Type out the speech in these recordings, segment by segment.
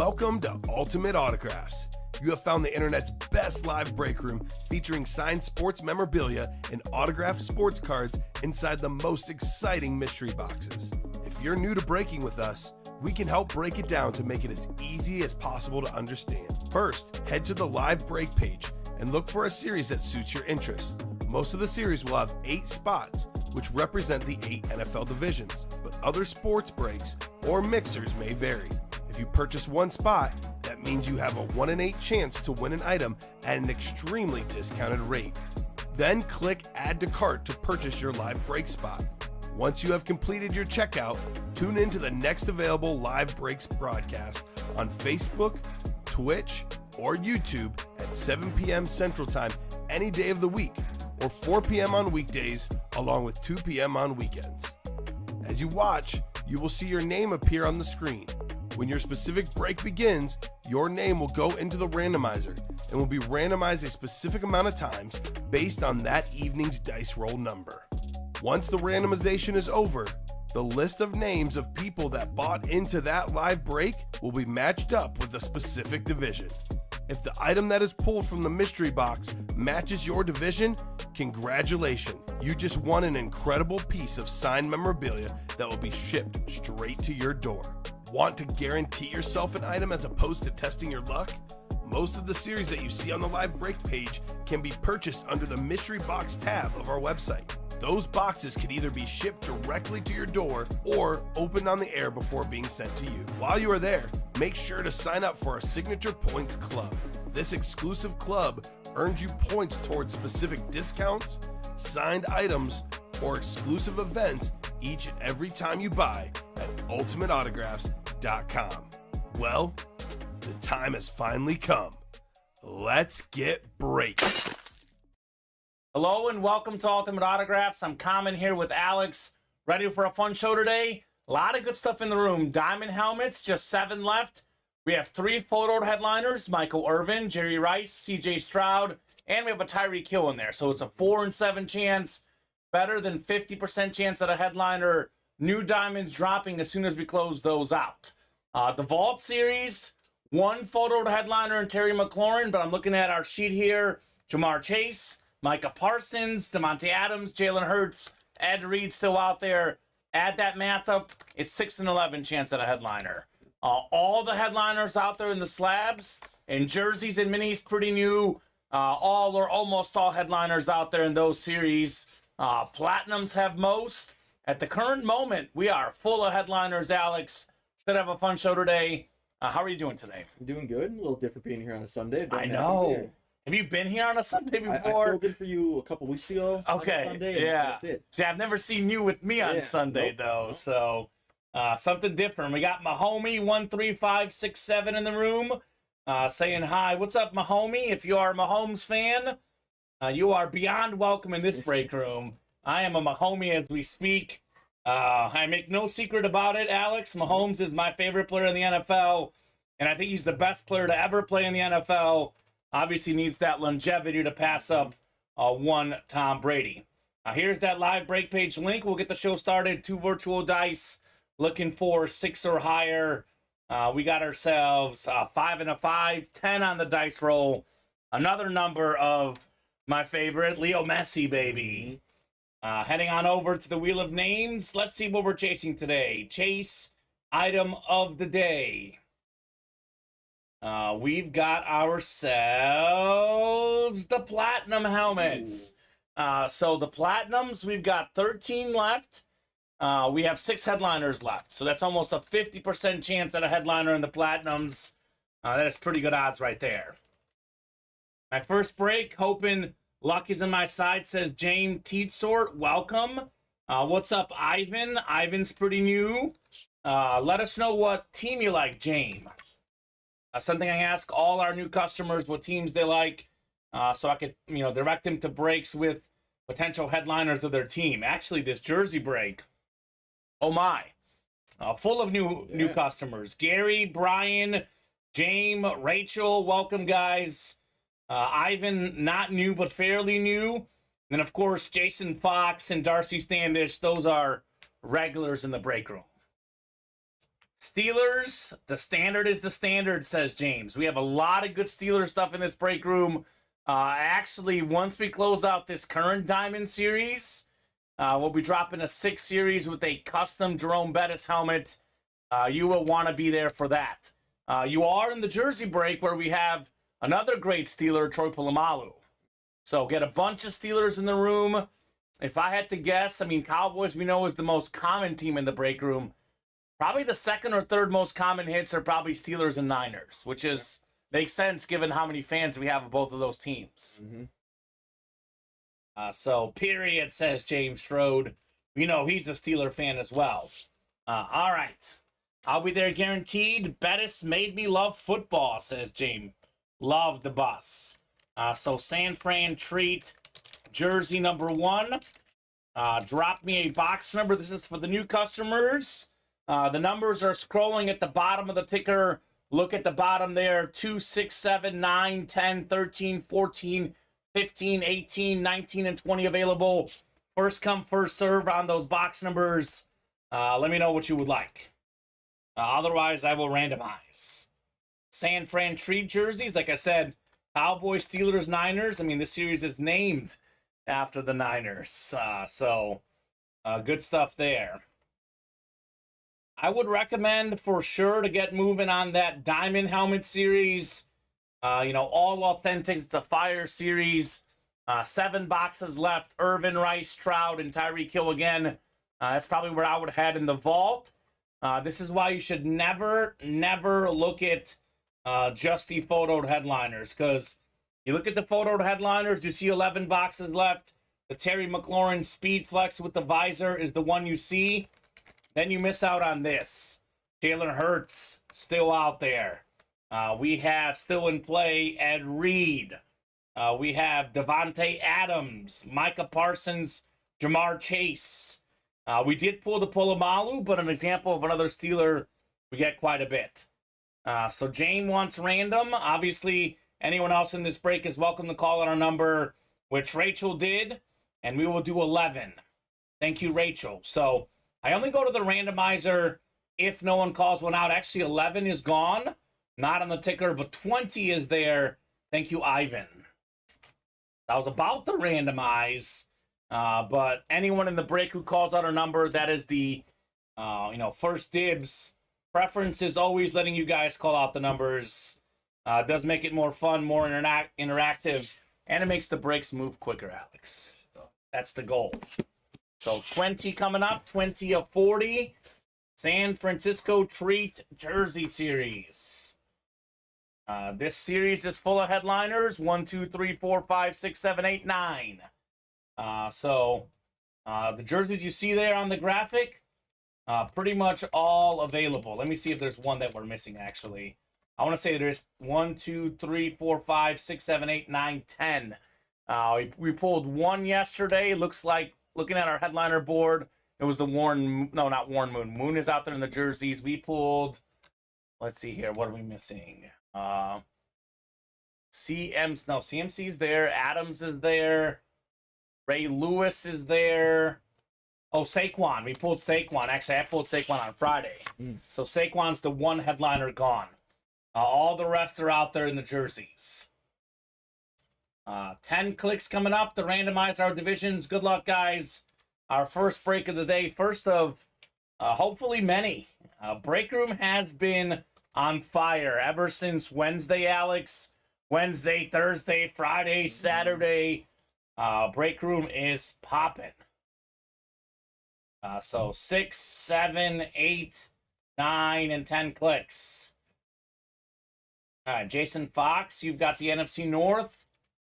Welcome to Ultimate Autographs. You have found the internet's best live break room featuring signed sports memorabilia and autographed sports cards inside the most exciting mystery boxes. If you're new to breaking with us, we can help break it down to make it as easy as possible to understand. First, head to the live break page and look for a series that suits your interests. Most of the series will have 8 spots, which represent the 8 NFL divisions, but other sports breaks or mixers may vary. If you purchase one spot, that means you have a 1 in 8 chance to win an item at an extremely discounted rate. Then click Add to Cart to purchase your live break spot. Once you have completed your checkout, tune in to the next available live breaks broadcast on Facebook, Twitch, or YouTube at 7 p.m. Central Time any day of the week, or 4 p.m. on weekdays, along with 2 p.m. on weekends. As you watch, you will see your name appear on the screen. When your specific break begins, your name will go into the randomizer and will be randomized a specific amount of times based on that evening's dice roll number. Once the randomization is over, the list of names of people that bought into that live break will be matched up with a specific division. If the item that is pulled from the mystery box matches your division, congratulations, you just won an incredible piece of signed memorabilia that will be shipped straight to your door. Want to guarantee yourself an item as opposed to testing your luck? Most of the series that you see on the live break page can be purchased under the mystery box tab of our website. Those boxes can either be shipped directly to your door or opened on the air before being sent to you. While you are there, make sure to sign up for our Signature Points Club. This exclusive club earns you points towards specific discounts, signed items, or exclusive events each and every time you buy at ultimateautographs.com. Well, the time has finally come. Let's get breaking. Hello and welcome to Ultimate Autographs. I'm Kamen here with Alex. Ready for a fun show today? A lot of good stuff in the room. Diamond helmets, just 7 left. We have 3 photo headliners, Michael Irvin, Jerry Rice, CJ Stroud, and we have a Tyreek Hill in there. So it's a 4 in 7 chance, better than 50% chance at a headliner. New diamonds dropping as soon as we close those out. The Vault Series, 1 photo headliner and Terry McLaurin, but I'm looking at our sheet here. Jamar Chase, Micah Parsons, Devontae Adams, Jalen Hurts, Ed Reed still out there. Add that math up, it's 6 in 11 chance at a headliner. All the headliners out there in the slabs, and jerseys and minis pretty new. All or almost all headliners out there in those series. Platinums have most. At the current moment, we are full of headliners, Alex. Should have a fun show today. How are you doing today? I'm doing good. A little different being here on a Sunday. I know. Have you been here on a Sunday before? I filled in for you a couple weeks ago. Okay, on a Sunday, yeah. That's it. See, I've never seen you with me on Sunday, though, so something different. We got Mahomie 13567 in the room saying hi. What's up, Mahomie? If you are a Mahomes fan, you are beyond welcome in this break room. I am a Mahomie as we speak. I make no secret about it, Alex. Mahomes is my favorite player in the NFL, and I think he's the best player to ever play in the NFL. Obviously needs that longevity to pass up one Tom Brady. Here's that live break page link. We'll get the show started. 2 virtual dice. Looking for 6 or higher. We got ourselves 5 and a 5, 10 on the dice roll. Another number of my favorite, Leo Messi, baby. Heading on over to the Wheel of Names. Let's see what we're chasing today. Chase item of the day. We've got ourselves the Platinum helmets. So the Platinums, we've got 13 left. We have 6 headliners left. So that's almost a 50% chance at a headliner in the Platinums. That is pretty good odds right there. My first break, hoping luck is in my side, says James Teetsort. Welcome. What's up, Ivan? Ivan's pretty new. Let us know what team you like, James. Something I ask all our new customers what teams they like, so I could, direct them to breaks with potential headliners of their team. Actually, this jersey break, oh my, full of new customers. Gary, Brian, James, Rachel, welcome guys. Ivan, not new but fairly new. And then of course Jason Fox and Darcy Standish. Those are regulars in the break room. Steelers, the standard is the standard, says James. We have a lot of good Steelers stuff in this break room. Actually, once we close out this current Diamond series, we'll be dropping a 6 series with a custom Jerome Bettis helmet. You will want to be there for that. You are in the jersey break where we have another great Steeler, Troy Polamalu. So get a bunch of Steelers in the room. If I had to guess, I mean, Cowboys we know is the most common team in the break room. Probably the second or third most common hits are probably Steelers and Niners, which is makes sense given how many fans we have of both of those teams. Mm-hmm. So, period, says James Strode. You know he's a Steeler fan as well. All right. I'll be there guaranteed. Bettis made me love football, says James. Love the bus. So, San Fran treat, jersey number 1. Drop me a box number. This is for the new customers. The numbers are scrolling at the bottom of the ticker. Look at the bottom there. 2, 6, 7, 9, 10, 13, 14, 15, 18, 19, and 20 available. First come, first serve on those box numbers. Let me know what you would like. Otherwise, I will randomize. San Fran treat jerseys. Like I said, Cowboys, Steelers, Niners. I mean, this series is named after the Niners. So good stuff there. I would recommend for sure to get moving on that Diamond Helmet series. All authentic. It's a fire series. 7 boxes left. Irvin, Rice, Stroud, and Tyreek Hill again. That's probably where I would head in the vault. This is why you should never look at just the photoed headliners. Because you look at the photoed headliners, you see 11 boxes left. The Terry McLaurin Speed Flex with the visor is the one you see. Then you miss out on this. Jalen Hurts still out there. We have still in play Ed Reed. We have Devontae Adams, Micah Parsons, Jamar Chase. We did pull the Polamalu, but an example of another Steeler, we get quite a bit. So Jane wants random. Obviously, anyone else in this break is welcome to call on our number, which Rachel did, and we will do 11. Thank you, Rachel. So I only go to the randomizer if no one calls one out. Actually, 11 is gone. Not on the ticker, but 20 is there. Thank you, Ivan. I was about to randomize, but anyone in the break who calls out a number, that is the, first dibs. Preference is always letting you guys call out the numbers. It does make it more fun, more interactive, and it makes the breaks move quicker, Alex. So that's the goal. So 20 coming up, 20 of 40. San Francisco Treat Jersey Series. This series is full of headliners. 1, 2, 3, 4, 5, 6, 7, 8, 9. So the jerseys you see there on the graphic, pretty much all available. Let me see if there's one that we're missing, actually. I want to say there's 1, 2, 3, 4, 5, 6, 7, 8, 9, 10. We pulled one yesterday. Looks like, looking at our headliner board, it was the not Warren Moon. Moon is out there in the jerseys. We pulled, let's see here. What are we missing? CMC's there. Adams is there. Ray Lewis is there. Oh, Saquon. We pulled Saquon. Actually, I pulled Saquon on Friday. So Saquon's the one headliner gone. All the rest are out there in the jerseys. 10 clicks coming up to randomize our divisions. Good luck, guys. Our first break of the day. First of hopefully many. Break room has been on fire ever since Wednesday, Alex. Wednesday, Thursday, Friday, Saturday. Break room is popping. So 6, 7, 8, 9, and 10 clicks. All right, Jason Fox, you've got the NFC North.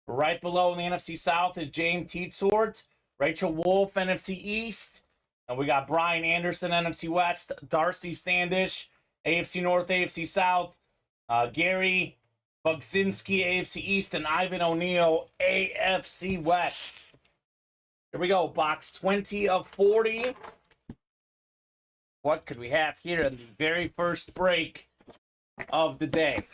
Right below in the NFC South is James Teetsort. Rachel Wolf, NFC East. And we got Brian Anderson, NFC West. Darcy Standish, AFC North, AFC South. Gary Bugzinski, AFC East. And Ivan O'Neill, AFC West. Here we go, box 20 of 40. What could we have here in the very first break of the day?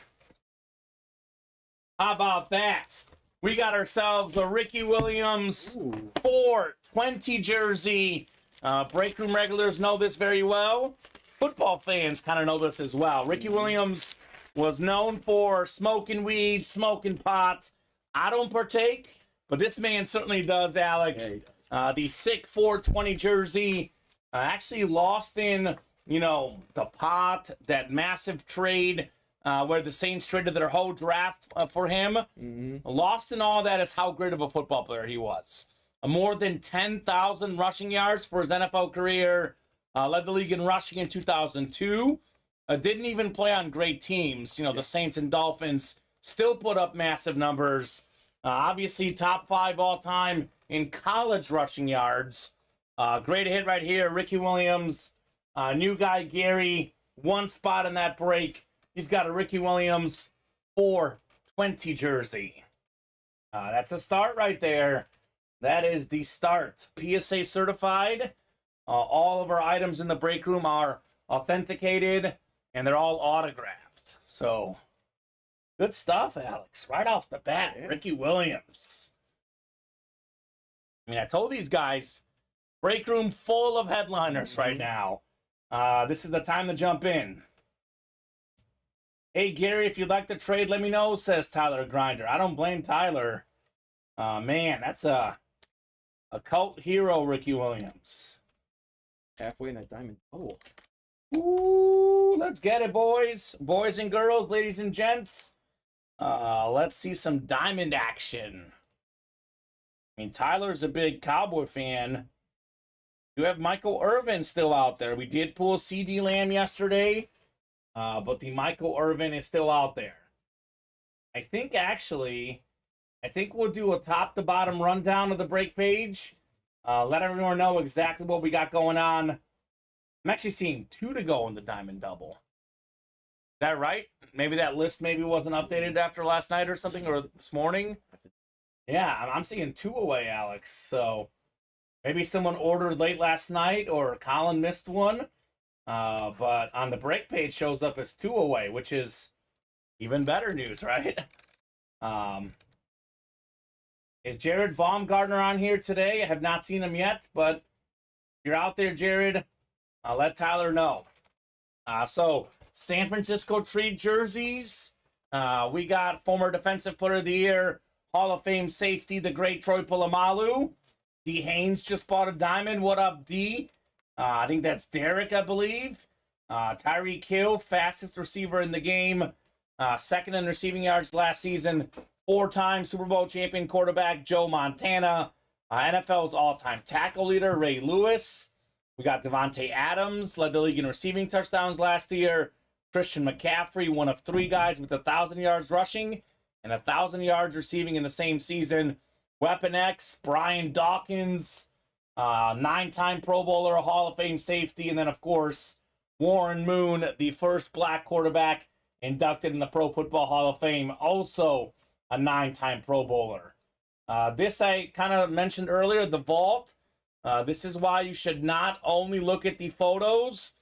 How about that? We got ourselves a Ricky Williams 420 jersey. Break room regulars know this very well. football fans kind of know this as well. Ricky Williams was known for smoking weed, smoking pot. I don't partake, but this man certainly does, Alex. Yeah, he does. The sick 420 jersey actually lost in, the pot, that massive trade where the Saints traded their whole draft for him. Lost in all that is how great of a football player he was. More than 10,000 rushing yards for his NFL career. Led the league in rushing in 2002. Didn't even play on great teams. The Saints and Dolphins still put up massive numbers. Obviously, top 5 all-time in college rushing yards. Great hit right here. Ricky Williams, new guy Gary, one spot in that break. He's got a Ricky Williams 420 jersey. That's a start right there. That is the start. PSA certified. All of our items in the break room are authenticated, and they're all autographed. So, good stuff, Alex. Right off the bat, Yeah. Ricky Williams. I told these guys, break room full of headliners right now. This is the time to jump in. Hey, Gary, if you'd like to trade, let me know, says Tyler Grinder. I don't blame Tyler. Man, that's a cult hero, Ricky Williams. Halfway in that diamond. Oh, Ooh, let's get it, boys. Boys and girls, ladies and gents. Let's see some diamond action. Tyler's a big Cowboy fan. You have Michael Irvin still out there. We did pull CD Lamb yesterday, but the Michael Irvin is still out there. I think we'll do a top-to-bottom rundown of the break page. Let everyone know exactly what we got going on. I'm actually seeing 2 to go in the Diamond Double. Is that right? Maybe that list wasn't updated after last night or something, or this morning. Yeah, I'm seeing 2 away, Alex. So maybe someone ordered late last night, or Colin missed one. But on the break page shows up as 2 away, which is even better news, right? Is Jared Baumgartner on here today? I have not seen him yet, but if you're out there, Jared, I'll let Tyler know. So, San Francisco Tree jerseys. We got former Defensive Player of the Year, Hall of Fame safety, the great Troy Polamalu. D. Haynes just bought a diamond. What up, D? I think that's Derek, I believe. Tyreek Hill, fastest receiver in the game. Second in receiving yards last season. 4-time Super Bowl champion quarterback Joe Montana. NFL's all-time tackle leader Ray Lewis. We got Devontae Adams, led the league in receiving touchdowns last year. Christian McCaffrey, one of 3 guys with 1,000 yards rushing and 1,000 yards receiving in the same season. Weapon X, Brian Dawkins, 9-time Pro Bowler, a Hall of Fame safety, and then, of course, Warren Moon, the first black quarterback inducted in the Pro Football Hall of Fame, also a 9-time Pro Bowler. This I kind of mentioned earlier, the vault. This is why you should not only look at the photos.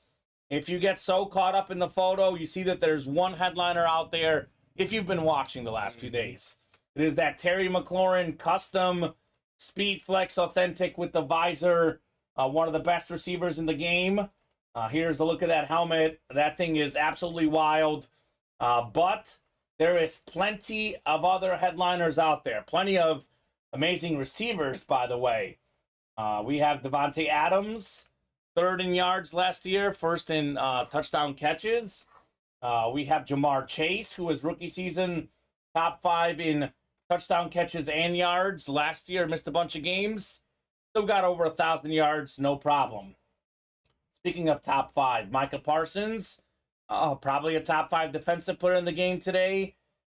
If you get so caught up in the photo, you see that there's one headliner out there, if you've been watching the last few days. It is that Terry McLaurin custom Speed Flex Authentic with the visor. One of the best receivers in the game. Here's a look at that helmet. That thing is absolutely wild. But there is plenty of other headliners out there. Plenty of amazing receivers, by the way. We have Devontae Adams, 3rd in yards last year, 1st in touchdown catches. We have Jamar Chase, who was rookie season top 5 in touchdown catches and yards. Last year, missed a bunch of games. Still got over 1,000 yards, no problem. Speaking of top 5, Micah Parsons, probably a top 5 defensive player in the game today.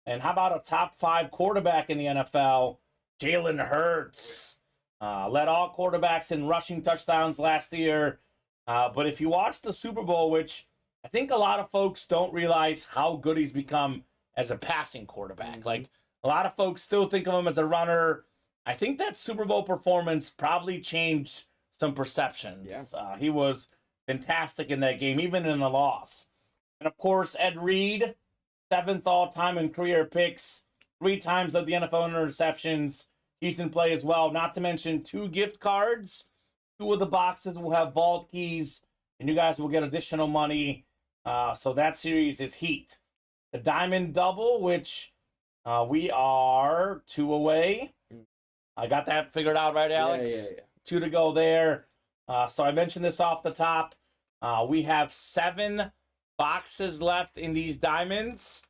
And how about a top 5 quarterback in the NFL, Jalen Hurts? Led all quarterbacks in rushing touchdowns last year. But if you watch the Super Bowl, which I think a lot of folks don't realize how good he's become as a passing quarterback. Like, a lot of folks still think of him as a runner. I think that Super Bowl performance probably changed some perceptions. Yeah. He was fantastic in that game, even in a loss. And, of course, Ed Reed, 7th all-time in career picks, 3 times of the NFL interceptions. He's in play as well. Not to mention 2 gift cards. 2 of the boxes will have vault keys. and you guys will get additional money. So that series is Heat. The Diamond Double, which we are 2 away. I got that figured out, right, Alex? Yeah. 2 to go there. So I mentioned this off the top. We have 7 boxes left in these diamonds,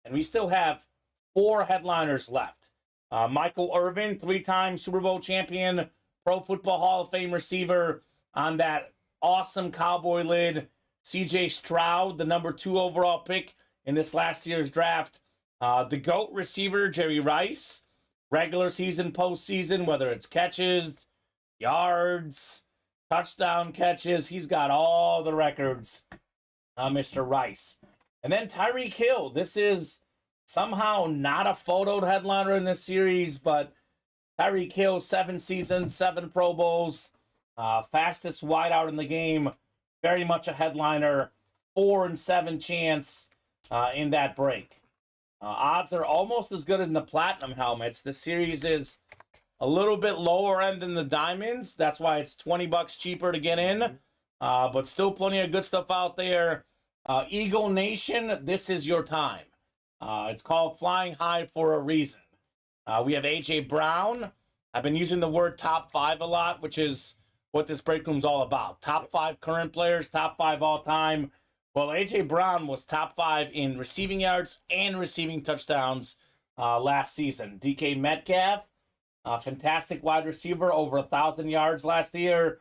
and we still have 4 headliners left. Michael Irvin, 3-time Super Bowl champion, Pro Football Hall of Fame receiver on that awesome cowboy lid. C.J. Stroud, the number 2 overall pick in this last year's draft. The GOAT receiver, Jerry Rice, regular season, postseason, whether it's catches, yards, touchdown catches. He's got all the records, Mr. Rice. And then Tyreek Hill. This is somehow not a photoed headliner in this series, but Tyreek Hill, 7 seasons, 7 Pro Bowls, fastest wideout in the game, very much a headliner, 4-7 chance in that break. Odds are almost as good as in the Platinum helmets. The series is a little bit lower end than the Diamonds. That's why it's $20 cheaper to get in, but still plenty of good stuff out there. Eagle Nation, this is your time. It's called Flying High for a reason. We have A.J. Brown. I've been using the word top 5 a lot, which is what this break room's all about. Top 5 current players, top 5 all time. Well, A.J. Brown was top 5 in receiving yards and receiving touchdowns last season. DK Metcalf, fantastic wide receiver, over 1,000 yards last year.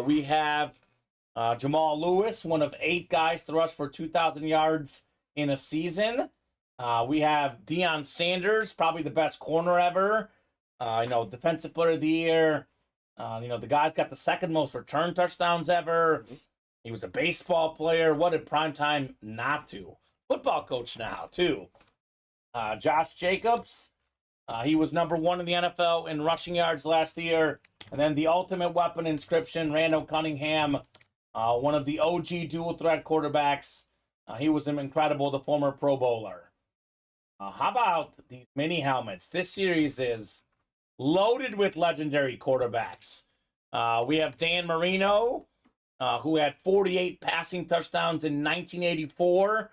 We have Jamal Lewis, one of 8 guys to rush for 2,000 yards in a season. We have Deion Sanders, probably the best corner ever. Defensive player of the year. The guy's got the 2nd most return touchdowns ever. He was a baseball player. What did primetime not do? Football coach now, too. Josh Jacobs. He was number 1 in the NFL in rushing yards last year. And then the ultimate weapon inscription, Randall Cunningham, one of the OG dual-threat quarterbacks. He was incredible, the former Pro Bowler. How about these mini helmets? This series is loaded with legendary quarterbacks. We have Dan Marino, who had 48 passing touchdowns in 1984.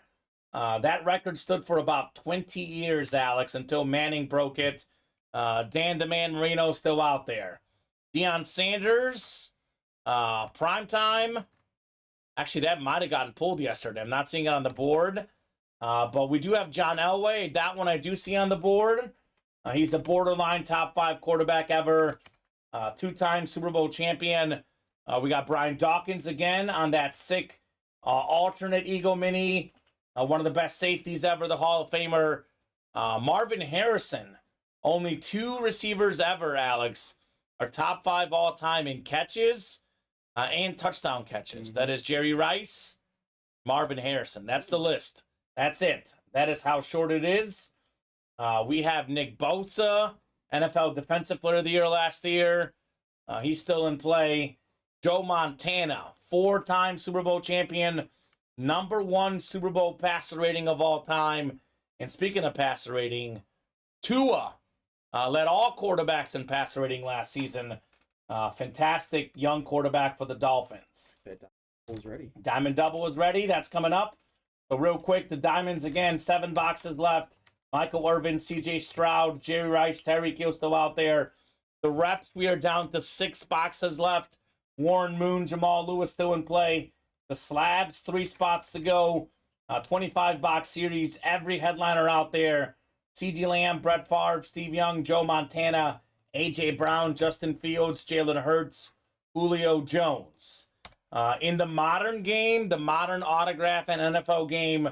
That record stood for about 20 years, Alex, until Manning broke it. Dan the Man Marino still out there. Deion Sanders, primetime. Actually, that might have gotten pulled yesterday. I'm not seeing it on the board. But we do have John Elway. That one I do see on the board. He's a borderline top 5 quarterback ever. 2-time Super Bowl champion. We got Brian Dawkins again on that sick alternate Eagle Mini. One of the best safeties ever, the Hall of Famer. Marvin Harrison. Only 2 receivers ever, Alex, are top 5 all-time in catches and touchdown catches. That is Jerry Rice, Marvin Harrison. That's the list. That's it. That is how short it is. We have Nick Bosa, NFL Defensive Player of the Year last year. He's still in play. Joe Montana, 4-time Super Bowl champion, number 1 Super Bowl passer rating of all time. And speaking of passer rating, Tua led all quarterbacks in passer rating last season. Fantastic young quarterback for the Dolphins. Diamond Double is ready. That's coming up. So real quick, the Diamonds again, 7 boxes left. Michael Irvin, C.J. Stroud, Jerry Rice, Tyreek Hill still out there. The reps, we are down to 6 boxes left. Warren Moon, Jamal Lewis still in play. The slabs, 3 spots to go. 25-box series, every headliner out there. C.D. Lamb, Brett Favre, Steve Young, Joe Montana, A.J. Brown, Justin Fields, Jalen Hurts, Julio Jones. In the modern game, the modern autograph and NFL game,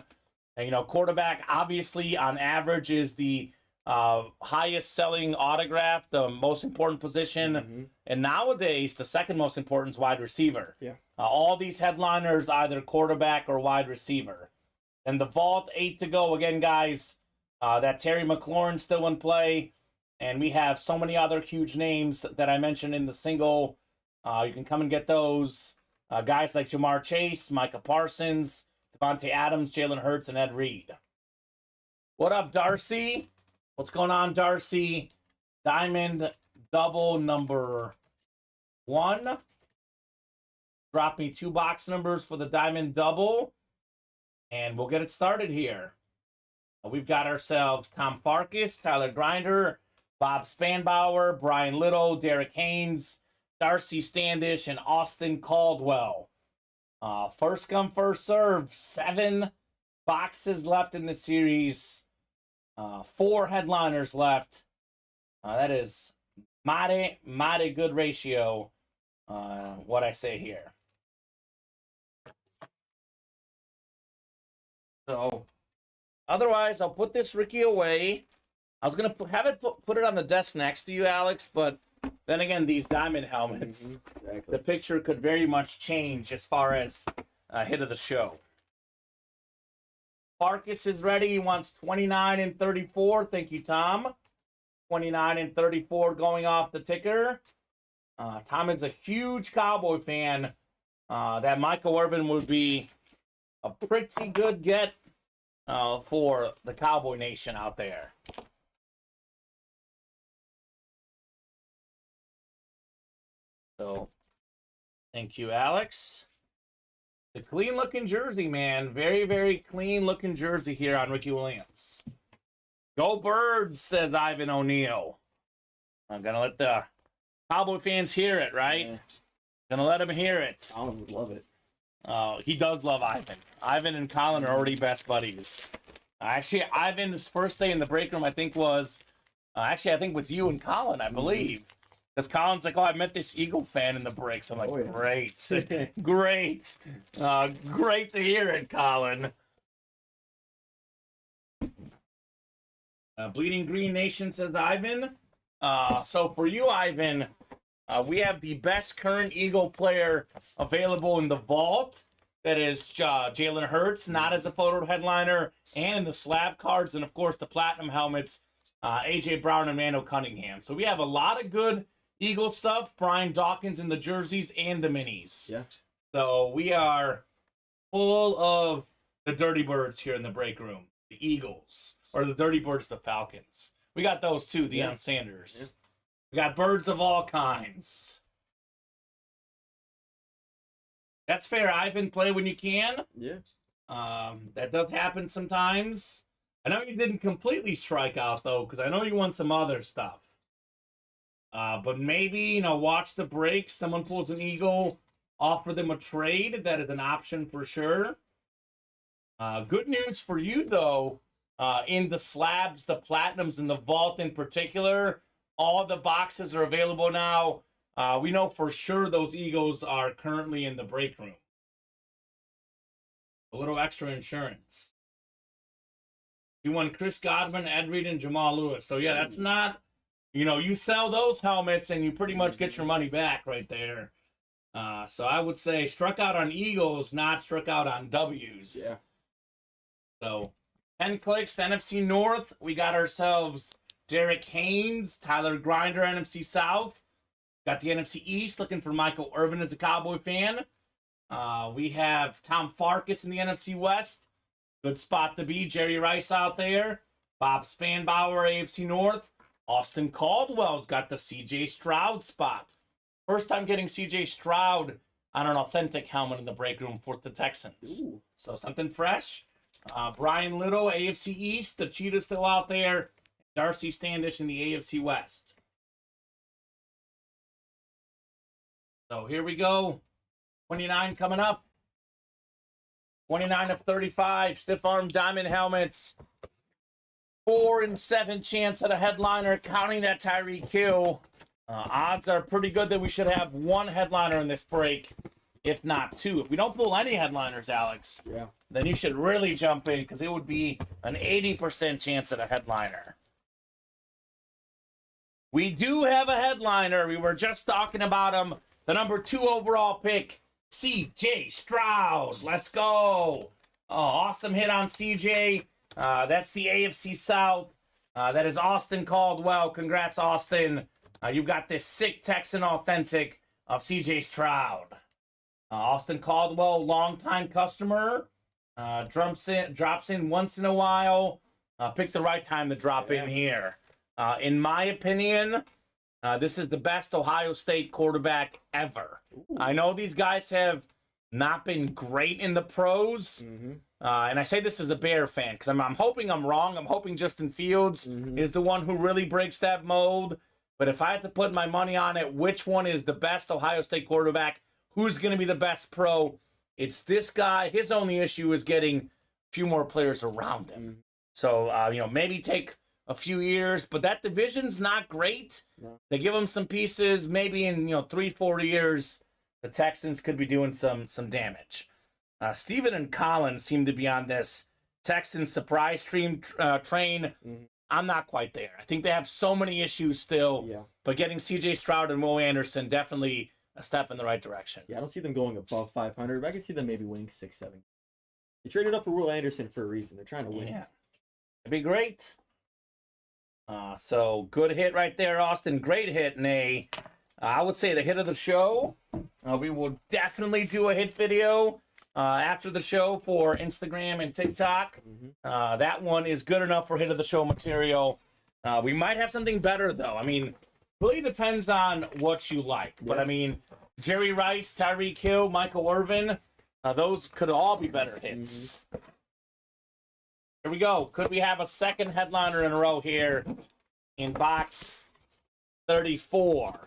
quarterback obviously on average is the highest selling autograph, the most important position. And nowadays, the second most important is wide receiver. All these headliners, either quarterback or wide receiver. And the vault, 8 to go. Again, guys, that Terry McLaurin still in play. And we have so many other huge names that I mentioned in the single. You can come and get those. Guys like Jamar Chase, Micah Parsons, Devontae Adams, Jalen Hurts, and Ed Reed. What up, Darcy? What's going on, Darcy? Diamond Double number 1. drop me 2 box numbers for the Diamond Double, and we'll get it started here. We've got ourselves Tom Farkas, Tyler Grinder, Bob Spanbauer, Brian Little, Derek Haynes, Darcy Standish, and Austin Caldwell. First come, first serve. 7 boxes left in the series. 4 headliners left. That is mighty good ratio. What I say here. So, otherwise, I'll put this Ricky away. I was gonna have it put it on the desk next to you, Alex, but then again, these diamond helmets, Exactly. the picture could very much change as far as hit of the show. Farkas is ready. He wants 29 and 34. Thank you, Tom. 29 and 34 going off the ticker. Tom is a huge Cowboy fan. That Michael Irvin would be a pretty good get for the Cowboy Nation out there. So, thank you, Alex. The clean-looking jersey, man. Very, very clean-looking jersey here on Ricky Williams. Go Birds, says Ivan O'Neill. I'm going to let the Cowboy fans hear it, right? Yeah. Gonna let him hear it. Colin would love it. He does love Ivan. Ivan and Colin are already best buddies. Actually, Ivan's first day in the break room, I think, was... I think with you and Colin, I believe. Because Colin's like, oh, I met this Eagle fan in the breaks. I'm like, Oh, yeah. great. Great. Great to hear it, Colin. Bleeding Green Nation, says Ivan. So for you, Ivan, we have the best current Eagle player available in the vault. That is Jalen Hurts, not as a photo headliner, and in the slab cards, and of course the platinum helmets, A.J. Brown and Mando Cunningham. So we have a lot of good Eagle stuff. Brian Dawkins in the jerseys and the minis. Yeah. So we are full of the Dirty Birds here in the break room. The Eagles. Or the Dirty Birds, the Falcons. We got those too, Deion Sanders. Yeah. We got birds of all kinds. That's fair, Ivan. Play when you can. Yeah. That does happen sometimes. I know you didn't completely strike out, though, because I know you want some other stuff. But maybe, watch the break. Someone pulls an Eagle, offer them a trade. That is an option for sure. Good news for you, though, in the slabs, the platinums, and the vault in particular, all the boxes are available now. We know for sure those Eagles are currently in the break room. A little extra insurance. You won Chris Godwin, Ed Reed, and Jamal Lewis. So, yeah, that's not... you sell those helmets and you pretty much get your money back right there. So I would say struck out on Eagles, not struck out on W's. Yeah. So 10 clicks, NFC North. We got ourselves Derek Haynes, Tyler Grinder, NFC South. Got the NFC East, looking for Michael Irvin as a Cowboy fan. We have Tom Farkas in the NFC West. Good spot to be. Jerry Rice out there. Bob Spanbauer, AFC North. Austin Caldwell's got the C.J. Stroud spot. First time getting C.J. Stroud on an authentic helmet in the break room for the Texans. Ooh. So something fresh. Brian Little, AFC East. The Cheetah's still out there. Darcy Standish in the AFC West. So here we go. 29 coming up. 29 of 35. Stiff arm diamond helmets. 4 and 7 chance at a headliner, counting that Tyreek Hill. Odds are pretty good that we should have 1 headliner in this break, if not 2. If we don't pull any headliners, Alex, Yeah. then you should really jump in because it would be an 80% chance at a headliner. We do have a headliner. We were just talking about him. The number 2 overall pick, C.J. Stroud. Let's go. Oh, awesome hit on C.J. That's the AFC South. That is Austin Caldwell. Congrats, Austin. You've got this sick Texan authentic of C.J. Stroud. Austin Caldwell, longtime customer. Drops in once in a while. Pick the right time to drop in here. In my opinion, This is the best Ohio State quarterback ever. Ooh. I know these guys have not been great in the pros. Mm-hmm. And I say this as a Bear fan because I'm hoping I'm wrong. I'm hoping Justin Fields is the one who really breaks that mold. But if I had to put my money on it, which one is the best Ohio State quarterback? Who's going to be the best pro? It's this guy. His only issue is getting a few more players around him. So, maybe take a few years. But that division's not great. No. They give him some pieces. Maybe in 3-4 years, the Texans could be doing some damage. Steven and Colin seem to be on this Texans surprise train. I'm not quite there. I think they have so many issues still. Yeah. But getting C.J. Stroud and Will Anderson, definitely a step in the right direction. Yeah, I don't see them going above 500, but I can see them maybe winning 6-7. They traded up for Will Anderson for a reason. They're trying to win. Yeah. It'd be great. So good hit right there, Austin. Great hit, Nay. I would say the hit of the show. We will definitely do a hit video after the show for Instagram and TikTok. That one is good enough for hit of the show material. We might have something better, though. I mean, really depends on what you like. But, I mean, Jerry Rice, Tyreek Hill, Michael Irvin, those could all be better hits. Here we go. Could we have a second headliner in a row here in box 34?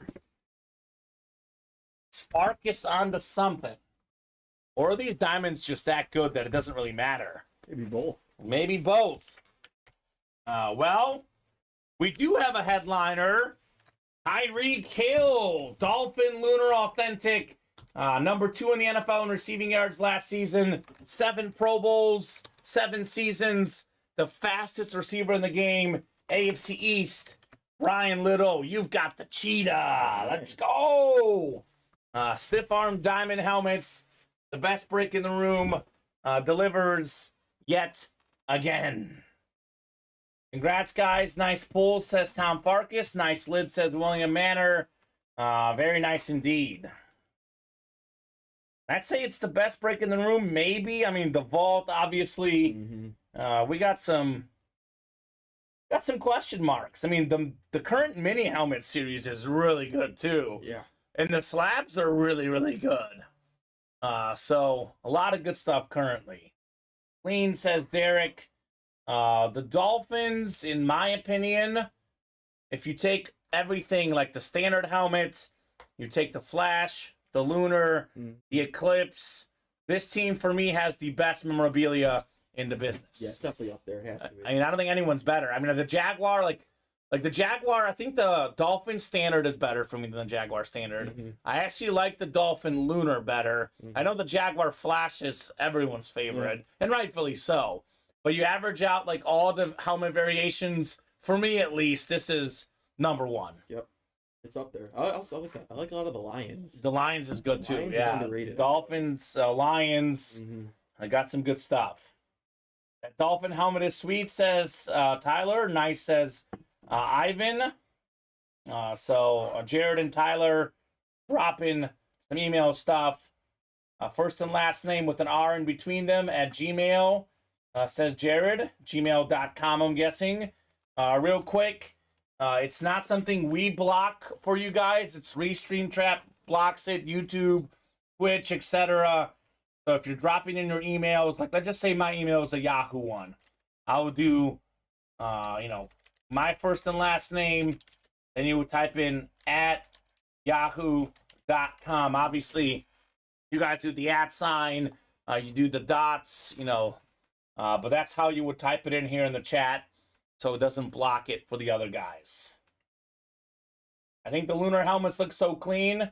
Farkas onto something. Or are these diamonds just that good that it doesn't really matter? Maybe both. Maybe both. Well, we do have a headliner. Tyreek Hill, Dolphin Lunar Authentic. Number 2 in the NFL in receiving yards last season. 7 Pro Bowls, 7 seasons. The fastest receiver in the game. AFC East. Brian Little, you've got the cheetah. Let's go. Stiff arm diamond helmets. The best break in the room. Delivers yet again. Congrats, guys. Nice pull, says Tom Farkas. Nice lid, says William Manor. Very nice indeed. I'd say it's the best break in the room, maybe. I mean, the vault, obviously. We got some question marks. I mean, the current mini helmet series is really good, too. Yeah. And the slabs are really, really good. So, a lot of good stuff currently. Clean, says Derek. The Dolphins, in my opinion, if you take everything like the standard helmets, you take the Flash, the Lunar, the Eclipse, this team for me has the best memorabilia in the business. Yeah, it's definitely up there. It has to be. I mean, I don't think anyone's better. I mean, the Jaguar, like the Jaguar, I think the Dolphin Standard is better for me than the Jaguar Standard. I actually like the Dolphin Lunar better. I know the Jaguar Flash is everyone's favorite, and rightfully so. But you average out like all the helmet variations, for me at least, this is number 1. Yep. It's up there. I also like that. I like a lot of the Lions. The Lions is good too. Lions is Yeah. underrated. Dolphins, Lions. I got some good stuff. That Dolphin helmet is sweet, says Tyler. Nice, says Ivan. So Jared and Tyler dropping some email stuff. First and last name with an R in between them at Gmail, says Jared. Gmail.com, I'm guessing. Real quick. It's not something we block for you guys. It's Restream Trap blocks it, YouTube, Twitch, etc. So if you're dropping in your emails, like let's just say my email is a Yahoo one, I would do, my first and last name, then you would type in at yahoo.com. Obviously, you guys do the @ sign, you do the dots, but that's how you would type it in here in the chat, so it doesn't block it for the other guys. I think the Lunar helmets look so clean,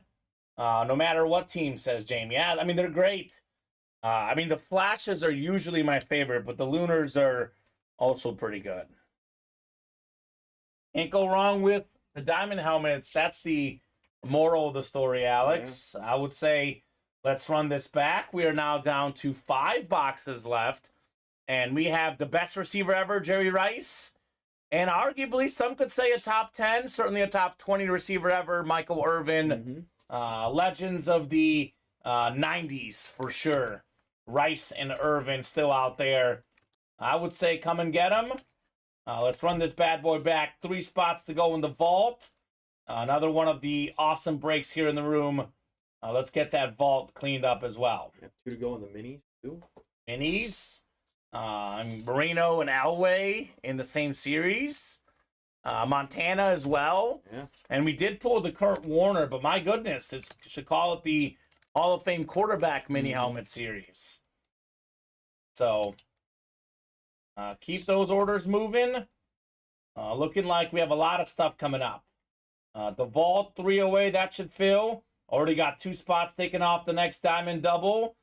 no matter what team, says Jamie. Yeah, I mean, they're great. The Flashes are usually my favorite, but the Lunars are also pretty good. Can't go wrong with the diamond helmets. That's the moral of the story, Alex. Yeah. I would say let's run this back. We are now down to 5 boxes left, and we have the best receiver ever, Jerry Rice. And arguably, some could say a top 10, certainly a top 20 receiver ever, Michael Irvin. Legends of the 90s, for sure. Rice and Irvin still out there. I would say come and get them. Let's run this bad boy back. 3 spots to go in the vault. Another one of the awesome breaks here in the room. Let's get that vault cleaned up as well. Yeah, 2 to go in the minis, too. Minis. Moreno and Elway in the same series. Montana as well. Yeah. And we did pull the Kurt Warner, but my goodness, it should call it the Hall of Fame quarterback mini helmet series. So keep those orders moving. Looking like we have a lot of stuff coming up. The vault 3 away, that should fill. Already got 2 spots taken off the next diamond double.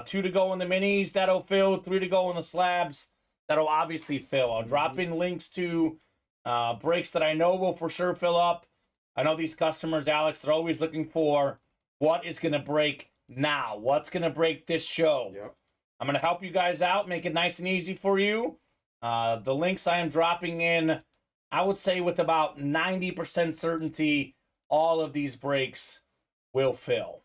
2 to go in the minis, that'll fill. 3 to go in the slabs, that'll obviously fill. I'll drop in links to breaks that I know will for sure fill up. I know these customers, Alex, they're always looking for what is going to break now. What's going to break this show? Yep. I'm going to help you guys out, make it nice and easy for you. The links I am dropping in, I would say with about 90% certainty, all of these breaks will fill.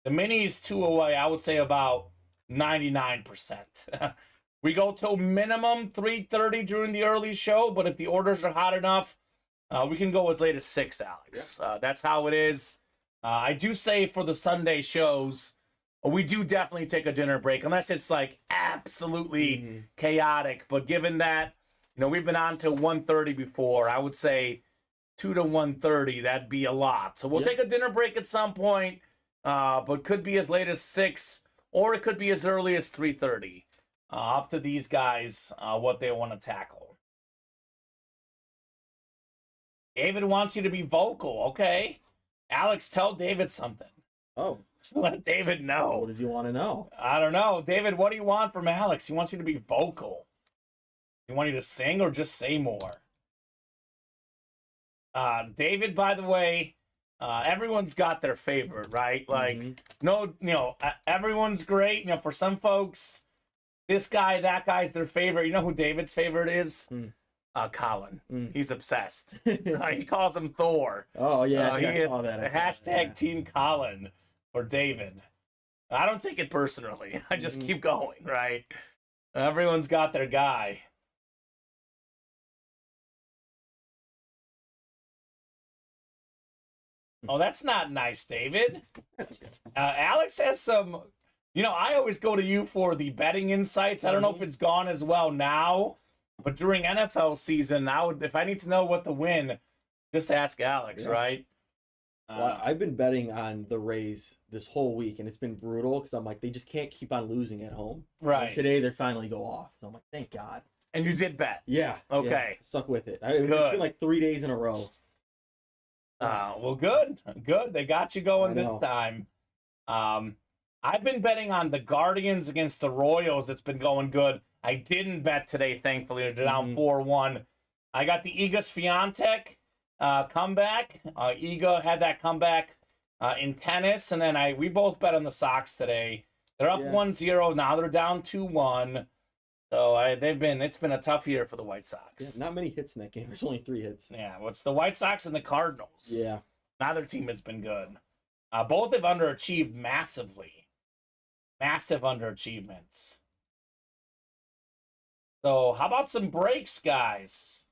The minis 2 away, I would say about 99%. We go till minimum 3:30 during the early show, but if the orders are hot enough, we can go as late as 6, Alex. Yeah. That's how it is. I do say for the Sunday shows, we do definitely take a dinner break, unless it's like absolutely chaotic. But given that, we've been on till 1:30 before, I would say 2 to 1:30, that'd be a lot. So we'll take a dinner break at some point, but could be as late as 6, or it could be as early as 3:30. Up to these guys, what they want to tackle. David wants you to be vocal. Okay. Alex, tell David something. Oh. Let David know. What does he want to know? I don't know. David, what do you want from Alex? He wants you to be vocal. You want you to sing or just say more? David, by the way, everyone's got their favorite, right? Like, everyone's great. For some folks, this guy, that guy's their favorite. You know who David's favorite is? Colin. He's obsessed. He calls him Thor. Oh, yeah. He is that. hashtag Team Colin for David. I don't take it personally. I just keep going, right? Everyone's got their guy. Oh, that's not nice, David. That's okay. Alex has some... I always go to you for the betting insights. I don't know if it's gone as well now, but during NFL season, if I need to know what to win, just ask Alex, right? Well, I've been betting on the Rays this whole week, and it's been brutal because I'm like, they just can't keep on losing at home. Right. And today, they finally go off. So I'm like, thank God. And you did bet. Yeah. Okay. Yeah, stuck with it. It's been like 3 days in a row. Well, good. Good. They got you going this time. I've been betting on the Guardians against the Royals. It's been going good. I didn't bet today, thankfully. They're down 4-1. I got the Igas Swiatek comeback. Iga had that comeback in tennis, and then we both bet on the Sox today. They're up 1-0. Now they're down 2-1. So it's been a tough year for the White Sox. Yeah, not many hits in that game. There's only 3 hits. Yeah, well, it's the White Sox and the Cardinals. Yeah. Neither team has been good. Both have underachieved massively. Massive underachievements. So, how about some breaks, guys?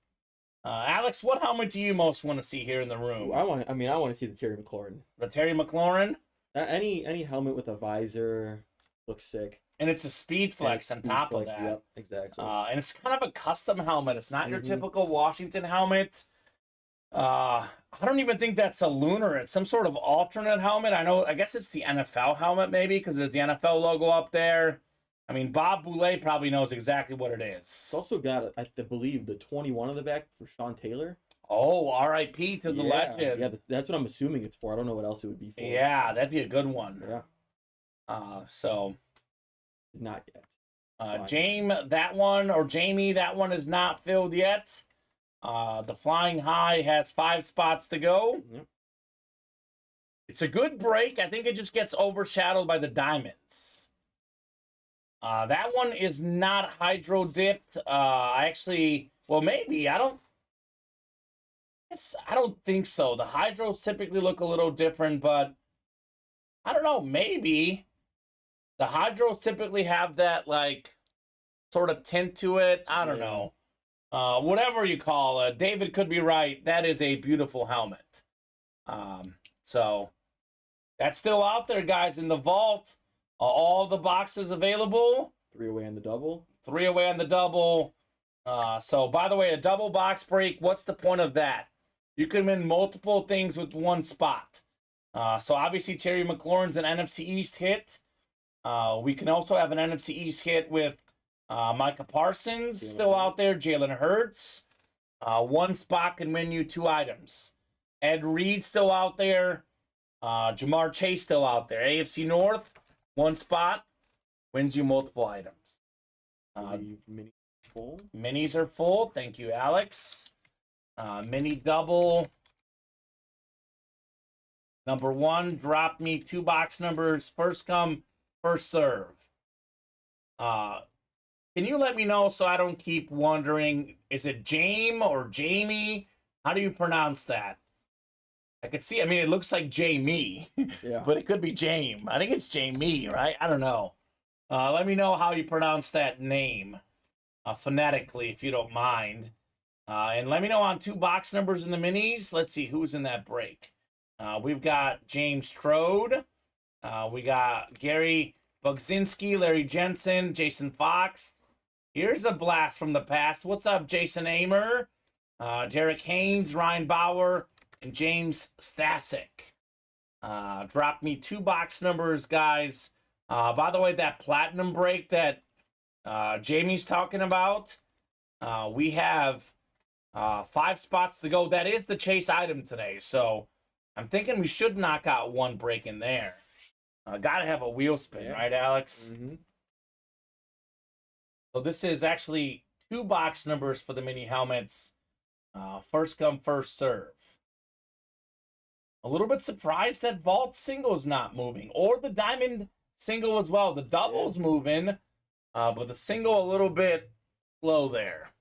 Alex, what helmet do you most want to see here in the room? I want to see the Terry McLaurin. The Terry McLaurin? Any helmet with a visor looks sick. And it's a speed flex on top of that. Yep, exactly. And it's kind of a custom helmet. It's not your typical Washington helmet. I don't even think that's a lunar. It's some sort of alternate helmet. I guess it's the NFL helmet maybe because there's the NFL logo up there. I mean, Bob Boulay probably knows exactly what it is. It's also got, I believe, the 21 on the back for Sean Taylor. Oh, R.I.P. to the legend. Yeah, that's what I'm assuming it's for. I don't know what else it would be for. Yeah, that'd be a good one. Yeah. So. Not yet. Jamie, that one is not filled yet. The Flying High has 5 spots to go. Yep. It's a good break. I think it just gets overshadowed by the diamonds. That one is not hydro dipped. Maybe. I don't think so. The hydros typically look a little different, but I don't know. Maybe the hydros typically have that like sort of tint to it. I don't know. Whatever you call it, David could be right. That is a beautiful helmet. So that's still out there, guys, in the vault. All the boxes available. 3 away on the double. 3 away on the double. So, by the way, a double box break, what's the point of that? You can win multiple things with one spot. So, obviously, Terry McLaurin's an NFC East hit. We can also have an NFC East hit with Micah Parsons still out there, Jalen Hurts. One spot can win you 2 items. Ed Reed still out there. Jamar Chase still out there. AFC North, 1 spot wins you multiple items. Mini full. Minis are full. Thank you, Alex. Mini double. Number 1, drop me 2 box numbers. First come, first serve. Can you let me know so I don't keep wondering, is it Jame or Jamie? How do you pronounce that? I could see, I mean, it looks like Jamie, Yeah. but it could be Jame. I think it's Jamie, right? I don't know. Let me know how you pronounce that name phonetically, if you don't mind. And let me know on 2 box numbers in the minis. Let's see who's in that break. We've got James Strode. We got Gary Bugzinski, Larry Jensen, Jason Fox. Here's a blast from the past. What's up, Jason Amer? Derek Haynes, Ryan Bauer, and James Stasek. Drop me 2 box numbers, guys. By the way, that platinum break that Jamie's talking about, we have 5 spots to go. That is the chase item today, so I'm thinking we should knock out 1 break in there. Gotta have a wheel spin, right, Alex? Mm-hmm. So this is actually 2 box numbers for the mini helmets. First come, first serve. A little bit surprised that Vault single's not moving, or the Diamond single as well. The double's moving, but the single a little bit slow there.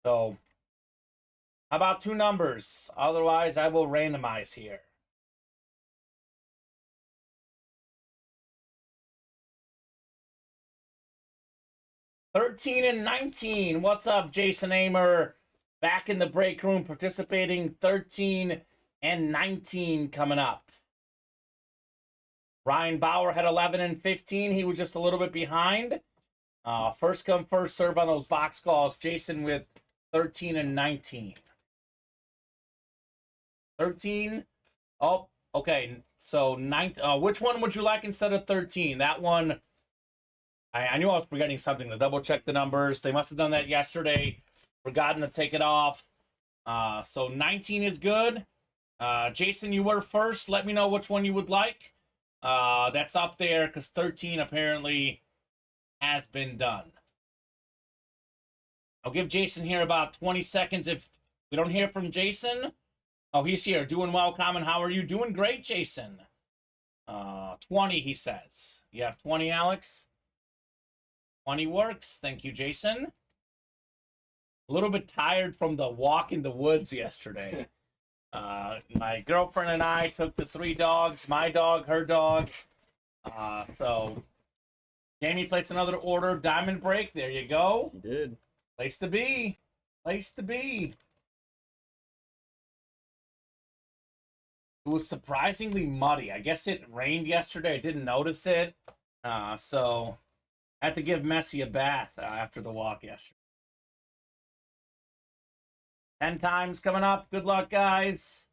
So, how about 2 numbers? Otherwise, I will randomize here. $13 and $19. What's up, Jason Amer? Back in the break room participating. $13 and $19 coming up. Ryan Bauer had $11 and $15. He was just a little bit behind. First come, first serve on those box calls. Jason with $13 and $19. 13. Oh, okay. So, which one would you like instead of 13? That one, I knew I was forgetting something to double check the numbers. They must have done that yesterday. Forgotten to take it off. So 19 is good. Jason, you were first. Let me know which one you would like. That's up there because 13 apparently has been done. I'll give Jason here about 20 seconds. If we don't hear from Jason. Oh, he's here. Doing well, Kamen. How are you? Doing great, Jason. 20, he says. You have 20, Alex? 20 works. Thank you, Jason. A little bit tired from the walk in the woods yesterday. My girlfriend and I took the 3 dogs, my dog, her dog. So Jamie placed another order. Diamond break. There you go. He did. Place to be. Place to be. It was surprisingly muddy. I guess it rained yesterday. I didn't notice it. So I had to give Messi a bath after the walk yesterday. 10 times coming up. Good luck, guys.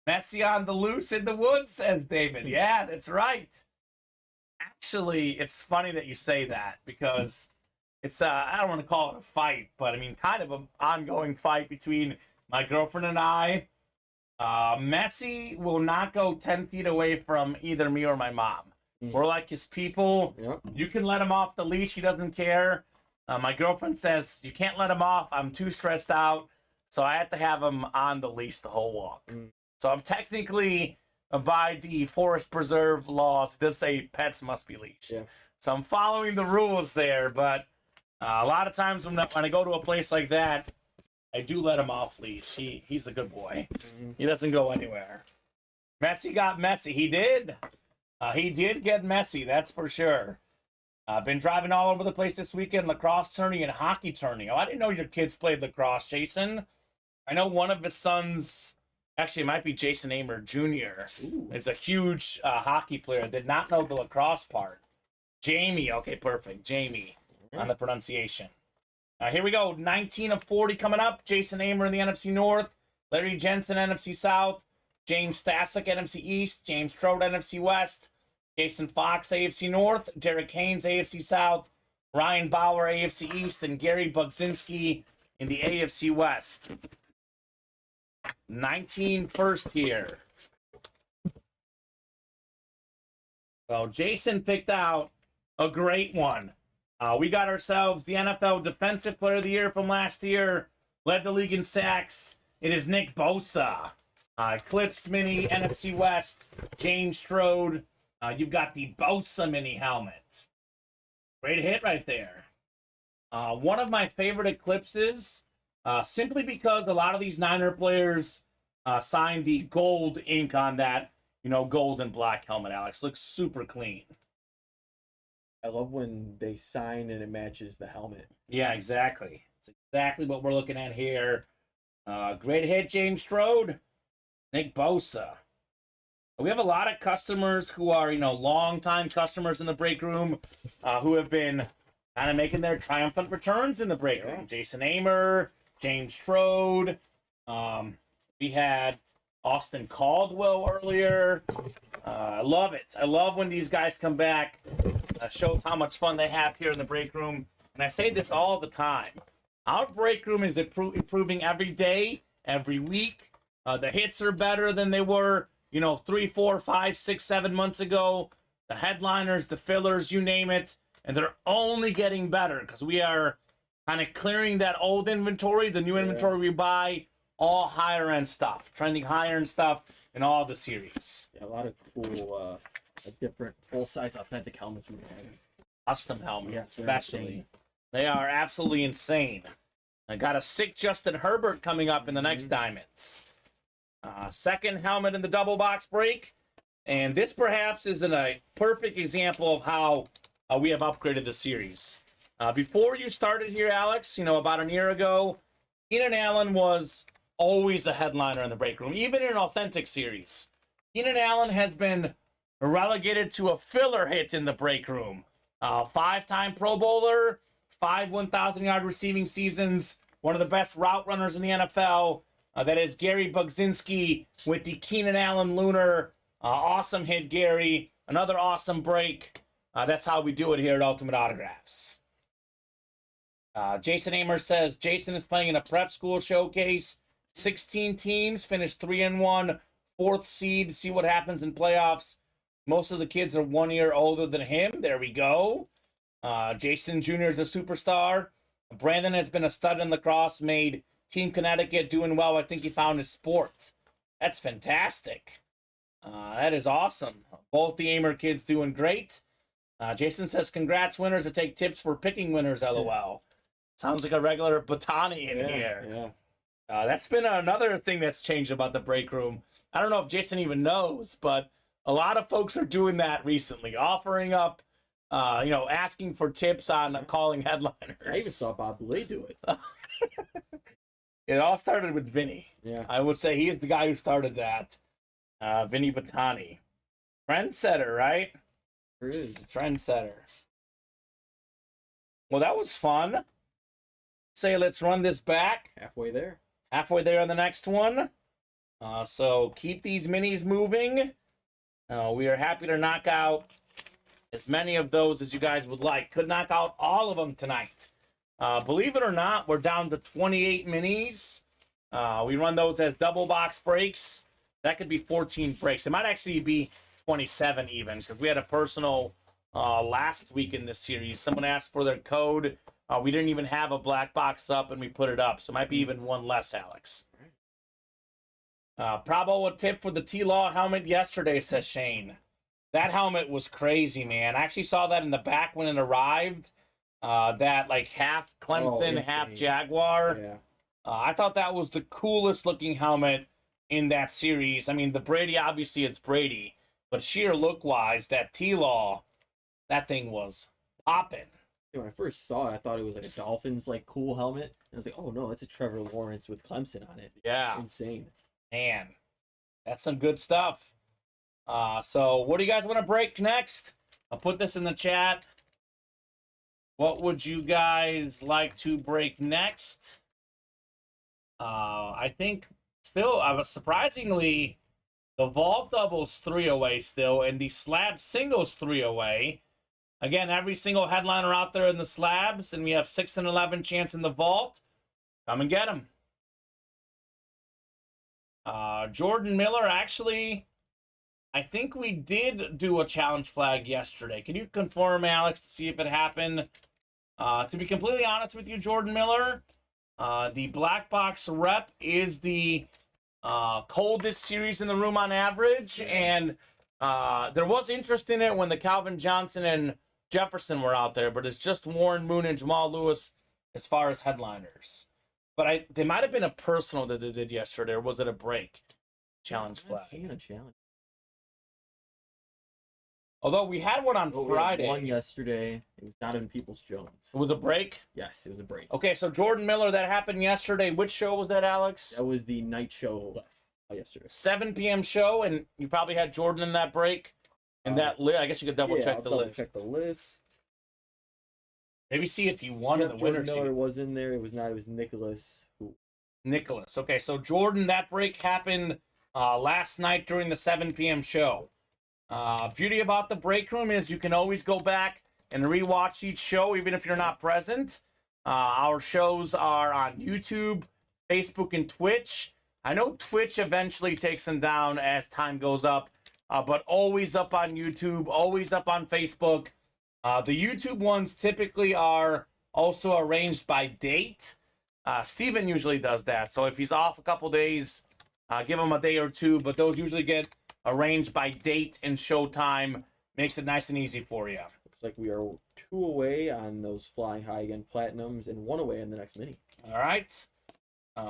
Messi on the loose in the woods, says David. Yeah, that's right. Actually, it's funny that you say that because it's, I don't want to call it a fight, but I mean, kind of an ongoing fight between my girlfriend and I. Messi will not go 10 feet away from either me or my mom. We're like his people. Yep. You can let him off the leash. He doesn't care. My girlfriend says, you can't let him off. I'm too stressed out. So I had to have him on the leash the whole walk. So I'm technically, by the forest preserve laws, it does say pets must be leashed. Yeah. So I'm following the rules there. But a lot of times when I go to a place like that, I do let him off leash. He's a good boy. He doesn't go anywhere. Messi got messy. He did. He did get messy, that's for sure. Been driving all over the place this weekend, lacrosse tourney and hockey tourney. Oh, I didn't know your kids played lacrosse, Jason. I know one of his sons, actually it might be Jason Amer Jr., is a huge hockey player. Did not know the lacrosse part. Jamie, okay, perfect. Jamie on the pronunciation. Here we go. 19 of 40 coming up. Jason Amer in the NFC North. Larry Jensen, NFC South. James Stasic, NFC East. James Strode, NFC West. Jason Fox, AFC North. Derek Haynes, AFC South. Ryan Bauer, AFC East. And Gary Bugzinski in the AFC West. 19 first here. So Jason picked out a great one. We got ourselves the NFL Defensive Player of the Year from last year. Led the league in sacks. It is Nick Bosa. Clips Mini, NFC West. James Strode. You've got the Bosa Mini helmet. Great hit right there. One of my favorite eclipses, simply because a lot of these Niner players signed the gold ink on that, gold and black helmet, Alex. Looks super clean. I love when they sign and it matches the helmet. Yeah, exactly. It's exactly what we're looking at here. Great hit, James Strode. Nick Bosa. We have a lot of customers who are, long-time customers in the break room who have been kind of making their triumphant returns in the break room. Jason Amer, James Strode. We had Austin Caldwell earlier. I love it. I love when these guys come back. Shows how much fun they have here in the break room. And I say this all the time. Our break room is improving every day, every week. The hits are better than they were 3, 4, 5, 6, 7 months ago. The headliners, the fillers, you name it. And they're only getting better because we are kind of clearing that old inventory, the new inventory we buy, all higher end stuff, trending higher end stuff in all the series. Yeah, a lot of cool, different full-size authentic helmets we have. Custom helmets, especially. They are absolutely insane. I got a sick Justin Herbert coming up in the next Diamonds. Second helmet in the double box break. And this perhaps is a perfect example of how we have upgraded the series. Before you started here, Alex, about a year ago, Keenan Allen was always a headliner in the break room, even in an authentic series. Keenan Allen has been relegated to a filler hit in the break room. 5-time Pro Bowler, 5 1,000-yard receiving seasons, one of the best route runners in the NFL. That is Gary Bugzinski with the Keenan Allen Lunar. Awesome hit, Gary. Another awesome break. That's how we do it here at Ultimate Autographs. Jason Amer says Jason is playing in a prep school showcase. 16 teams, finished 3-1, 4th seed. See what happens in playoffs. Most of the kids are 1 year older than him. There we go. Jason Jr. is a superstar. Brandon has been a stud in lacrosse, made Team Connecticut doing well. I think he found his sport. That's fantastic. That is awesome. Both the Amer kids doing great. Jason says, congrats, winners. I take tips for picking winners, LOL. Sounds like a regular Batani in here. Yeah. That's been another thing that's changed about the break room. I don't know if Jason even knows, but a lot of folks are doing that recently, offering up, asking for tips on calling headliners. I even saw Bob Boulay do it. It all started with Vinny. Yeah. I would say he is the guy who started that. Vinny Batani. Trendsetter, right? Sure is. Trendsetter. Well, that was fun. Say, let's run this back. Halfway there. Halfway there on the next one. So keep these minis moving. We are happy to knock out as many of those as you guys would like. Could knock out all of them tonight. Believe it or not, we're down to 28 minis. We run those as double box breaks. That could be 14 breaks. It might actually be 27 even, because we had a personal last week in this series. Someone asked for their code. We didn't even have a black box up, and we put it up. So it might be even one less, Alex. Probable a tip for the T-Law helmet yesterday, says Shane. That helmet was crazy, man. I actually saw that in the back when it arrived. That like half Clemson, half Jaguar. Yeah. I thought that was the coolest looking helmet in that series. I mean, the Brady, obviously it's Brady, but sheer look wise, that T-Law, that thing was popping. When I first saw it, I thought it was like a Dolphins like cool helmet. And I was like, oh no, that's a Trevor Lawrence with Clemson on it. Yeah. Insane. Man, that's some good stuff. So what do you guys want to break next? I'll put this in the chat. What would you guys like to break next? I think still, surprisingly, the vault double's 3 away still, and the slab single's 3 away. Again, every single headliner out there in the slabs, and we have 6 and 11 chance in the vault. Come and get them. Jordan Miller, actually, I think we did do a challenge flag yesterday. Can you confirm, Alex, to see if it happened? To be completely honest with you, Jordan Miller, the black box rep is the coldest series in the room on average, and there was interest in it when the Calvin Johnson and Jefferson were out there, but it's just Warren Moon and Jamal Lewis as far as headliners. But they might have been a personal that they did yesterday, or was it a break challenge flag? A challenge. Although we had one on Friday. We had one yesterday. It was Donovan Peoples-Jones. It was a break? Yes, it was a break. Okay, so Jordan Miller, that happened yesterday. Which show was that, Alex? That was the night show yesterday. 7 p.m. show, and you probably had Jordan in that break. And that list, I guess you could double check the list. Check the list. Maybe see if he won in the winner's Jordan Miller team. was in there. It was not. It was Nicholas. Nicholas. Okay, so Jordan, that break happened last night during the 7 p.m. show. Beauty about the break room is you can always go back and rewatch each show, even if you're not present. Our shows are on YouTube, Facebook, and Twitch. I know Twitch eventually takes them down as time goes up, but always up on YouTube, always up on Facebook. The YouTube ones typically are also arranged by date. Steven usually does that, so if he's off a couple days, give him a day or two, but those usually get arranged by date and showtime. Makes it nice and easy for you. Looks like we are 2 away on those Flying High Again Platinums and 1 away on the next mini. All right.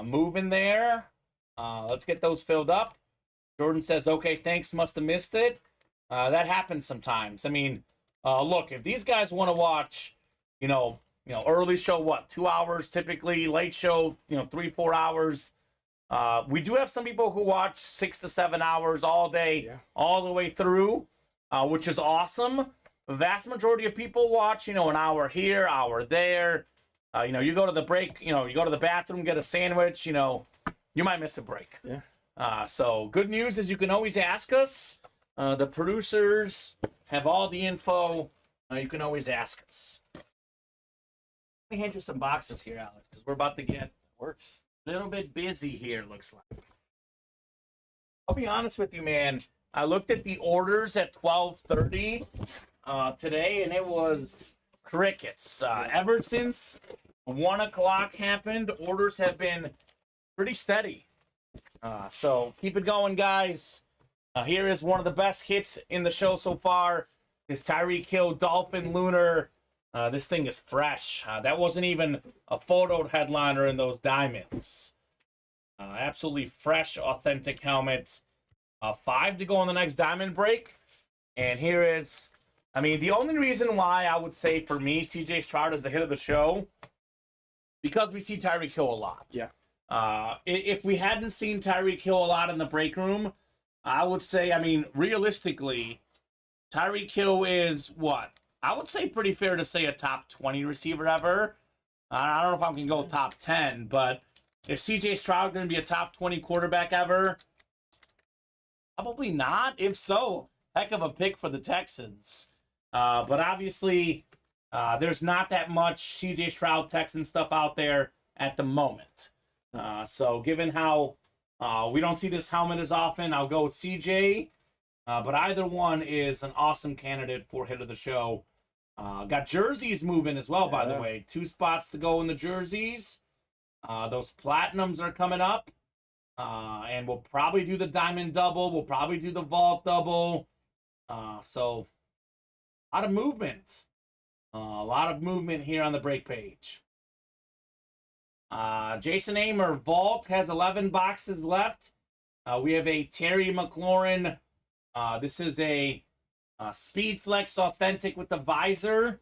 Moving there. Let's get those filled up. Jordan says, okay, thanks, must have missed it. That happens sometimes. I mean, look, if these guys want to watch, early show, 2 hours typically, late show, 3-4 hours. We do have some people who watch 6 to 7 hours all day, all the way through, which is awesome. The vast majority of people watch, an hour here, hour there. You go to the break, you go to the bathroom, get a sandwich, you might miss a break. Yeah. So good news is you can always ask us. The producers have all the info. You can always ask us. Let me hand you some boxes here, Alex, because we're about to get Works. a little bit busy here, looks like. I'll be honest with you, man. I looked at the orders at 12:30 today, and it was crickets. Ever since 1 o'clock happened, orders have been pretty steady. So keep it going, guys. Here is one of the best hits in the show so far. This Tyreek Hill Dolphin Lunar. This thing is fresh. That wasn't even a photoed headliner in those diamonds. Absolutely fresh, authentic helmet. 5 to go on the next diamond break. And here is, the only reason why I would say for me, CJ Stroud is the hit of the show, because we see Tyreek Hill a lot. Yeah. If we hadn't seen Tyreek Hill a lot in the break room, I would say, realistically, Tyreek Hill is what? I would say pretty fair to say a top 20 receiver ever. I don't know if I can go top 10, but is CJ Stroud going to be a top 20 quarterback ever? Probably not. If so, heck of a pick for the Texans. But obviously, there's not that much CJ Stroud Texan stuff out there at the moment. So given how we don't see this helmet as often, I'll go with CJ. But either one is an awesome candidate for hit of the show. Got jerseys moving as well, by the way. 2 spots to go in the jerseys. Those platinums are coming up. And we'll probably do the diamond double. We'll probably do the vault double. So a lot of movement. A lot of movement here on the break page. Jason Amer, vault has 11 boxes left. We have a Terry McLaurin. This is a Speed Flex Authentic with the visor.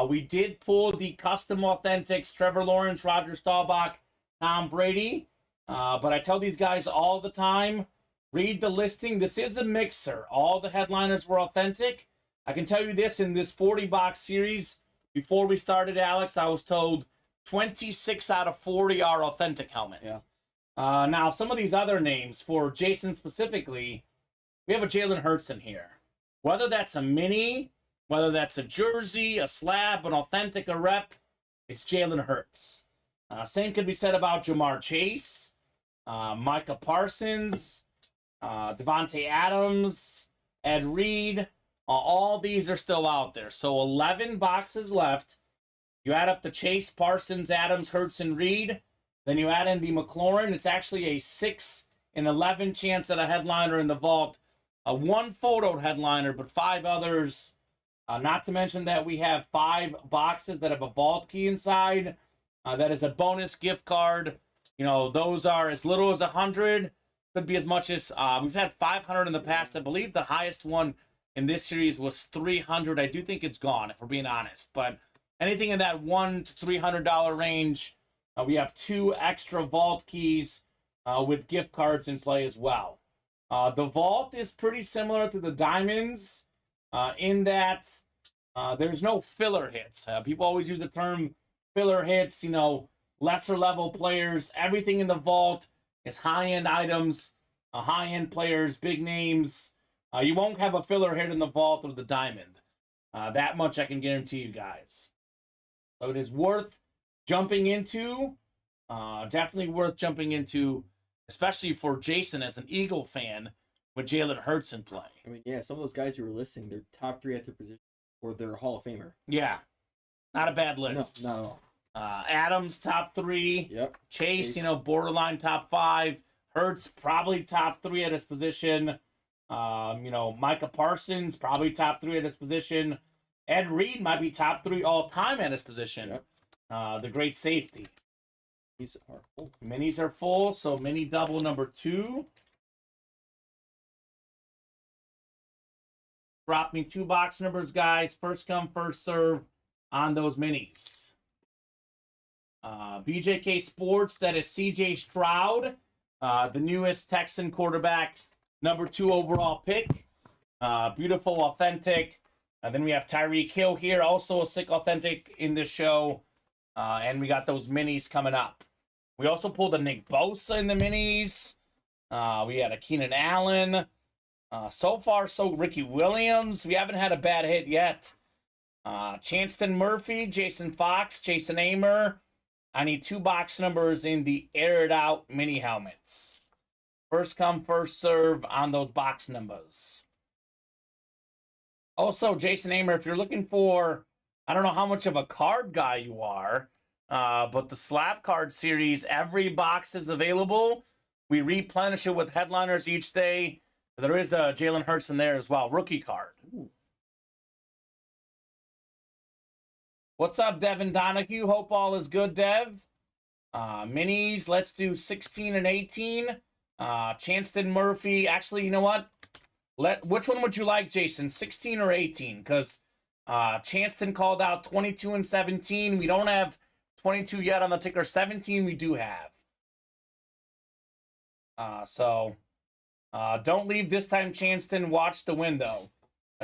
We did pull the custom authentics, Trevor Lawrence, Roger Staubach, Tom Brady. But I tell these guys all the time, read the listing. This is a mixer. All the headliners were authentic. I can tell you this, in this 40-box series, before we started, Alex, I was told 26 out of 40 are authentic helmets. Yeah. Now, some of these other names, for Jason specifically, we have a Jalen Hurts in here. Whether that's a mini, whether that's a jersey, a slab, an authentic, a rep, it's Jalen Hurts. Same could be said about Jamar Chase, Micah Parsons, Devontae Adams, Ed Reed. All these are still out there. So 11 boxes left. You add up the Chase, Parsons, Adams, Hurts, and Reed. Then you add in the McLaurin. It's actually a 6 in 11 chance at a headliner in the vault. One photoed headliner, but 5 others. Not to mention that we have 5 boxes that have a vault key inside. That is a bonus gift card. You know, those are as little as 100. Could be as much as, we've had 500 in the past. I believe the highest one in this series was 300. I do think it's gone, if we're being honest. But anything in that $100 to $300 range, we have 2 extra vault keys with gift cards in play as well. The vault is pretty similar to the diamonds in that there's no filler hits. People always use the term filler hits, you know, lesser level players. Everything in the vault is high-end items, high-end players, big names. You won't have a filler hit in the vault or the diamond. That much I can guarantee you guys. So it is worth jumping into. Definitely worth jumping into, especially for Jason as an Eagle fan with Jalen Hurts in play. I mean, yeah, some of those guys you were listing, they're top 3 at their position, or they're Hall of Famer. Yeah, not a bad list. No, not at all. Adams, top 3. Yep. Chase, you know, borderline top 5. Hurts, probably top 3 at his position. You know, Micah Parsons, probably top 3 at his position. Ed Reed might be top 3 all-time at his position. Yep. The great safety. Minis are full. Minis are full, so mini double number 2. Drop me 2 box numbers, guys. First come, first serve on those minis. BJK Sports, that is CJ Stroud, the newest Texan quarterback, number 2 overall pick. Beautiful, authentic. Then we have Tyreek Hill here, also a sick authentic in this show. And we got those minis coming up. We also pulled a Nick Bosa in the minis. We had a Keenan Allen. So far, so Ricky Williams. We haven't had a bad hit yet. Chanston Murphy, Jason Fox, Jason Amer. I need 2 box numbers in the aired out mini helmets. First come, first serve on those box numbers. Also, Jason Amer, if you're looking for, I don't know how much of a card guy you are, but the slab card series, every box is available. We replenish it with headliners each day. There is a Jalen Hurts in there as well, rookie card. Ooh. What's up, Devin Donahue? Hope all is good, Dev. Minis, let's do 16 and 18. Chanston Murphy. Actually, you know what? Which one would you like, Jason? 16 or 18? Because Chanston called out 22 and 17. We don't have 22 yet on the ticker. 17 we do have. So don't leave this time, Chanston. Watch the window.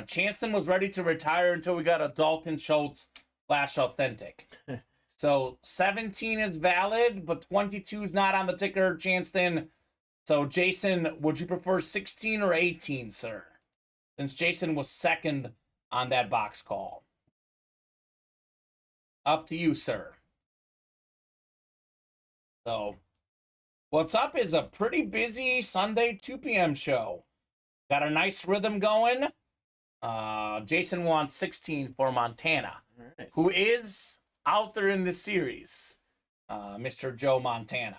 Chanston was ready to retire until we got a Dalton Schultz Flash Authentic. So 17 is valid, but 22 is not on the ticker, Chanston. So Jason, would you prefer 16 or 18, sir? Since Jason was second on that box call. Up to you, sir. So what's up is a pretty busy Sunday 2 p.m. show. Got a nice rhythm going. Jason wants 16 for Montana, right, who is out there in this series, Mr. Joe Montana.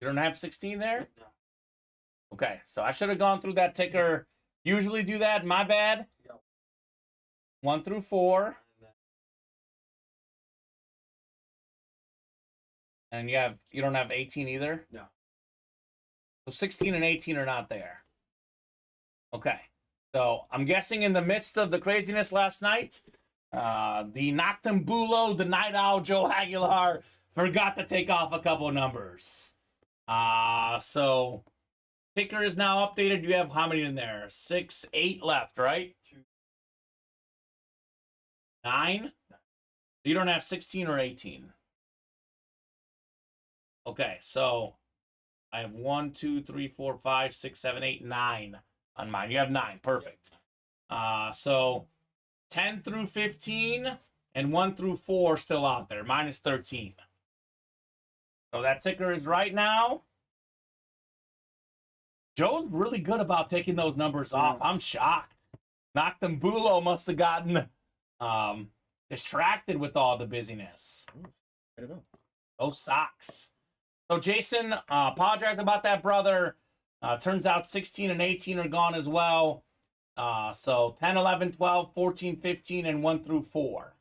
You don't have 16 there? No. Okay, so I should have gone through that ticker. Usually do that, my bad. Yep. 1 through 4. And you don't have 18 either? No. So 16 and 18 are not there. Okay. So I'm guessing in the midst of the craziness last night, the Noctambulo, the Night Owl Joe Aguilar forgot to take off a couple numbers. So ticker is now updated. You have how many in there? 6, 8 left, right? 9? You don't have 16 or 18. Okay, so I have 1, 2, 3, 4, 5, 6, 7, 8, 9 on mine. You have 9. Perfect. So 10 through 15 and 1 through 4 still out there. Mine is 13. So that ticker is right now. Joe's really good about taking those numbers off. I'm shocked. Noctambulo must have gotten distracted with all the busyness. I don't know. Those socks. So Jason, apologize about that, brother. Turns out 16 and 18 are gone as well. So 10, 11, 12, 14, 15, and 1 through 4.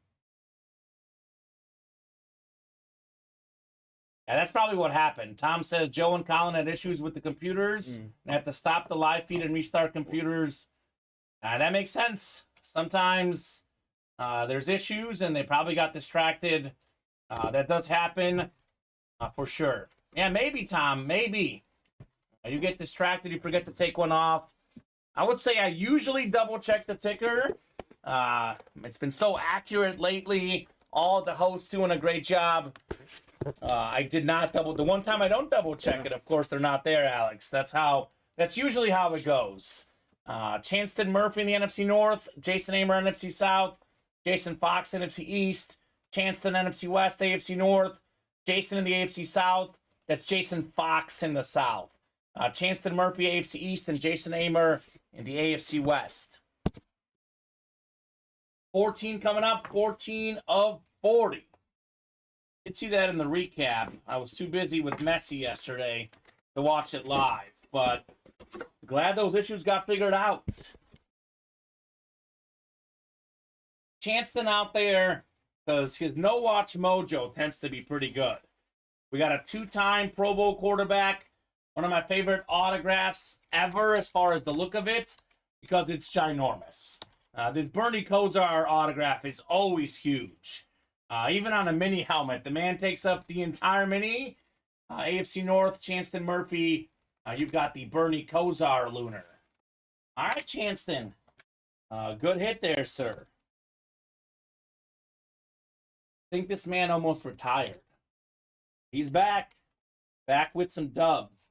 Yeah, that's probably what happened. Tom says Joe and Colin had issues with the computers and had to stop the live feed and restart computers. That makes sense. Sometimes there's issues and they probably got distracted. That does happen for sure. Yeah, maybe, Tom, maybe. You get distracted, you forget to take one off. I would say I usually double check the ticker. It's been so accurate lately. All the hosts doing a great job. I did not double. The one time I don't double check it, of course, they're not there, Alex. That's usually how it goes. Chanston Murphy in the NFC North, Jason Amer NFC South, Jason Fox NFC East, Chanston NFC West, AFC North, Jason in the AFC South. That's Jason Fox in the South. Chanston Murphy AFC East and Jason Amer in the AFC West. 14 coming up, 14 of 40. Did see that in the recap. I was too busy with Messi yesterday to watch it live, but glad those issues got figured out. Chanston out there, because his no-watch mojo tends to be pretty good. We got a 2-time Pro Bowl quarterback, one of my favorite autographs ever as far as the look of it, because it's ginormous. This Bernie Kosar autograph is always huge. Even on a mini helmet, the man takes up the entire mini. AFC North, Chanston Murphy. You've got the Bernie Kosar Lunar. All right, Chanston. Good hit there, sir. I think this man almost retired. He's back. Back with some dubs.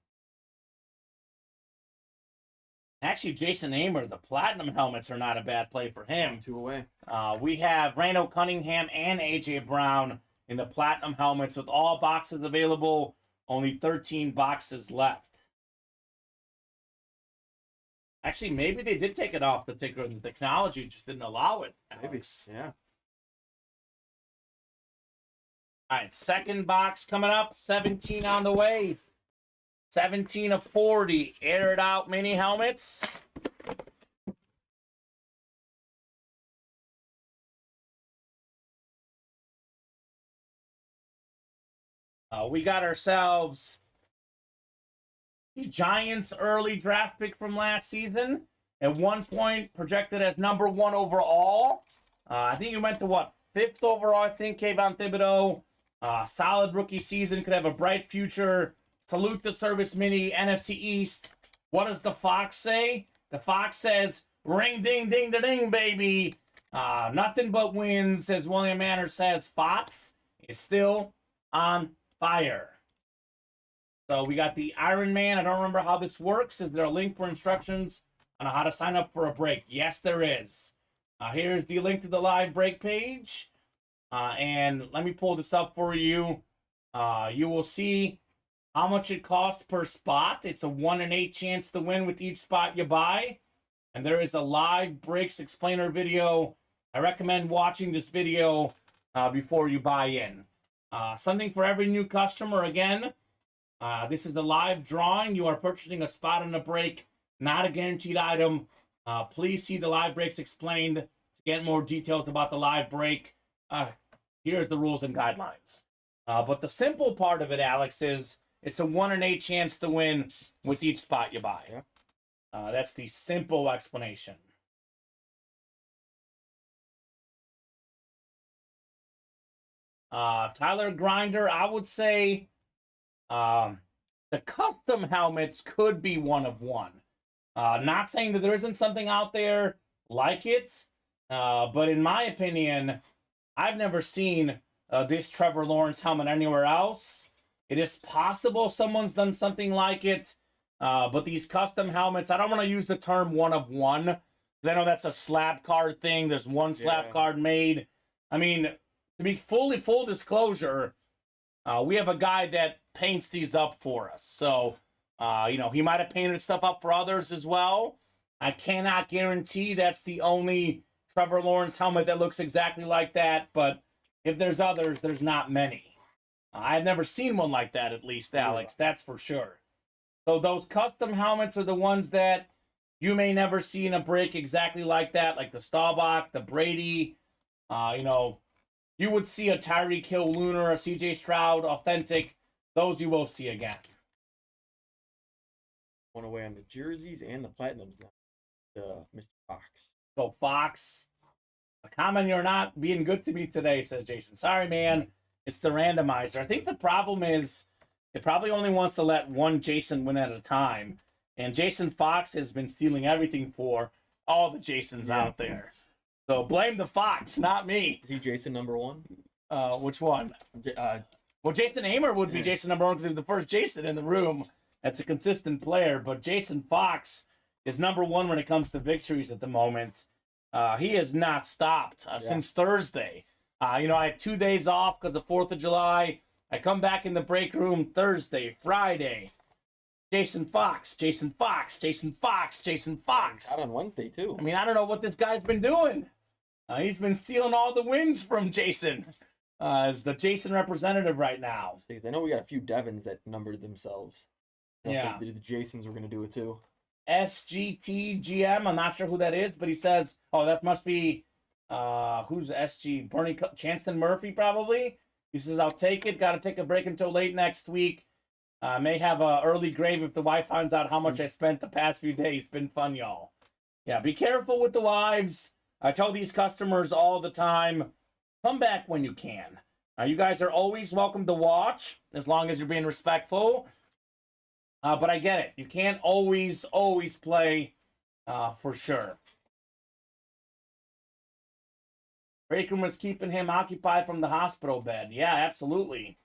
Actually, Jason Amer, the platinum helmets are not a bad play for him. 2 away. We have Randall Cunningham and A.J. Brown in the platinum helmets with all boxes available. Only 13 boxes left. Actually, maybe they did take it off the ticker and the technology just didn't allow it. Maybe. Yeah. All right, second box coming up. 17 on the way. 17 of 40 aired out mini helmets. We got ourselves the Giants early draft pick from last season. At one point projected as number 1 overall. I think he went to what? 5th overall, I think, Kayvon Thibodeau. Solid rookie season, could have a bright future. Salute the Service Mini, NFC East. What does the Fox say? The Fox says, ring, ding, ding, da, ding, baby. Nothing but wins, as William Manor says. Fox is still on fire. So we got the Iron Man. I don't remember how this works. Is there a link for instructions on how to sign up for a break? Yes, there is. Here's the link to the live break page. And let me pull this up for you. You will see how much it costs per spot. It's a 1 in 8 chance to win with each spot you buy. And there is a live breaks explainer video. I recommend watching this video before you buy in. Something for every new customer again. This is a live drawing. You are purchasing a spot on the break, not a guaranteed item. Please see the live breaks explained to get more details about the live break. Here's the rules and guidelines. But the simple part of it, Alex, is it's a 1 in 8 chance to win with each spot you buy. Yeah. That's the simple explanation. Tyler Grinder, I would say the custom helmets could be one of one. Not saying that there isn't something out there like it, but in my opinion, I've never seen this Trevor Lawrence helmet anywhere else. It is possible someone's done something like it, but these custom helmets, I don't want to use the term one of one, because I know that's a slab card thing. There's one slab card made. I mean, to be full disclosure, we have a guy that paints these up for us. So, he might have painted stuff up for others as well. I cannot guarantee that's the only Trevor Lawrence helmet that looks exactly like that, but if there's others, there's not many. I've never seen one like that, at least, Alex. That's for sure. So those custom helmets are the ones that you may never see in a break exactly like that, like the Staubach, the Brady. You would see a Tyreek Hill Lunar, a CJ Stroud Authentic. Those you will see again. One away on the jerseys and the platinums now. Mr. Fox. So Fox, Kamen, you're not being good to me today, says Jason. Sorry, man. It's the randomizer. I think the problem is it probably only wants to let one Jason win at a time. And Jason Fox has been stealing everything for all the Jasons out there. So blame the Fox, not me. Is he Jason number one? Which one? Well, Jason Amer would be Jason number one because he was the first Jason in the room that's a consistent player. But Jason Fox is number one when it comes to victories at the moment. He has not stopped since Thursday. I had 2 days off because of 4th of July. I come back in the break room Thursday, Friday. Jason Fox, Jason Fox, Jason Fox, Jason Fox. Out on Wednesday, too. I mean, I don't know what this guy's been doing. He's been stealing all the wins from Jason. As the Jason representative right now. I know we got a few Devons that numbered themselves. The Jasons were going to do it, too. SGTGM, I'm not sure who that is, but he says, that must be, who's SG? Bernie Chanston Murphy, probably. He says, I'll take it. Got to take a break until late next week. May have a early grave if the wife finds out how much I spent the past few days. Been fun, y'all. Yeah, be careful with the wives. I tell these customers all the time, come back when you can. You guys are always welcome to watch, as long as you're being respectful. But I get it. You can't always play for sure. Break room was keeping him occupied from the hospital bed. Yeah, absolutely.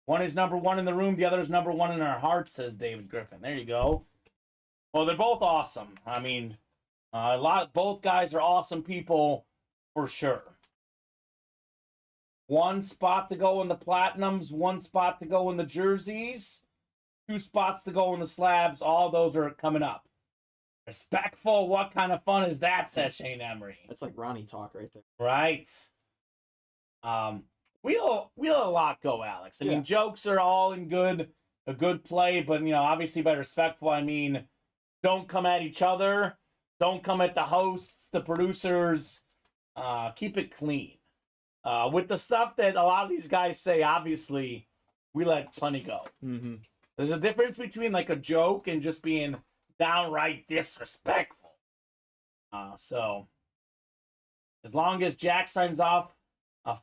One is number one in the room. The other is number one in our hearts, says David Griffin. There you go. Well, they're both awesome. I mean, both guys are awesome people for sure. One spot to go in the platinums, one spot to go in the jerseys, 2 spots to go in the slabs. All those are coming up. Respectful, what kind of fun is that, says Shane Emery. That's like Ronnie talk right there. Right. We'll let a lot go, Alex. I mean, jokes are all in a good play, but, obviously by respectful, I mean, don't come at each other. Don't come at the hosts, the producers. Keep it clean. With the stuff that a lot of these guys say, obviously, we let plenty go. Mm-hmm. There's a difference between like a joke and just being downright disrespectful. So, as long as Jack signs off,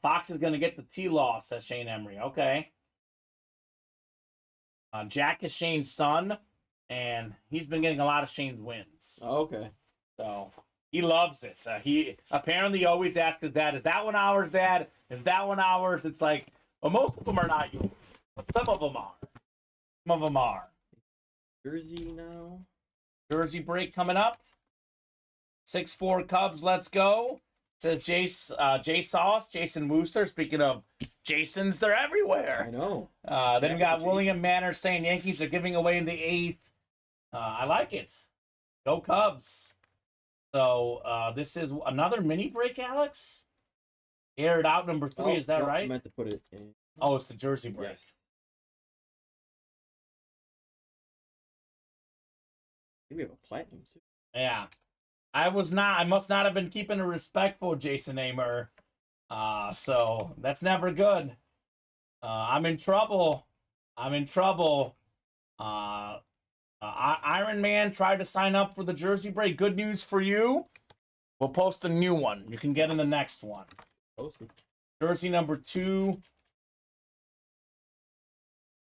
Fox is going to get the T-Law, says Shane Emery. Okay. Jack is Shane's son, and he's been getting a lot of Shane's wins. Oh, okay. So, he loves it. He apparently always asks his dad, is that one ours, Dad? Is that one ours? It's like, well, most of them are not yours. But some of them are. Some of them are. Jersey now. Jersey break coming up. 6-4 Cubs, let's go. Says Jay Sauce, Jason Wooster. Speaking of Jasons, they're everywhere. I know. Then we got William Manners saying Yankees are giving away in the 8th. I like it. Go Cubs. So this is another mini break, Alex. Aired out number 3, is that right? I meant to put it in. Oh, it's the Jersey break. Yes. We have a platinum too. Yeah. I must not have been keeping it respectful, Jason Amer. So that's never good. I'm in trouble. I'm Iron Man tried to sign up for the jersey break. Good news for you. We'll post a new one. You can get in the next one. Posted. Jersey number 2.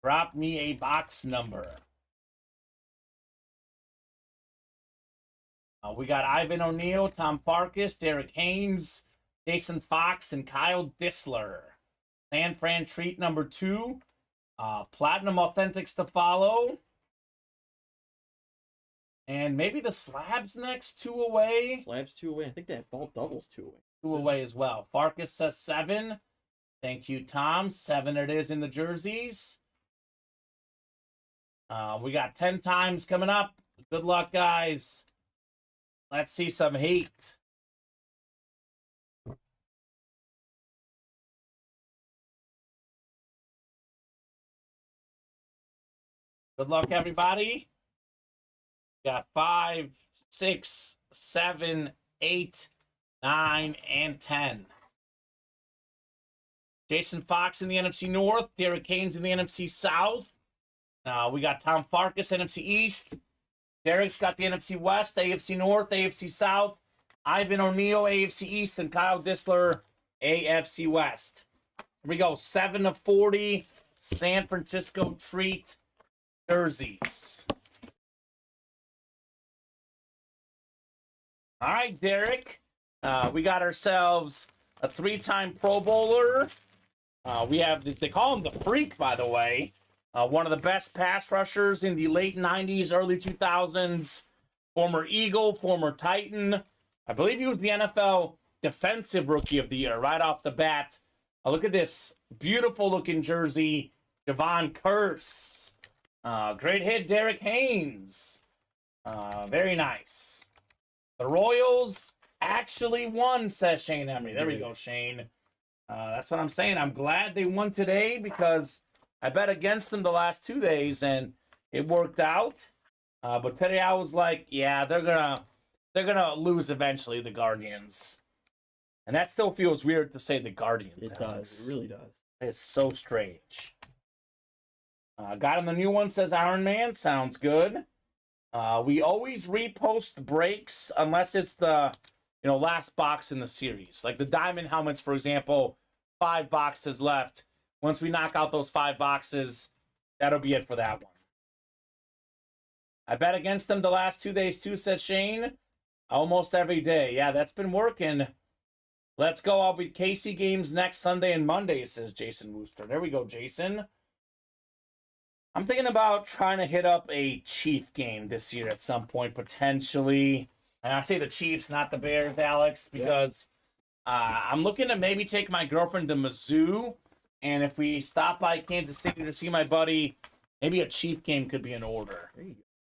Drop me a box number. We got Ivan O'Neal, Tom Farkas, Derek Haynes, Jason Fox, and Kyle Dissler. San Fran treat number 2. Platinum Authentics to follow. And maybe the Slabs next, 2 away. Slabs 2 away. I think that ball doubles 2 away. 2 away as well. Farkas says 7. Thank you, Tom. 7 it is in the jerseys. We got 10 times coming up. Good luck, guys. Let's see some heat. Good luck, everybody. Got 5, 6, 7, 8, 9, and 10. Jason Fox in the NFC North. Derek Haynes in the NFC South. We got Tom Farkas, NFC East. Derek's got the NFC West, AFC North, AFC South. Ivan O'Neal, AFC East, and Kyle Dissler, AFC West. Here we go. 7 of 40. San Francisco treat jerseys. All right, Derek. We got ourselves a 3-time Pro Bowler. We have, they call him the Freak, by the way. One of the best pass rushers in the late 90s, early 2000s. Former Eagle, former Titan. I believe he was the NFL Defensive Rookie of the Year right off the bat. Look at this beautiful-looking jersey. Javon Curse. Great hit, Derek Haynes. Very nice. The Royals actually won, says Shane Emery. There we go, Shane. That's what I'm saying. I'm glad they won today because I bet against them the last 2 days, and it worked out. But today I was like, yeah, they're gonna lose eventually, the Guardians. And that still feels weird to say the Guardians. It does. It really does. It's so strange. Got him the new one, says Iron Man. Sounds good. We always repost breaks unless it's the last box in the series. Like the Diamond helmets, for example, 5 boxes left. Once we knock out those 5 boxes, that'll be it for that one. I bet against them the last 2 days too, says Shane. Almost every day. Yeah, that's been working. Let's go. I'll be Casey games next Sunday and Monday, says Jason Wooster. There we go, Jason. I'm thinking about trying to hit up a Chief game this year at some point, potentially. And I say the Chiefs, not the Bears, Alex, because I'm looking to maybe take my girlfriend to Mizzou. And if we stop by Kansas City to see my buddy, maybe a Chief game could be in order.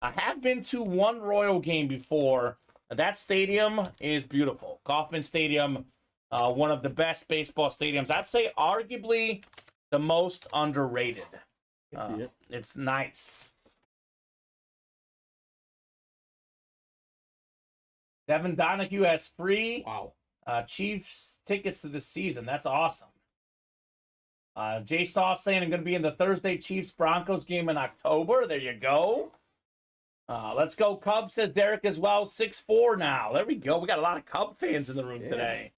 I have been to one Royal game before. That stadium is beautiful. Kauffman Stadium, one of the best baseball stadiums. I'd say arguably the most underrated. See it. It's nice. Devin Donahue has free Chiefs tickets to the season. That's awesome. Jay Saw saying I'm going to be in the Thursday Chiefs-Broncos game in October. There you go. Let's go. Cubs, says Derek as well. 6-4 now. There we go. We got a lot of Cub fans in the room today.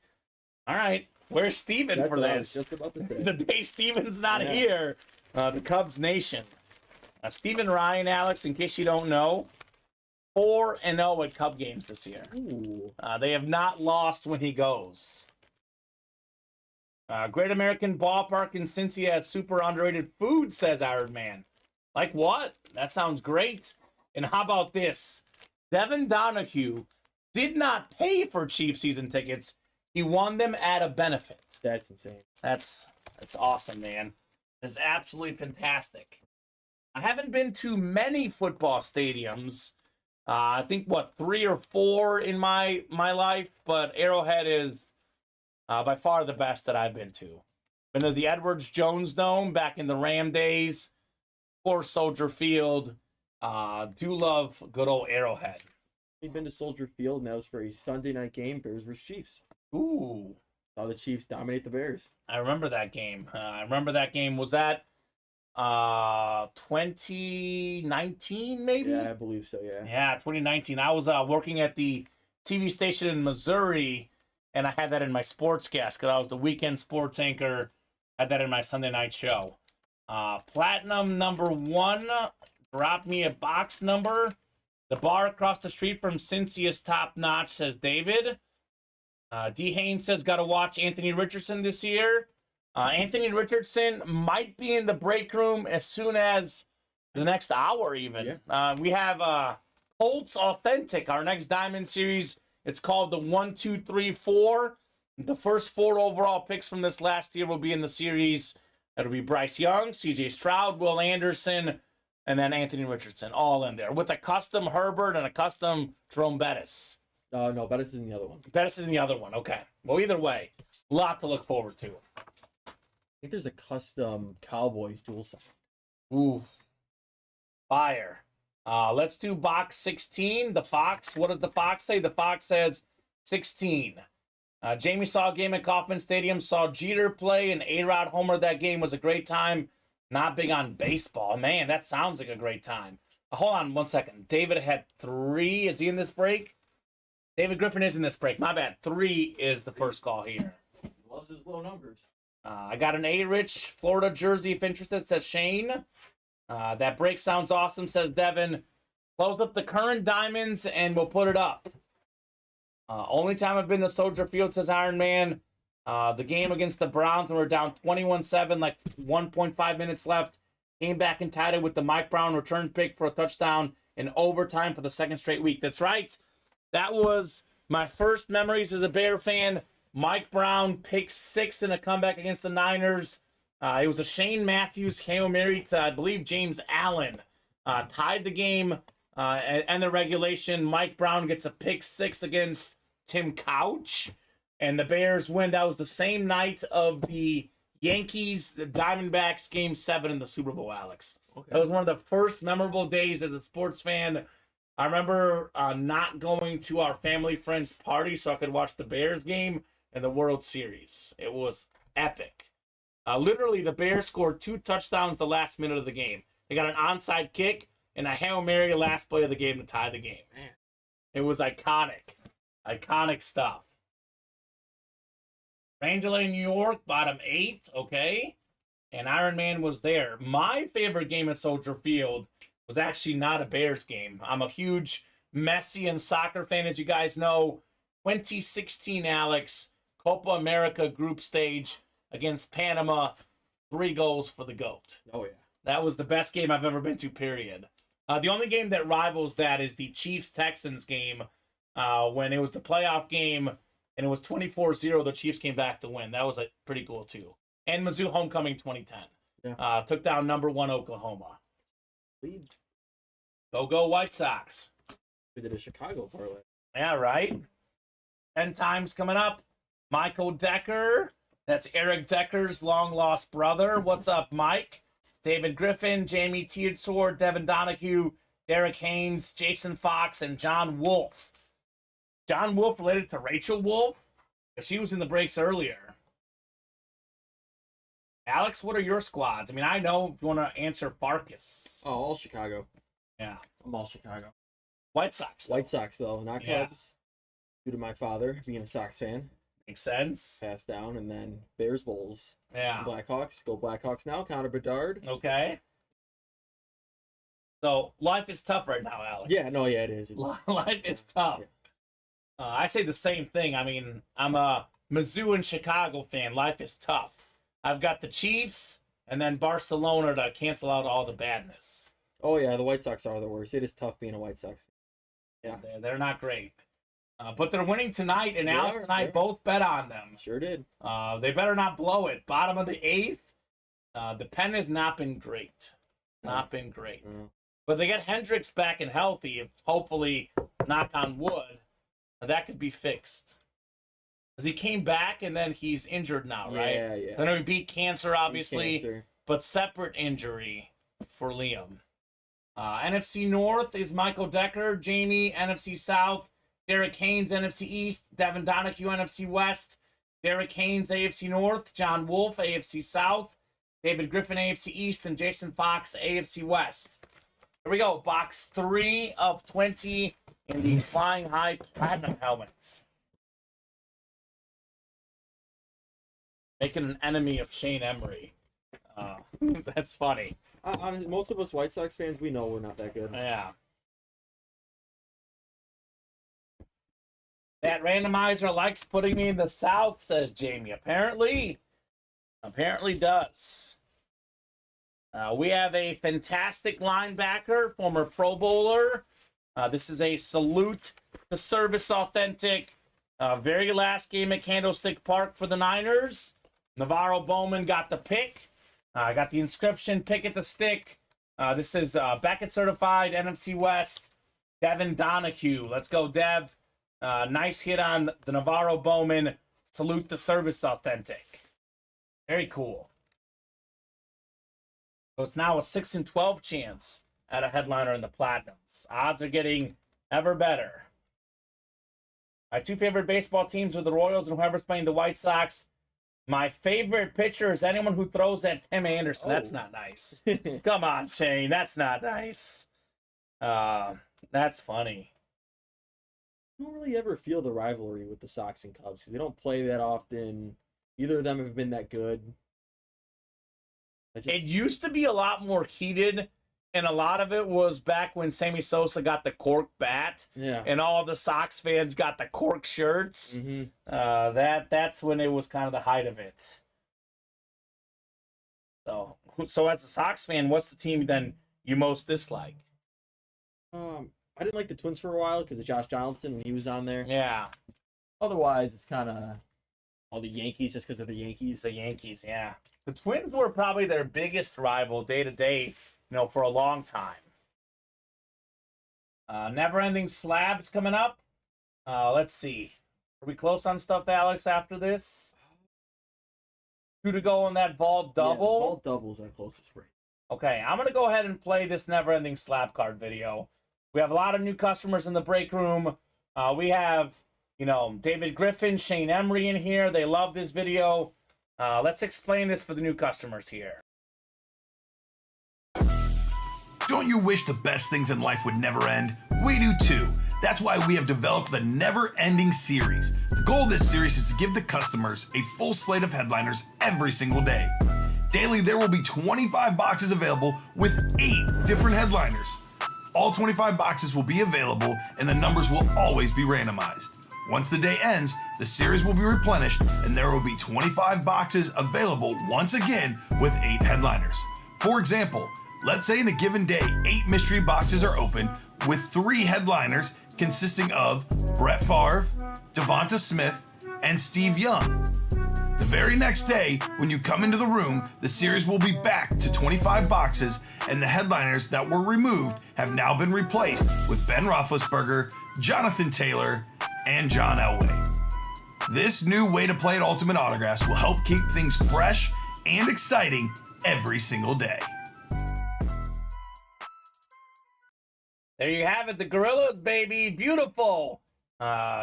All right. Where's Steven for this? Just about to say. The day Steven's not here. The Cubs Nation. Steven Ryan, Alex, in case you don't know, 4-0 at Cub games this year. They have not lost when he goes. Great American Ballpark in Cincy has super underrated food, says Iron Man. Like what? That sounds great. And how about this? Devin Donahue did not pay for Chiefs season tickets. He won them at a benefit. That's insane. That's awesome, man. It's absolutely fantastic. I haven't been to many football stadiums. I think, 3 or 4 in my life, but Arrowhead is by far the best that I've been to. Been to the Edwards Jones Dome back in the Ram days, or Soldier Field. Do love good old Arrowhead. We've been to Soldier Field, and that was for a Sunday night game, Bears vs. Chiefs. Ooh. Saw the Chiefs dominate the Bears. I remember that game. Was that 2019 maybe. Yeah, I believe so. Yeah. Yeah, 2019. I was working at the TV station in Missouri, and I had that in my sportscast because I was the weekend sports anchor. Had that in my Sunday night show. Platinum number 1 dropped me a box number. The bar across the street from Cincy is top notch, says David. D. Haynes says, got to watch Anthony Richardson this year. Anthony Richardson might be in the break room as soon as the next hour, even. Yeah. We have Colts Authentic, our next Diamond Series. It's called the 1, 2, 3, 4. The first 4 overall picks from this last year will be in the series. It'll be Bryce Young, C.J. Stroud, Will Anderson, and then Anthony Richardson, all in there, with a custom Herbert and a custom Jerome Bettis. No, Bettis is in the other one. Bettis is in the other one. Okay. Well, either way, a lot to look forward to. I think there's a custom Cowboys dual sign. Ooh. Fire. Let's do box 16. The Fox. What does the Fox say? The Fox says 16. Jamie saw a game at Kauffman Stadium, saw Jeter play, and A-Rod homer that game. Was a great time. Not big on baseball. Man, that sounds like a great time. Hold on 1 second. David had 3. Is he in this break? David Griffin is in this break. My bad. 3 is the first call here. He loves his low numbers. I got an A-Rich Florida jersey if interested, says Shane. That break sounds awesome, says Devin. Close up the current diamonds and we'll put it up. Only time I've been to Soldier Field, says Iron Man. The game against the Browns when we're down 21-7, like 1.5 minutes left. Came back and tied it with the Mike Brown return pick for a touchdown in overtime for the second straight week. That's right. That was my first memories as a Bear fan. Mike Brown pick 6 in a comeback against the Niners. It was a Shane Matthews Hail Mary to, I believe, James Allen. Tied the game and the regulation. Mike Brown gets a pick 6 against Tim Couch. And the Bears win. That was the same night of the Yankees, the Diamondbacks Game 7 in the Super Bowl, Alex. Okay. That was one of the first memorable days as a sports fan. I remember not going to our family friend's party so I could watch the Bears game and the World Series. It was epic. Literally, the Bears scored 2 touchdowns the last minute of the game. They got an onside kick and a Hail Mary last play of the game to tie the game. Man. It was iconic. Iconic stuff. Rangeley, New York, bottom 8. Okay. And Iron Man was there. My favorite game at Soldier Field was actually not a Bears game. I'm a huge Messi and soccer fan, as you guys know. 2016, Alex, Copa America group stage against Panama. 3 goals for the GOAT. Oh, yeah. That was the best game I've ever been to, period. The only game that rivals that is the Chiefs-Texans game when it was the playoff game and it was 24-0. The Chiefs came back to win. That was pretty cool, too. And Mizzou Homecoming 2010. Yeah. Took down number 1 Oklahoma. Lead. Go White Sox. We did a Chicago parlay. Yeah, right? 10 times coming up. Michael Decker. That's Eric Decker's long-lost brother. What's up, Mike? David Griffin, Jamie Teedsword, Devin Donahue, Derek Haynes, Jason Fox, and John Wolf. John Wolf related to Rachel Wolf? She was in the breaks earlier. Alex, what are your squads? I mean, I know if you want to answer Farkas. Oh, all Chicago. Yeah. I'm all Chicago. White Sox. White Sox, though, not Yeah. Cubs. Due to my father being a Sox fan. Makes sense. Passed down, and then Bears, Bulls. Yeah. Blackhawks. Go Blackhawks now. Connor Bedard. Okay. So, life is tough right now, Alex. Yeah, no, yeah, it is. Life is tough. I say the same thing. I mean, I'm a Mizzou and Chicago fan. Life is tough. I've got the Chiefs and then Barcelona to cancel out all the badness. Oh, yeah, the White Sox are the worst. It is tough being a White Sox fan. Yeah, they're not great. But they're winning tonight, and They Alex are, and I yeah. both bet on them. Sure did. They better not blow it. Bottom of the 8th. The pen has not been great. Not been great. No. But they get Hendricks back and healthy. If hopefully, knock on wood, that could be fixed. Because he came back and then he's injured now, right? Yeah, yeah. I know he beat cancer, obviously, Cancer. but separate injury for Liam. NFC North is Michael Decker, Jamie, NFC South, Derek Haynes, NFC East, Devin Donahue, NFC West, Derek Haynes, AFC North, John Wolf, AFC South, David Griffin, AFC East, and Jason Fox, AFC West. Here we go. Box 3 of 20 in the Flying High Platinum helmets. Making an enemy of Shane Emery. That's funny. Honestly, most of us White Sox fans, we know we're not that good. Yeah. That randomizer likes putting me in the South, says Jamie. Apparently does. We have a fantastic linebacker, former Pro Bowler. This is a salute to Service Authentic. Very last game at Candlestick Park for the Niners. Navarro Bowman got the pick. Got the inscription, pick at the stick. This is Beckett certified, NFC West, Devin Donahue. Let's go, Dev. Nice hit on the Navarro Bowman. Salute the Service Authentic. Very cool. So it's now a 6-12 chance at a headliner in the Platinums. Odds are getting ever better. My two favorite baseball teams are the Royals and whoever's playing the White Sox. My favorite pitcher is anyone who throws at Tim Anderson. Oh. That's not nice. Come on, Shane. That's not nice. That's funny. I don't really ever feel the rivalry with the Sox and Cubs. They don't play that often. Neither of them have been that good. It used to be a lot more heated, and a lot of it was back when Sammy Sosa got the cork bat, and all the Sox fans got the cork shirts. Mm-hmm. That's when it was kind of the height of it. So as a Sox fan, what's the team then you most dislike? I didn't like the Twins for a while because of Josh Donaldson when he was on there. Yeah. Otherwise, it's kind of all the Yankees just because of the Yankees. The Yankees, yeah. The Twins were probably their biggest rival day to day, for a long time. Never Ending Slabs coming up. Let's see. Are we close on stuff, Alex, after this? 2 to go on that vault double. Yeah, vault double's our closest rate. Okay, I'm going to go ahead and play this Never Ending Slab card video. We have a lot of new customers in the break room. We have, David Griffin, Shane Emery in here. They love this video. Let's explain this for the new customers here. Don't you wish the best things in life would never end? We do too. That's why we have developed the Never Ending series. The goal of this series is to give the customers a full slate of headliners every single day. Daily, there will be 25 boxes available with 8 different headliners. All 25 boxes will be available and the numbers will always be randomized. Once the day ends, the series will be replenished and there will be 25 boxes available once again with 8 headliners. For example, let's say in a given day, 8 mystery boxes are open with 3 headliners consisting of Brett Favre, Devonta Smith, and Steve Young. The very next day, when you come into the room, the series will be back to 25 boxes, and the headliners that were removed have now been replaced with Ben Roethlisberger, Jonathan Taylor, and John Elway. This new way to play at Ultimate Autographs will help keep things fresh and exciting every single day. There you have it, the Gorillas, baby. Beautiful.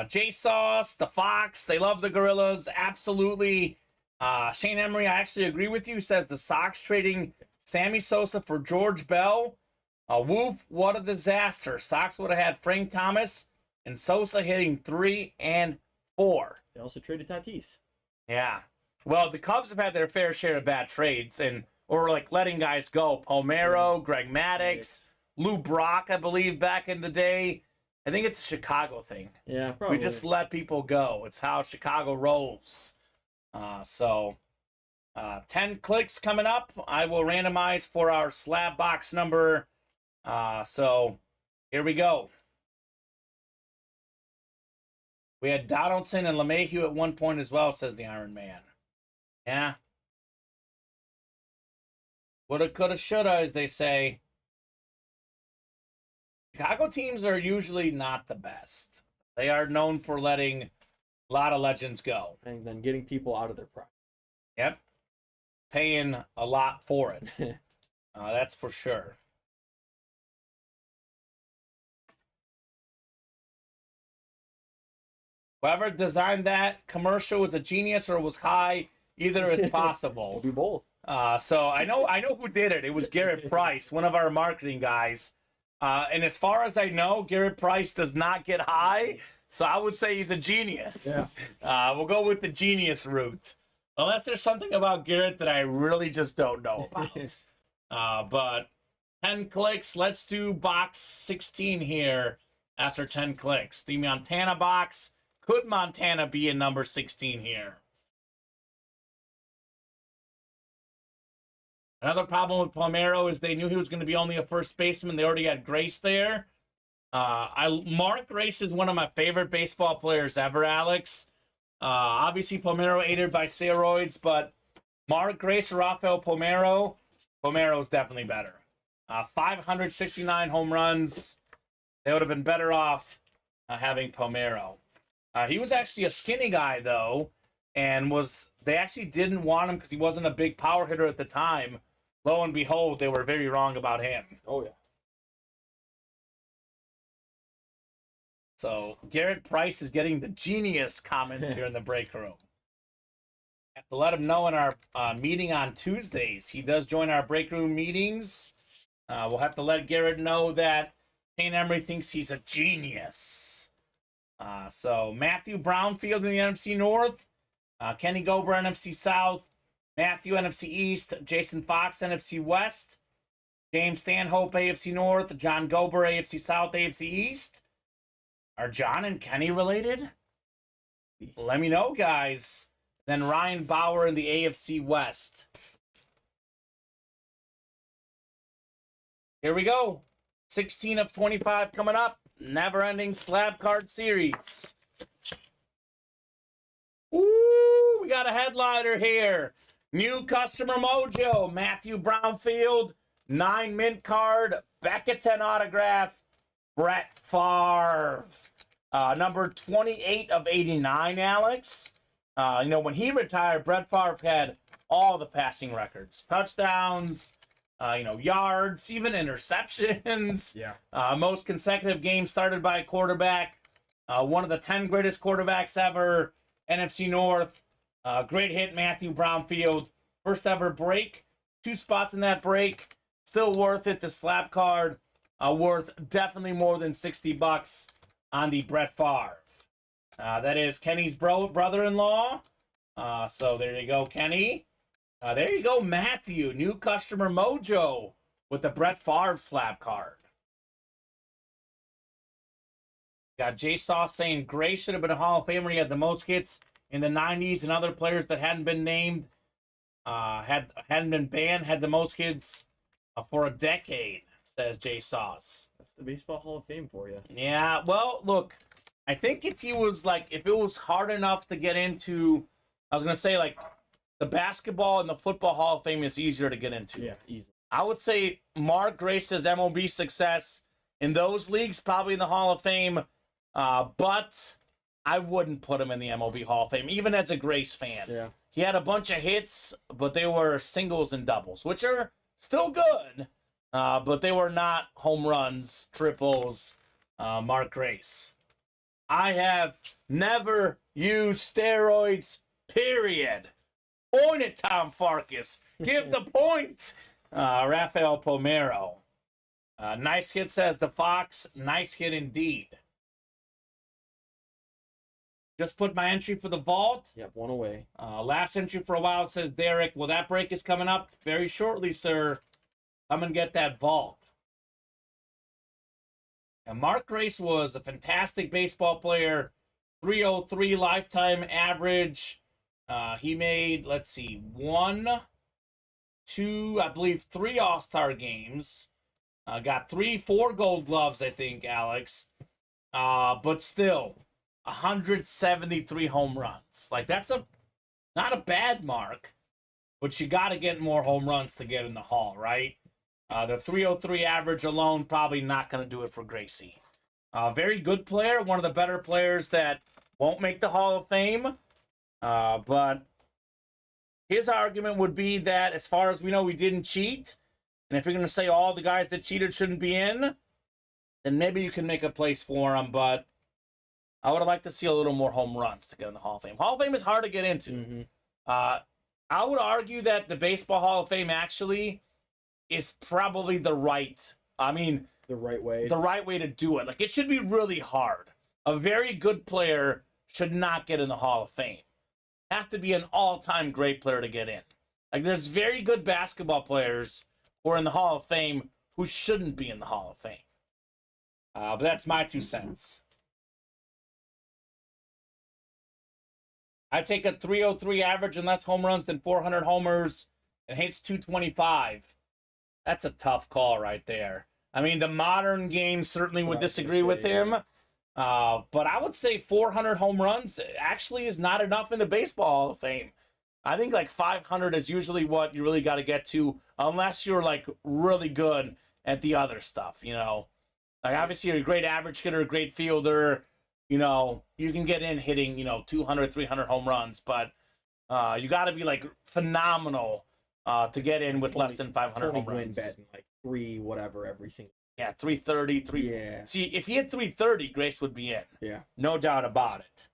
J-Sauce, the Fox, they love the Gorillas. Absolutely. Shane Emery, I actually agree with you, says the Sox trading Sammy Sosa for George Bell. Woof, what a disaster. Sox would have had Frank Thomas and Sosa hitting 3 and 4. They also traded Tatis. Yeah. Well, the Cubs have had their fair share of bad trades or letting guys go. Palmeiro, Greg Maddux, Lou Brock, I believe, back in the day. I think it's a Chicago thing. Yeah, probably. We just let people go. It's how Chicago rolls. 10 clicks coming up. I will randomize for our slab box number. So here we go. We had Donaldson and LeMahieu at one point as well, says the Iron Man. Yeah. Woulda, coulda, shoulda, as they say. Chicago teams are usually not the best. They are known for letting a lot of legends go. And then getting people out of their prime. Yep. Paying a lot for it. That's for sure. Whoever designed that commercial was a genius or was high. Either is possible. We'll do both. So I know who did it. It was Garrett Price, one of our marketing guys. And as far as I know, Garrett Price does not get high, so I would say he's a genius. Yeah. We'll go with the genius route. Unless there's something about Garrett that I really just don't know about. But 10 clicks. Let's do box 16 here after 10 clicks. The Montana box. Could Montana be in number 16 here? Another problem with Palmeiro is they knew he was going to be only a first baseman. They already had Grace there. Mark Grace is one of my favorite baseball players ever, Alex. Obviously, Palmeiro aided by steroids, but Mark Grace or Rafael Palmeiro, Palmeiro is definitely better. 569 home runs. They would have been better off having Palmeiro. He was actually a skinny guy, though, and they actually didn't want him because he wasn't a big power hitter at the time. Lo and behold, they were very wrong about him. Oh, yeah. So Garrett Price is getting the genius comments here in the break room. Have to let him know in our meeting on Tuesdays. He does join our break room meetings. We'll have to let Garrett know that Payne Emery thinks he's a genius. So Matthew Brownfield in the NFC North. Kenny Gober, NFC South. Matthew, NFC East. Jason Fox, NFC West. James Stanhope, AFC North. John Gober, AFC South, AFC East. Are John and Kenny related? Let me know, guys. Then Ryan Bauer in the AFC West. Here we go. 16 of 25 coming up. Never-ending slab card series. Ooh, we got a headliner here. New customer mojo. Matthew Brownfield. 9 mint card. Beckett 10 autograph. Brett Favre. Number 28 of 89, Alex. When he retired, Brett Favre had all the passing records. Touchdowns, yards, even interceptions. Yeah. Most consecutive games started by a quarterback. One of the 10 greatest quarterbacks ever. NFC North. Great hit, Matthew Brownfield. First ever break. 2 spots in that break. Still worth it. The slab card worth definitely more than $60 on the Brett Favre. That is Kenny's brother-in-law. So there you go, Kenny. There you go, Matthew. New customer mojo with the Brett Favre slab card. Got Jay Sauce saying Gray should have been a Hall of Famer. He had the most hits in the 90s, and other players that hadn't been named, hadn't been banned, had the most hits for a decade, says Jay Sauce. That's the Baseball Hall of Fame for you. Yeah, well, look, I think if it was hard enough to get into, I was going to say, like, the basketball and the football Hall of Fame is easier to get into. Yeah, easy. I would say Mark Grace's MLB success in those leagues, probably in the Hall of Fame, but I wouldn't put him in the MLB Hall of Fame, even as a Grace fan. Yeah. He had a bunch of hits, but they were singles and doubles, which are still good, but they were not home runs, triples, Mark Grace. I have never used steroids, period. Point it, Tom Farkas. Give the point. Rafael Palmeiro. Nice hit, says the Fox. Nice hit indeed. Just put my entry for the vault. Yep, one away. Last entry for a while, says Derek. Well, that break is coming up very shortly, sir. Come and get that vault. And Mark Grace was a fantastic baseball player. 303 lifetime average. He made, let's see, 1, 2, I believe 3 All-Star games. Got 4 Gold Gloves, I think, Alex. But still, 173 home runs. Like, that's not a bad mark, but you got to get more home runs to get in the Hall, right? The 303 average alone probably not going to do it for Gracie. Very good player, one of the better players that won't make the Hall of Fame. But his argument would be that, as far as we know, we didn't cheat. And if you're going to say all the guys that cheated shouldn't be in, then maybe you can make a place for them. But I would have liked to see a little more home runs to get in the Hall of Fame. Hall of Fame is hard to get into. Mm-hmm. I would argue that the Baseball Hall of Fame actually is probably the right The right way. to do it. Like, it should be really hard. A very good player should not get in the Hall of Fame. Have to be an all-time great player to get in. Like, there's very good basketball players who are in the Hall of Fame who shouldn't be in the Hall of Fame. But that's my 2 cents. I take a 303 average and less home runs than 400 homers and hits 225. That's a tough call right there. I mean, the modern game certainly would disagree with him. But I would say 400 home runs actually is not enough in the Baseball Hall of Fame. I think like 500 is usually what you really got to get to, unless you're like really good at the other stuff, you know. Like, obviously, you're a great average hitter, a great fielder. You know, you can get in hitting, 200, 300 home runs, but you got to be like phenomenal to get in with less than 500 home runs. Batting like 3 whatever every single. Yeah, 330, 3. Yeah. See, if he had 330, Grace would be in. Yeah. No doubt about it.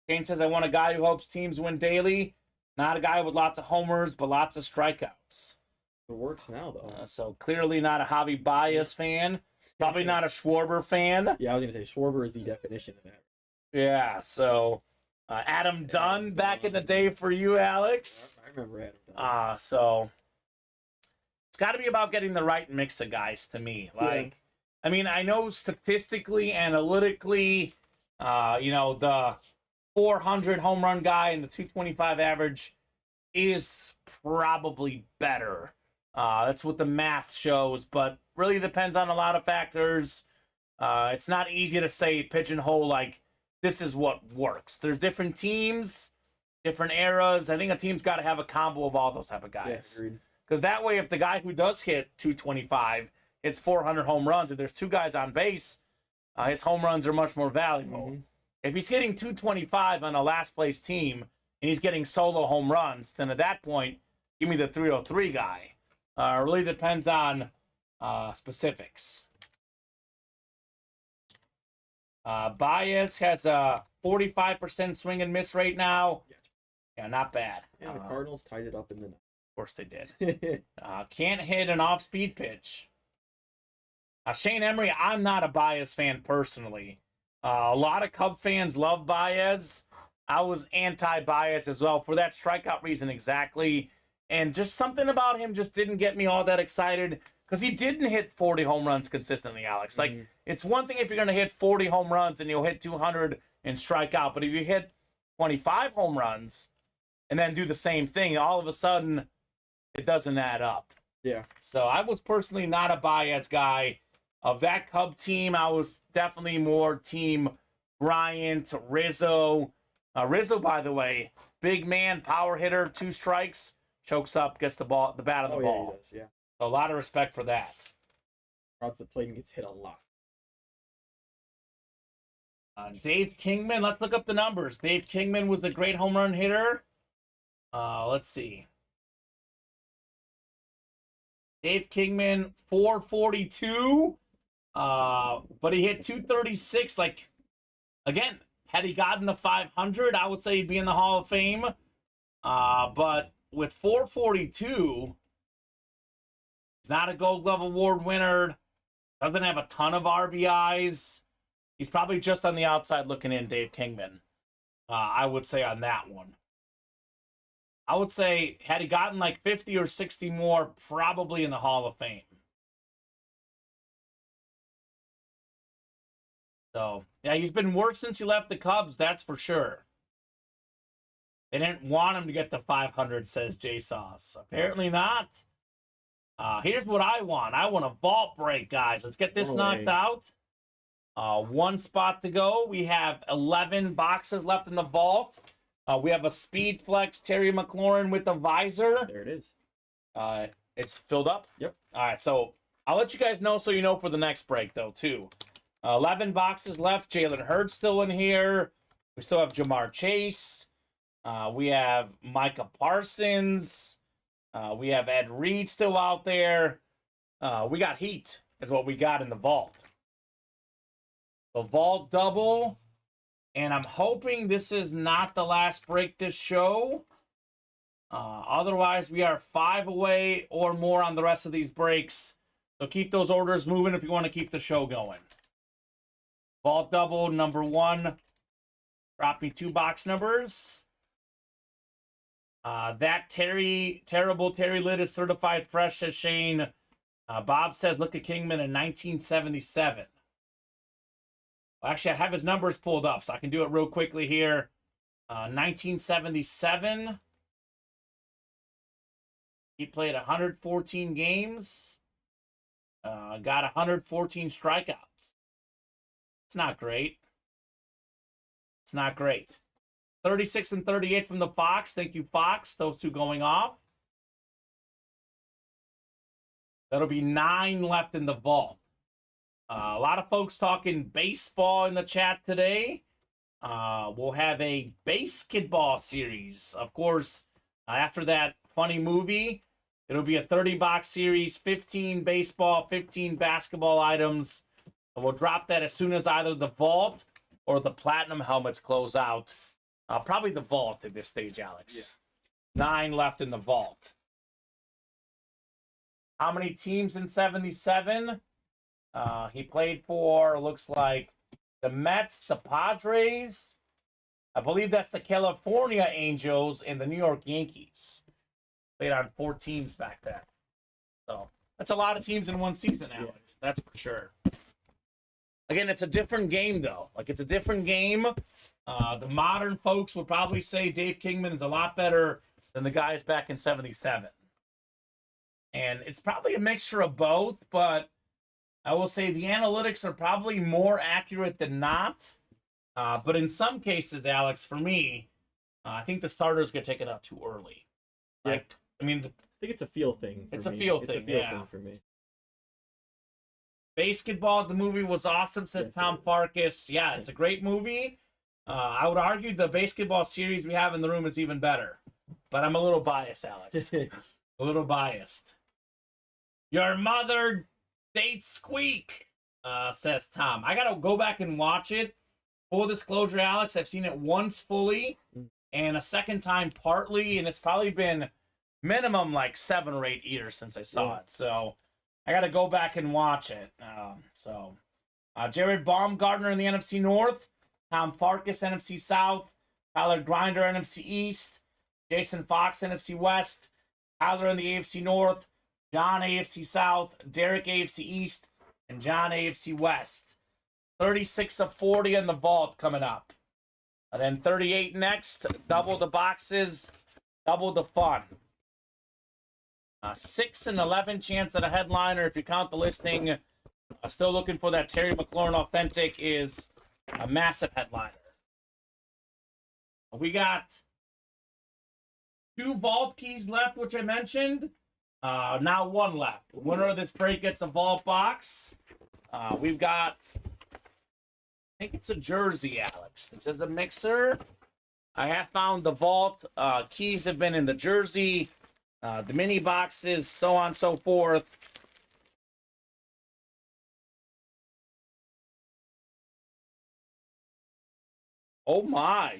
Kane says, I want a guy who hopes teams win daily. Not a guy with lots of homers, but lots of strikeouts. It works now, though. So clearly not a Javi Baez fan. Probably not a Schwarber fan. Yeah, I was going to say Schwarber is the definition of that. Yeah, so Adam Dunn back in the day for you, Alex. I remember Adam Dunn. So it's got to be about getting the right mix of guys to me. Like, I mean, I know statistically, analytically, the 400 home run guy and the 225 average is probably better. That's what the math shows, but really depends on a lot of factors. It's not easy to say pigeonhole like this is what works. There's different teams, different eras. I think a team's got to have a combo of all those type of guys. Because that way, if the guy who does hit 225 hits 400 home runs, if there's 2 guys on base, his home runs are much more valuable. Mm-hmm. If he's hitting 225 on a last place team and he's getting solo home runs, then at that point, give me the 303 guy. It really depends on specifics. Baez has a 45% swing and miss rate now. Yeah, not bad. Yeah, the Cardinals tied it up in the night. Of course they did. Can't hit an off-speed pitch. Shane Emery, I'm not a Baez fan personally. A lot of Cub fans love Baez. I was anti-Baez as well for that strikeout reason exactly. And just something about him just didn't get me all that excited because he didn't hit 40 home runs consistently, Alex. Like, it's one thing if you're going to hit 40 home runs and you'll hit 200 and strike out. But if you hit 25 home runs and then do the same thing, all of a sudden it doesn't add up. Yeah. So I was personally not a Baez guy. Of that Cub team, I was definitely more team Bryant, Rizzo. Rizzo, by the way, big man, power hitter, 2 strikes, chokes up, gets the bat of the ball. Yeah, he does, yeah. So a lot of respect for that. Across the plate and gets hit a lot. Dave Kingman, let's look up the numbers. Dave Kingman was a great home run hitter. Let's see. Dave Kingman, 442. But he hit 236. Like, again, had he gotten the 500, I would say he'd be in the Hall of Fame. But with 442, he's not a Gold Glove Award winner. Doesn't have a ton of RBIs. He's probably just on the outside looking in, Dave Kingman. I would say on that one. I would say, had he gotten like 50 or 60 more, probably in the Hall of Fame. So, yeah, he's been worse since he left the Cubs, that's for sure. They didn't want him to get the 500, says J Sauce. Apparently not. Here's what I want. I want a vault break, guys. Let's get this knocked out. 1 spot to go. We have 11 boxes left in the vault. We have a Speed Flex Terry McLaurin with the visor. There it is. It's filled up? Yep. All right, so I'll let you guys know so you know for the next break, though, too. 11 boxes left. Jalen Hurts still in here. We still have Jamar Chase. We have Micah Parsons. We have Ed Reed still out there. We got Heat is what we got in the vault. The vault double. And I'm hoping this is not the last break this show. Otherwise, we are 5 away or more on the rest of these breaks. So keep those orders moving if you want to keep the show going. Vault double, number 1. Drop me 2 box numbers. That terrible Terry Litt is certified fresh, says Shane. Bob says, look at Kingman in 1977. Well, actually, I have his numbers pulled up, so I can do it real quickly here. 1977. He played 114 games. Got 114 strikeouts. It's not great. It's not great. 36 and 38 from the Fox. Thank you, Fox. Those 2 going off. That'll be 9 left in the vault. A lot of folks talking baseball in the chat today. We'll have a basketball series. Of course, after that funny movie, it'll be a 30-box series, 15 baseball, 15 basketball items. And we'll drop that as soon as either the vault or the platinum helmets close out. Probably the vault at this stage, Alex. Yeah. 9 left in the vault. How many teams in 77? He played for, looks like, the Mets, the Padres. I believe that's the California Angels and the New York Yankees. Played on 4 teams back then. So that's a lot of teams in one season, Alex. That's for sure. Again, it's a different game, though. Like, it's a different game. The modern folks would probably say Dave Kingman is a lot better than the guys back in 77. And it's probably a mixture of both, but I will say the analytics are probably more accurate than not. But in some cases, Alex, for me, I think the starters get taken out too early. Yeah. Like, I mean, I think it's a feel thing. It's a feel thing for me. Basketball, the movie was awesome, says Tom Farkas. Yeah, it's a great movie. I would argue the basketball series we have in the room is even better. But I'm a little biased, Alex. A little biased. Your mother dates Squeak, says Tom. I got to go back and watch it. Full disclosure, Alex, I've seen it once fully and a second time partly, and it's probably been minimum like 7 or 8 years since I saw it. So I got to go back and watch it. Jared Baumgartner in the NFC North. Tom Farkas, NFC South. Tyler Grinder, NFC East. Jason Fox, NFC West. Tyler in the AFC North. John, AFC South. Derek, AFC East. And John, AFC West. 36 of 40 in the vault coming up. And then 38 next. Double the boxes. Double the fun. 6 and 11 chance at a headliner if you count the listing. Still looking for that Terry McLaurin Authentic is a massive headliner. We got 2 vault keys left, which I mentioned. Now 1 left. Winner of this break gets a vault box. We've got, I think it's a jersey, Alex. This is a mixer. I have found the vault. Keys have been in the jersey. The mini boxes, so on and so forth. Oh my.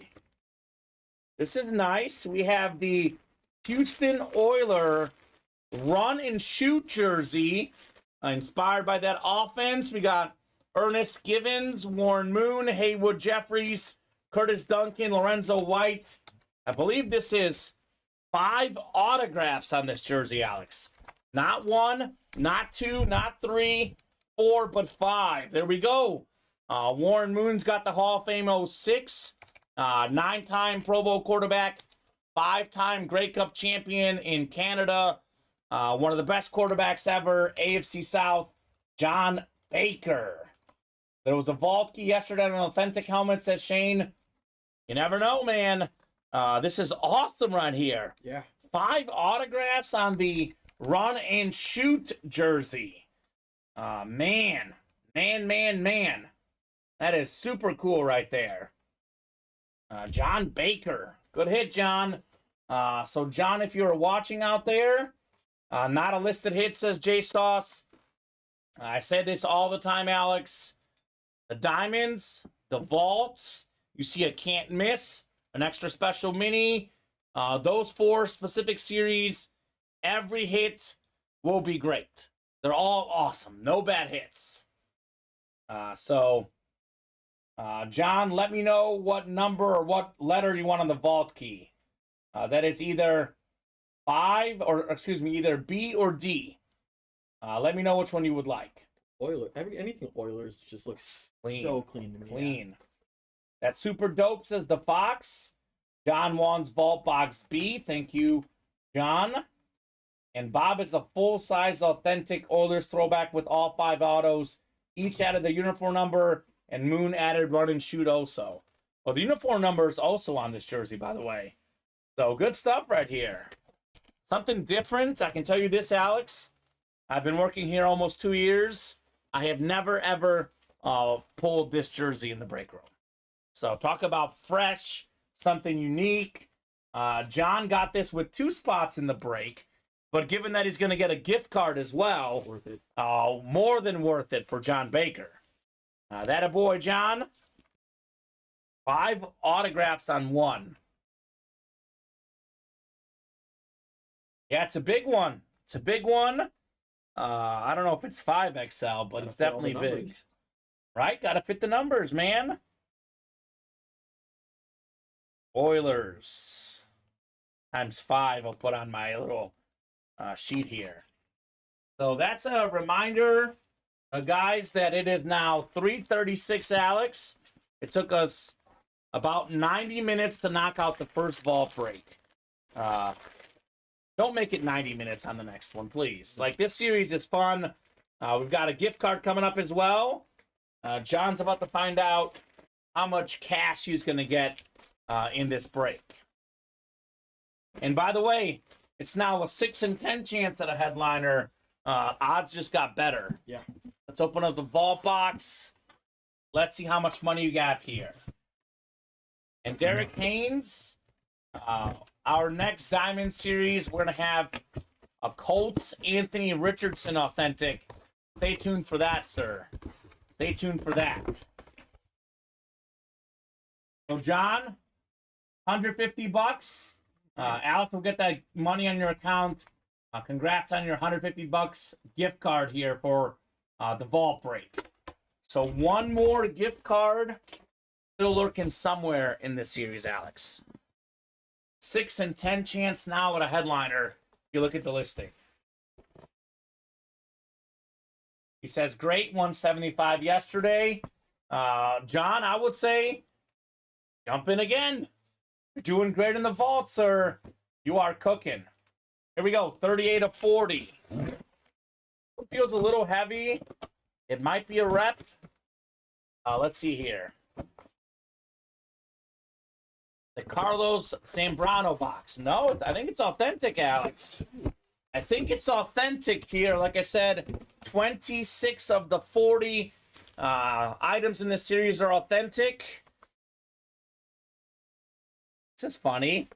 This is nice. We have the Houston Oiler run and shoot jersey. Inspired by that offense. We got Ernest Givens, Warren Moon, Haywood Jeffries, Curtis Duncan, Lorenzo White. I believe this is 5 autographs on this jersey, Alex. Not 1, not 2, not 3, 4, but 5. There we go. Warren Moon's got the Hall of Fame 06. 9-time Pro Bowl quarterback. 5-time Grey Cup champion in Canada. One of the best quarterbacks ever. AFC South. John Baker. There was a vault key yesterday on an authentic helmet, says Shane. You never know, man. This is awesome right here. Yeah. 5 autographs on the run and shoot jersey. Man. That is super cool right there. John Baker. Good hit, John. So, John, if you're watching out there, not a listed hit, says J Sauce. I say this all the time, Alex. The diamonds, the vaults, you see a can't miss, an extra special mini. Those 4 specific series, every hit will be great. They're all awesome. No bad hits. John, let me know what number or what letter you want on the vault key. That is either 5 or, excuse me, either B or D. Let me know which one you would like. Anything Oilers just looks Clean. so clean to me. Clean. That's super dope, says the Fox. John wants Vault Box B. Thank you, John. And Bob is a full-size authentic Oilers throwback with all 5 autos. Each added the uniform number, and Moon added run and shoot also. Well, the uniform number is also on this jersey, by the way. So good stuff right here. Something different. I can tell you this, Alex. I've been working here almost 2 years. I have never, ever pulled this jersey in the break room. So talk about fresh, something unique. John got this with 2 spots in the break, but given that he's going to get a gift card as well, Worth it. more than worth it for John Baker. That a boy, John. 5 autographs on 1. Yeah, it's a big one. It's a big one. I don't know if it's 5XL, but it's definitely big. Right? Got to fit the numbers, man. Oilers times 5. I'll put on my little sheet here. So that's a reminder, guys, that it is now 3:36, Alex. It took us about 90 minutes to knock out the first vault break. Don't make it 90 minutes on the next one, please. Like, this series is fun. We've got a gift card coming up as well. John's about to find out how much cash he's going to get in this break. And by the way, it's now a 6 in 10 chance at a headliner. Odds just got better. Yeah. Let's open up the vault box. Let's see how much money you got here. And Derek Haynes, our next Diamond Series, we're going to have a Colts Anthony Richardson authentic. Stay tuned for that, sir. Stay tuned for that. So, John, $150. Alex will get that money on your account. Congrats on your $150 gift card here for the vault break. So, one more gift card still lurking somewhere in this series, Alex. 6 in 10 chance now at a headliner. If you look at the listing. He says, great, 175 yesterday. John, I would say, jump in again. You're doing great in the vault, sir. You are cooking. Here we go, 38 of 40. It feels a little heavy. It might be a rep. Let's see here. The Carlos Zambrano box. No, I think it's authentic, Alex. I think it's authentic here. Like I said, 26 of the 40 items in this series are authentic. This is funny.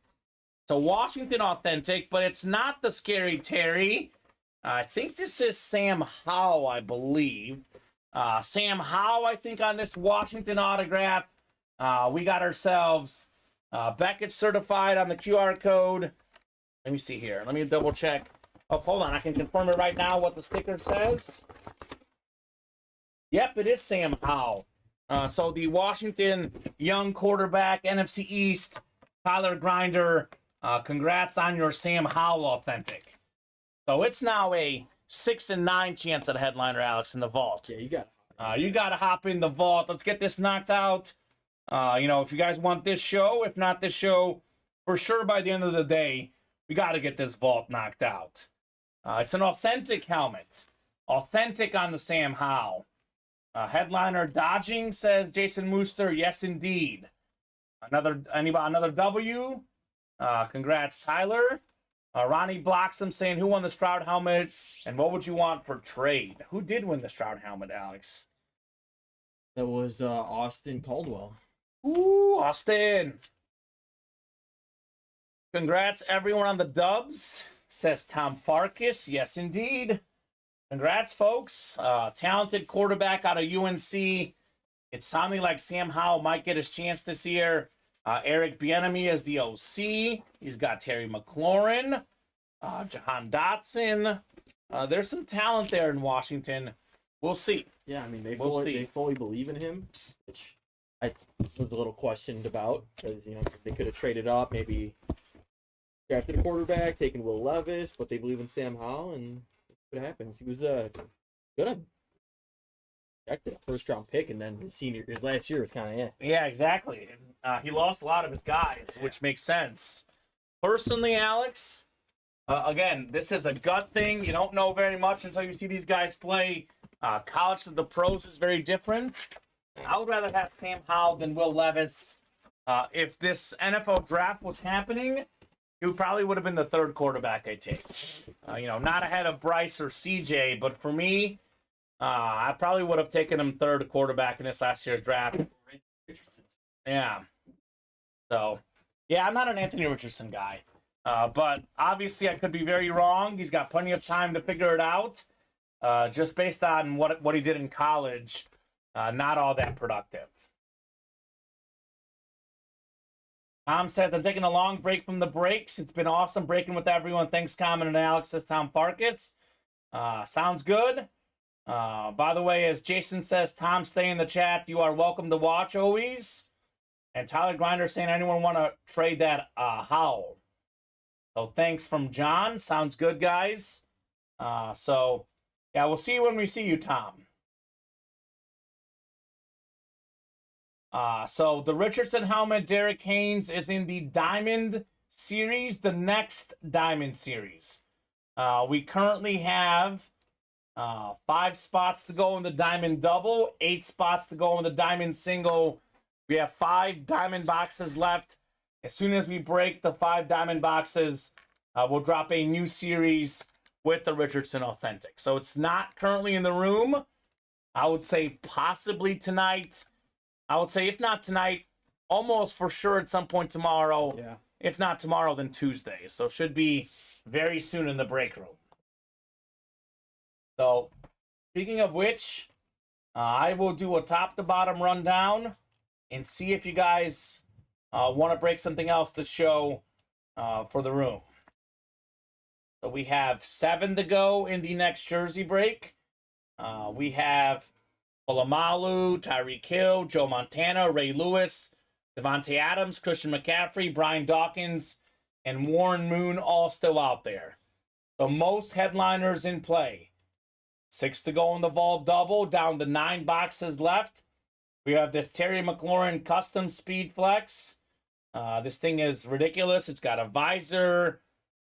It's a Washington authentic, but it's not the Scary Terry. I think this is Sam Howell, I believe. Sam Howell, I think, on this Washington autograph. We got ourselves Beckett certified on the QR code. Let me see here. Let me double check. Oh, hold on. I can confirm it right now what the sticker says. Yep, it is Sam Howell. So the Washington young quarterback, NFC East, Tyler Grinder. Congrats on your Sam Howell authentic. So it's now a 6 in 9 chance at a headliner, Alex, in the vault. Yeah, you got to hop in the vault. Let's get this knocked out. If you guys want this show, if not this show, for sure by the end of the day, we got to get this vault knocked out. It's an authentic helmet. Authentic on the Sam Howell. Headliner dodging, says Jason Mooster. Yes, indeed. Another W. Congrats, Tyler. Ronnie Bloxham saying, who won the Stroud helmet and what would you want for trade? Who did win the Stroud helmet, Alex? That was Austin Caldwell. Ooh, Austin. Congrats, everyone on the dubs, says Tom Farkas. Yes, indeed. Congrats, folks. Talented quarterback out of UNC It's sounding like Sam Howell might get his chance this year. Eric Bieniemy as the OC. He's got Terry McLaurin, Jahan Dotson. There's some talent there in Washington. We'll see. Yeah, I mean, they We'll fully believe in him, which I was a little questioned about because, you know, they could have traded up, maybe drafted a quarterback, taken Will Levis, but they believe in Sam Howell, and what happens. He was gonna projected a first-round pick, and then his last year was kind of Yeah, exactly. He lost a lot of his guys, which makes sense. Personally, Alex, again, this is a gut thing. You don't know very much until you see these guys play. College to the pros is very different. I would rather have Sam Howell than Will Levis. If this NFL draft was happening, he probably would have been the third quarterback I take. Not ahead of Bryce or CJ, but for me, I probably would have taken him third quarterback in this last year's draft. Yeah. So, yeah, I'm not an Anthony Richardson guy. But obviously I could be very wrong. He's got plenty of time to figure it out. Just based on what he did in college, not all that productive. Tom says, I'm taking a long break from the breaks. It's been awesome breaking with everyone. Thanks, Kamen and Alex, says Tom Farkas. Sounds good. By the way, as Jason says, Tom, stay in the chat. You are welcome to watch always. And Tyler Grinder saying, anyone want to trade that Howell? So thanks from John. Sounds good, guys. So, yeah, we'll see you when we see you, Tom. So the Richardson helmet, Derek Haynes, is in the Diamond Series, the next Diamond Series. We currently have 5 spots to go in the Diamond Double, 8 spots to go in the Diamond Single. We have 5 Diamond boxes left. As soon as we break the 5 Diamond boxes, we'll drop a new series with the Richardson Authentic. So it's not currently in the room. I would say possibly tonight. I would say if not tonight, almost for sure at some point tomorrow. Yeah. If not tomorrow, then Tuesday. So should be very soon in the break room. So speaking of which, I will do a top to bottom rundown and see if you guys want to break something else to show for the room. So we have 7 to go in the next jersey break. We have Polamalu, Tyreek Hill, Joe Montana, Ray Lewis, Devontae Adams, Christian McCaffrey, Brian Dawkins, and Warren Moon all still out there. So most headliners in play. 6 to go in the Vault Double, down to 9 boxes left. We have this Terry McLaurin Custom Speed Flex. This thing is ridiculous. It's got a visor.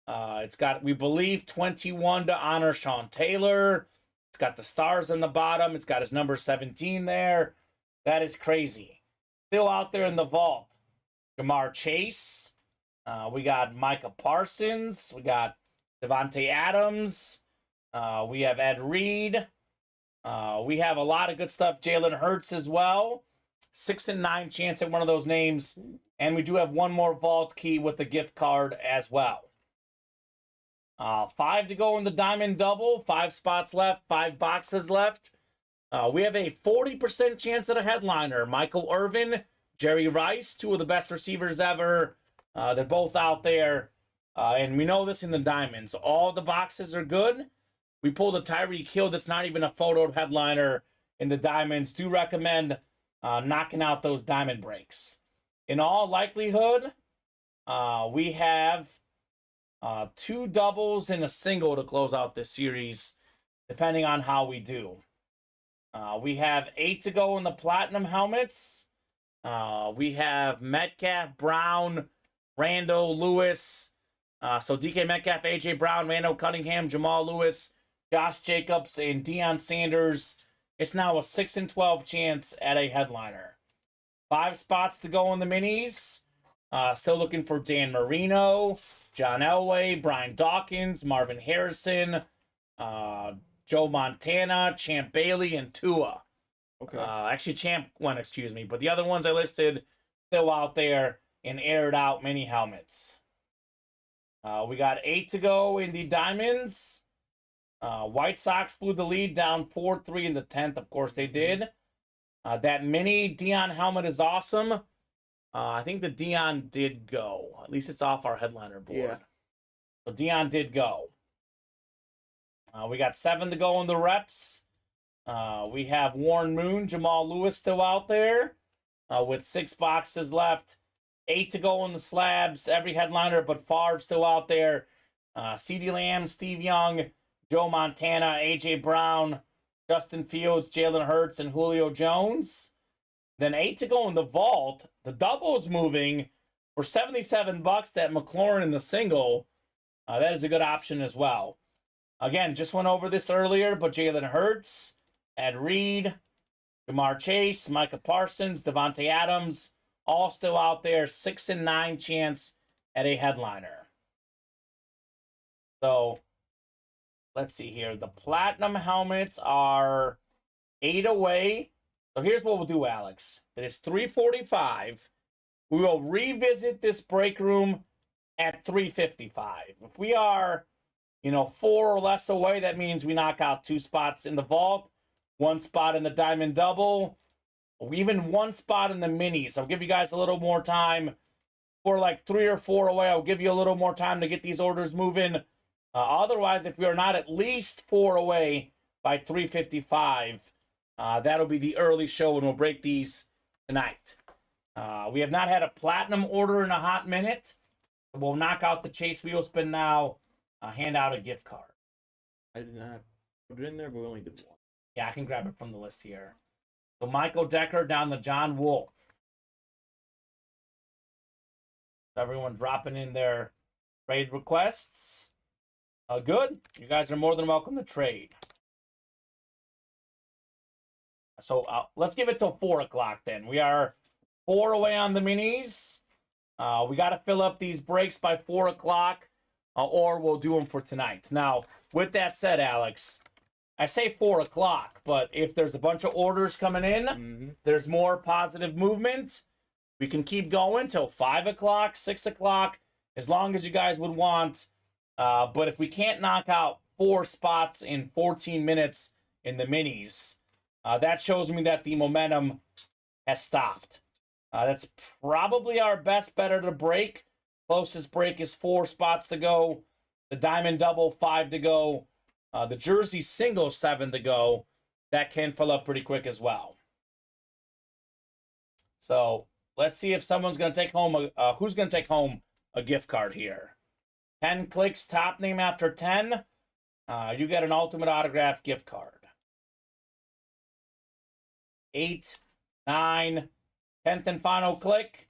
It's got, we believe, 21 to honor Sean Taylor. It's got the stars on the bottom. It's got his number 17 there. That is crazy. Still out there in the vault. Jamar Chase. We got Micah Parsons. We got Devontae Adams. We have Ed Reed. We have a lot of good stuff. Jalen Hurts as well. 6 and 9 chance at one of those names. And we do have one more vault key with the gift card as well. 5 to go in the Diamond Double. 5 spots left. 5 boxes left. We have a 40% chance at a headliner. Michael Irvin, Jerry Rice, 2 of the best receivers ever. They're both out there. And we know this in the Diamonds. All the boxes are good. We pulled a Tyreek Hill that's not even a photoed headliner in the Diamonds. Do recommend knocking out those Diamond breaks. In all likelihood, we have 2 doubles and a single to close out this series, depending on how we do. We have 8 to go in the Platinum helmets. We have Metcalf, Brown, Randall, Lewis. So DK Metcalf, AJ Brown, Randall Cunningham, Jamal Lewis, Josh Jacobs, and Deion Sanders. It's now a 6 and 12 chance at a headliner. 5 spots to go in the minis. Still looking for Dan Marino, John Elway, Brian Dawkins, Marvin Harrison, Joe Montana, Champ Bailey, and Tua. Okay. Actually, Champ won, excuse me. But the other ones I listed still out there in aired out mini helmets. We got 8 to go in the Diamonds. White Sox blew the lead down 4-3 in the 10th. Of course they did. That mini Dion helmet is awesome. I think the Dion did go. At least it's off our headliner board. Yeah. So Dion did go. We got 7 to go in the reps. We have Warren Moon, Jamal Lewis still out there with 6 boxes left. 8 to go in the slabs. Every headliner but Favre still out there. CeeDee Lamb, Steve Young, Joe Montana, A.J. Brown, Justin Fields, Jalen Hurts, and Julio Jones. Then 8 to go in the vault. The double is moving for $77. That McLaurin in the single. That is a good option as well. Again, just went over this earlier, but Jalen Hurts, Ed Reed, Jamar Chase, Micah Parsons, Devontae Adams, all still out there. 6 and 9 chance at a headliner. So let's see here. The platinum helmets are 8 away. So here's what we'll do, Alex. It is 3:45. We will revisit this break room at 3:55. If we are, 4 or less away, that means we knock out 2 spots in the vault, 1 spot in the diamond double, or even 1 spot in the minis. I'll give you guys a little more time. For like 3 or 4 away, I'll give you a little more time to get these orders moving. Otherwise, if we are not at least 4 away by 3:55, that'll be the early show, and we'll break these tonight. We have not had a platinum order in a hot minute. We'll knock out the Chase wheel spin now. Hand out a gift card. I did not put it in there, but we only did 1. Yeah, I can grab it from the list here. So Michael Decker down to John Wolf. Everyone dropping in their trade requests. Good. You guys are more than welcome to trade. So let's give it till 4 o'clock then. We are 4 away on the minis. We got to fill up these breaks by 4 o'clock, or we'll do them for tonight. Now, with that said, Alex, I say 4 o'clock, but if there's a bunch of orders coming in, there's more positive movement, we can keep going till 5 o'clock, 6 o'clock, as long as you guys would want. But if we can't knock out 4 spots in 14 minutes in the minis, that shows me that the momentum has stopped. That's probably our best bet to break. Closest break is 4 spots to go. The diamond double, 5 to go. The jersey single, 7 to go. That can fill up pretty quick as well. So let's see if someone's going to take home who's going to take home a gift card here. 10 clicks, top name after 10. You get an Ultimate Autograph gift card. 8, 9, 10th and final click.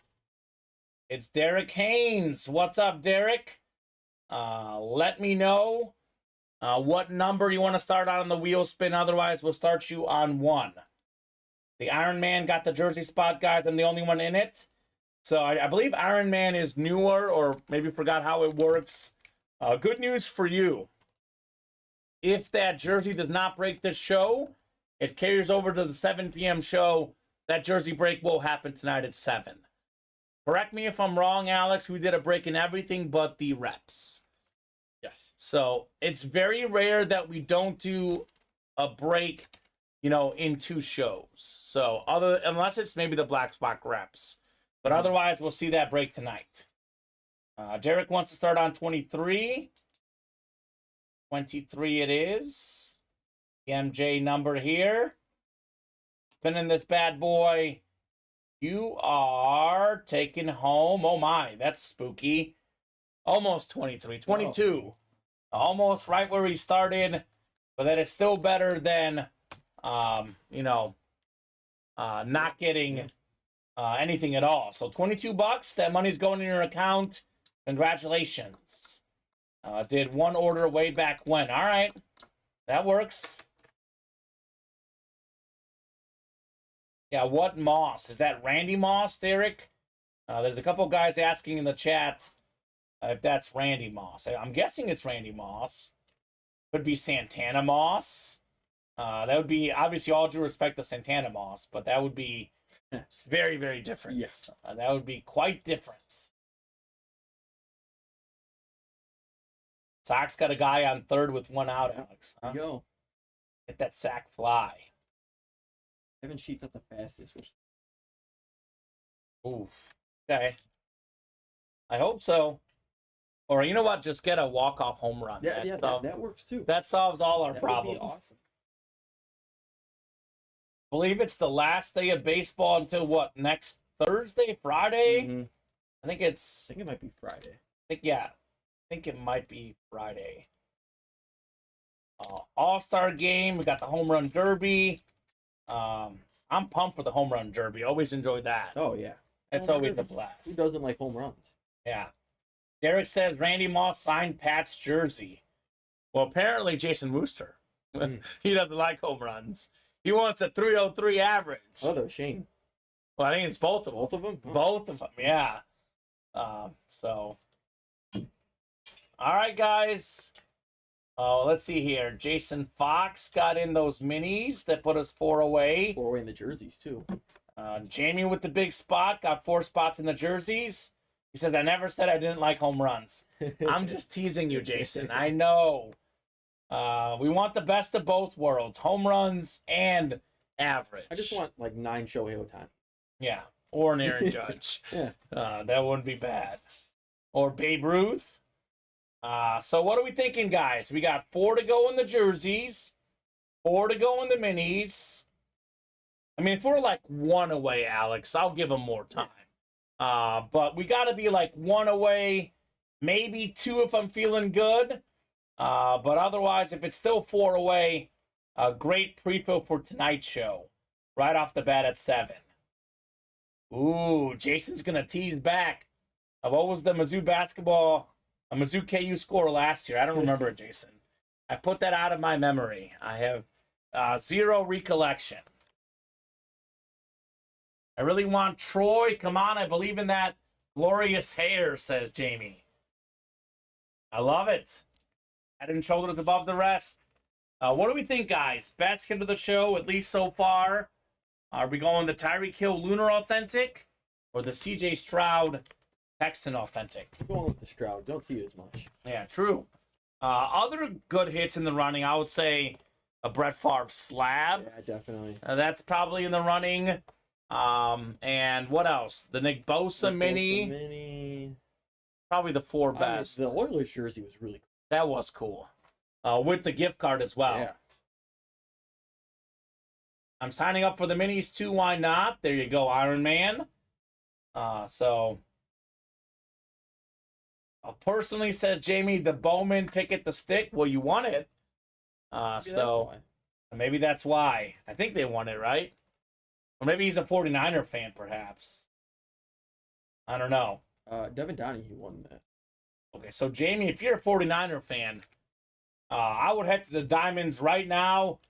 It's Derek Haynes. What's up, Derek? Let me know what number you want to start on the wheel spin. Otherwise, we'll start you on 1. The Iron Man got the jersey spot, guys. I'm the only one in it. So I believe Iron Man is newer, or maybe forgot how it works. Good news for you. If that jersey does not break this show, it carries over to the 7 p.m. show. That jersey break will happen tonight at 7. Correct me if I'm wrong, Alex. We did a break in everything but the reps. Yes. So it's very rare that we don't do a break, in 2 shows. So unless it's maybe the black spot reps. But otherwise, we'll see that break tonight. Derek wants to start on 23. 23 it is. The MJ number here. Spinning this bad boy. You are taking home. Oh my, that's spooky. Almost 23. 22. Oh. Almost right where we started. But that is still better than, not getting anything at all. So $22. That money's going in your account. Congratulations. Did 1 order way back when. All right. That works. Yeah, what Moss? Is that Randy Moss, Derek? There's a couple guys asking in the chat if that's Randy Moss. I'm guessing it's Randy Moss. Could be Santana Moss. That would be, obviously, all due respect to Santana Moss, but that would be very, very different. Yes. That would be quite different. Sox got a guy on 3rd with 1 out, Alex. There you go. Get that sack fly. Evan Sheet's not the fastest. Which Oof. Okay. I hope so. Or you know what? Just get a walk-off home run. that works too. That solves all our That would problems. be awesome. I believe it's the last day of baseball until what? Next Thursday, Friday? Mhm. I think I think it might be Friday. I think it might be Friday. All-Star game. We got the home run derby. I'm pumped for the home run derby. Always enjoy that. Oh yeah, It's Home always run a derby. blast. Who doesn't like home runs? Yeah. Derek says Randy Moss signed Pat's jersey. Well, apparently Jason Wooster. He doesn't like home runs. He wants a 303 average. Oh, no, Shane. Well, I think it's both of them. Both of them. Both of them, yeah. So, all right, guys. Let's see here. Jason Fox got in those minis that put us 4 away. 4 away in the jerseys too. Jamie with the big spot got 4 spots in the jerseys. He says, I never said I didn't like home runs. I'm just teasing you, Jason. I know. We want the best of both worlds, home runs and average. I just want like 9 Shohei Ohtani. Yeah, or an Aaron Judge. Yeah. That wouldn't be bad. Or Babe Ruth. So what are we thinking, guys? We got 4 to go in the jerseys, 4 to go in the minis. I mean, if we're like 1 away, Alex, I'll give them more time. But we got to be like 1 away, maybe 2 if I'm feeling good. But otherwise, if it's still 4 away, a great pre-fill for tonight's show. Right off the bat at 7. Ooh, Jason's going to tease back. What was the Mizzou Mizzou KU score last year? I don't remember it, Jason. I put that out of my memory. I have 0 recollection. I really want Troy. Come on, I believe in that glorious hair, says Jamie. I love it. Head and shoulders above the rest. What do we think, guys? Best hit of the show, at least so far. Are we going the Tyreek Hill Lunar Authentic or the CJ Stroud Texan Authentic? Going with the Stroud. Don't see it as much. Yeah, true. Other good hits in the running, I would say a Brett Favre Slab. Yeah, definitely. That's probably in the running. And what else? The Nick Bosa Mini. Probably the 4 best. The Oilers jersey was really cool. That was cool. With the gift card as well. Yeah. I'm signing up for the minis too. Why not? There you go, Iron Man. Personally, says Jamie, the Bowman Pickett the stick. Well, you won it. Maybe that's why. I think they won it, right? Or maybe he's a 49er fan, perhaps. I don't know. Devin Donahue won that. Okay, so Jamie, if you're a 49er fan, I would head to the Diamonds right now.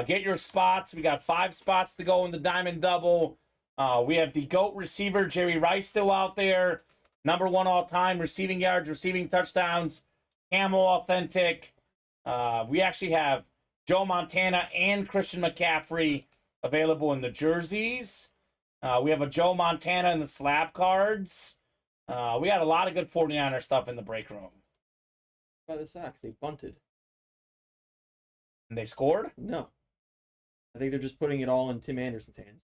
Get your spots. We got 5 spots to go in the Diamond Double. We have the GOAT receiver, Jerry Rice, still out there. #1 all-time, receiving yards, receiving touchdowns, Camel Authentic. We actually have Joe Montana and Christian McCaffrey available in the jerseys. We have a Joe Montana in the slab cards. We got a lot of good 49er stuff in the break room. By the Sox, they bunted. And they scored? No. I think they're just putting it all in Tim Anderson's hands.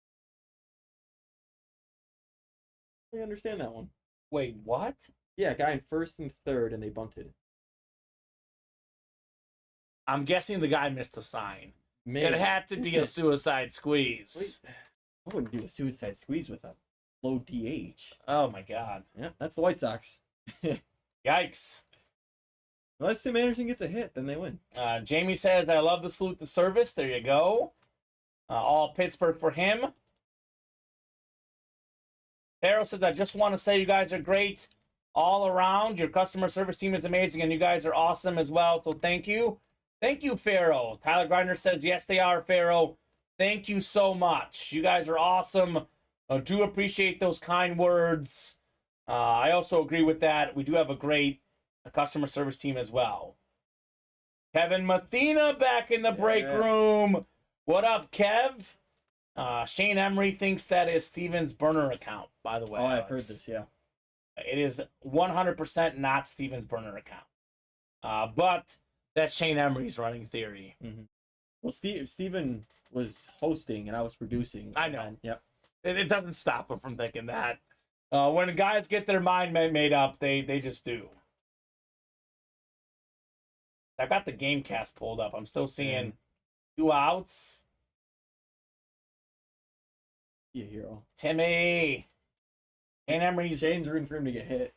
I understand that one. Wait, what? Yeah, guy in 1st and 3rd, and they bunted. I'm guessing the guy missed a sign. Maybe. It had to be a suicide squeeze. Wait, I wouldn't do a suicide squeeze with a low DH. Oh, my God. Yeah, that's the White Sox. Yikes. Unless Tim Anderson gets a hit, then they win. Jamie says, I love to salute the service. There you go. All Pittsburgh for him. Farrell says, I just want to say you guys are great all around. Your customer service team is amazing, and you guys are awesome as well. So thank you. Thank you, Farrell. Tyler Grinder says, yes, they are, Farrell. Thank you so much. You guys are awesome. I do appreciate those kind words. I also agree with that. We do have a great customer service team as well. Kevin Mathena back in the break room. What up, Kev? Shane Emery thinks that is Steven's burner account, by the way. Oh, I've Alex. heard this, yeah. It is 100% not Steven's burner account. But that's Shane Emery's running theory. Mm-hmm. Well, Steven was hosting and I was producing. I know. Yep. It doesn't stop them from thinking that. When guys get their mind made up, they just do. I got the game cast pulled up. I'm still seeing 2 outs. You hero. Timmy. Shane Emery's. Shane's rooting for him to get hit.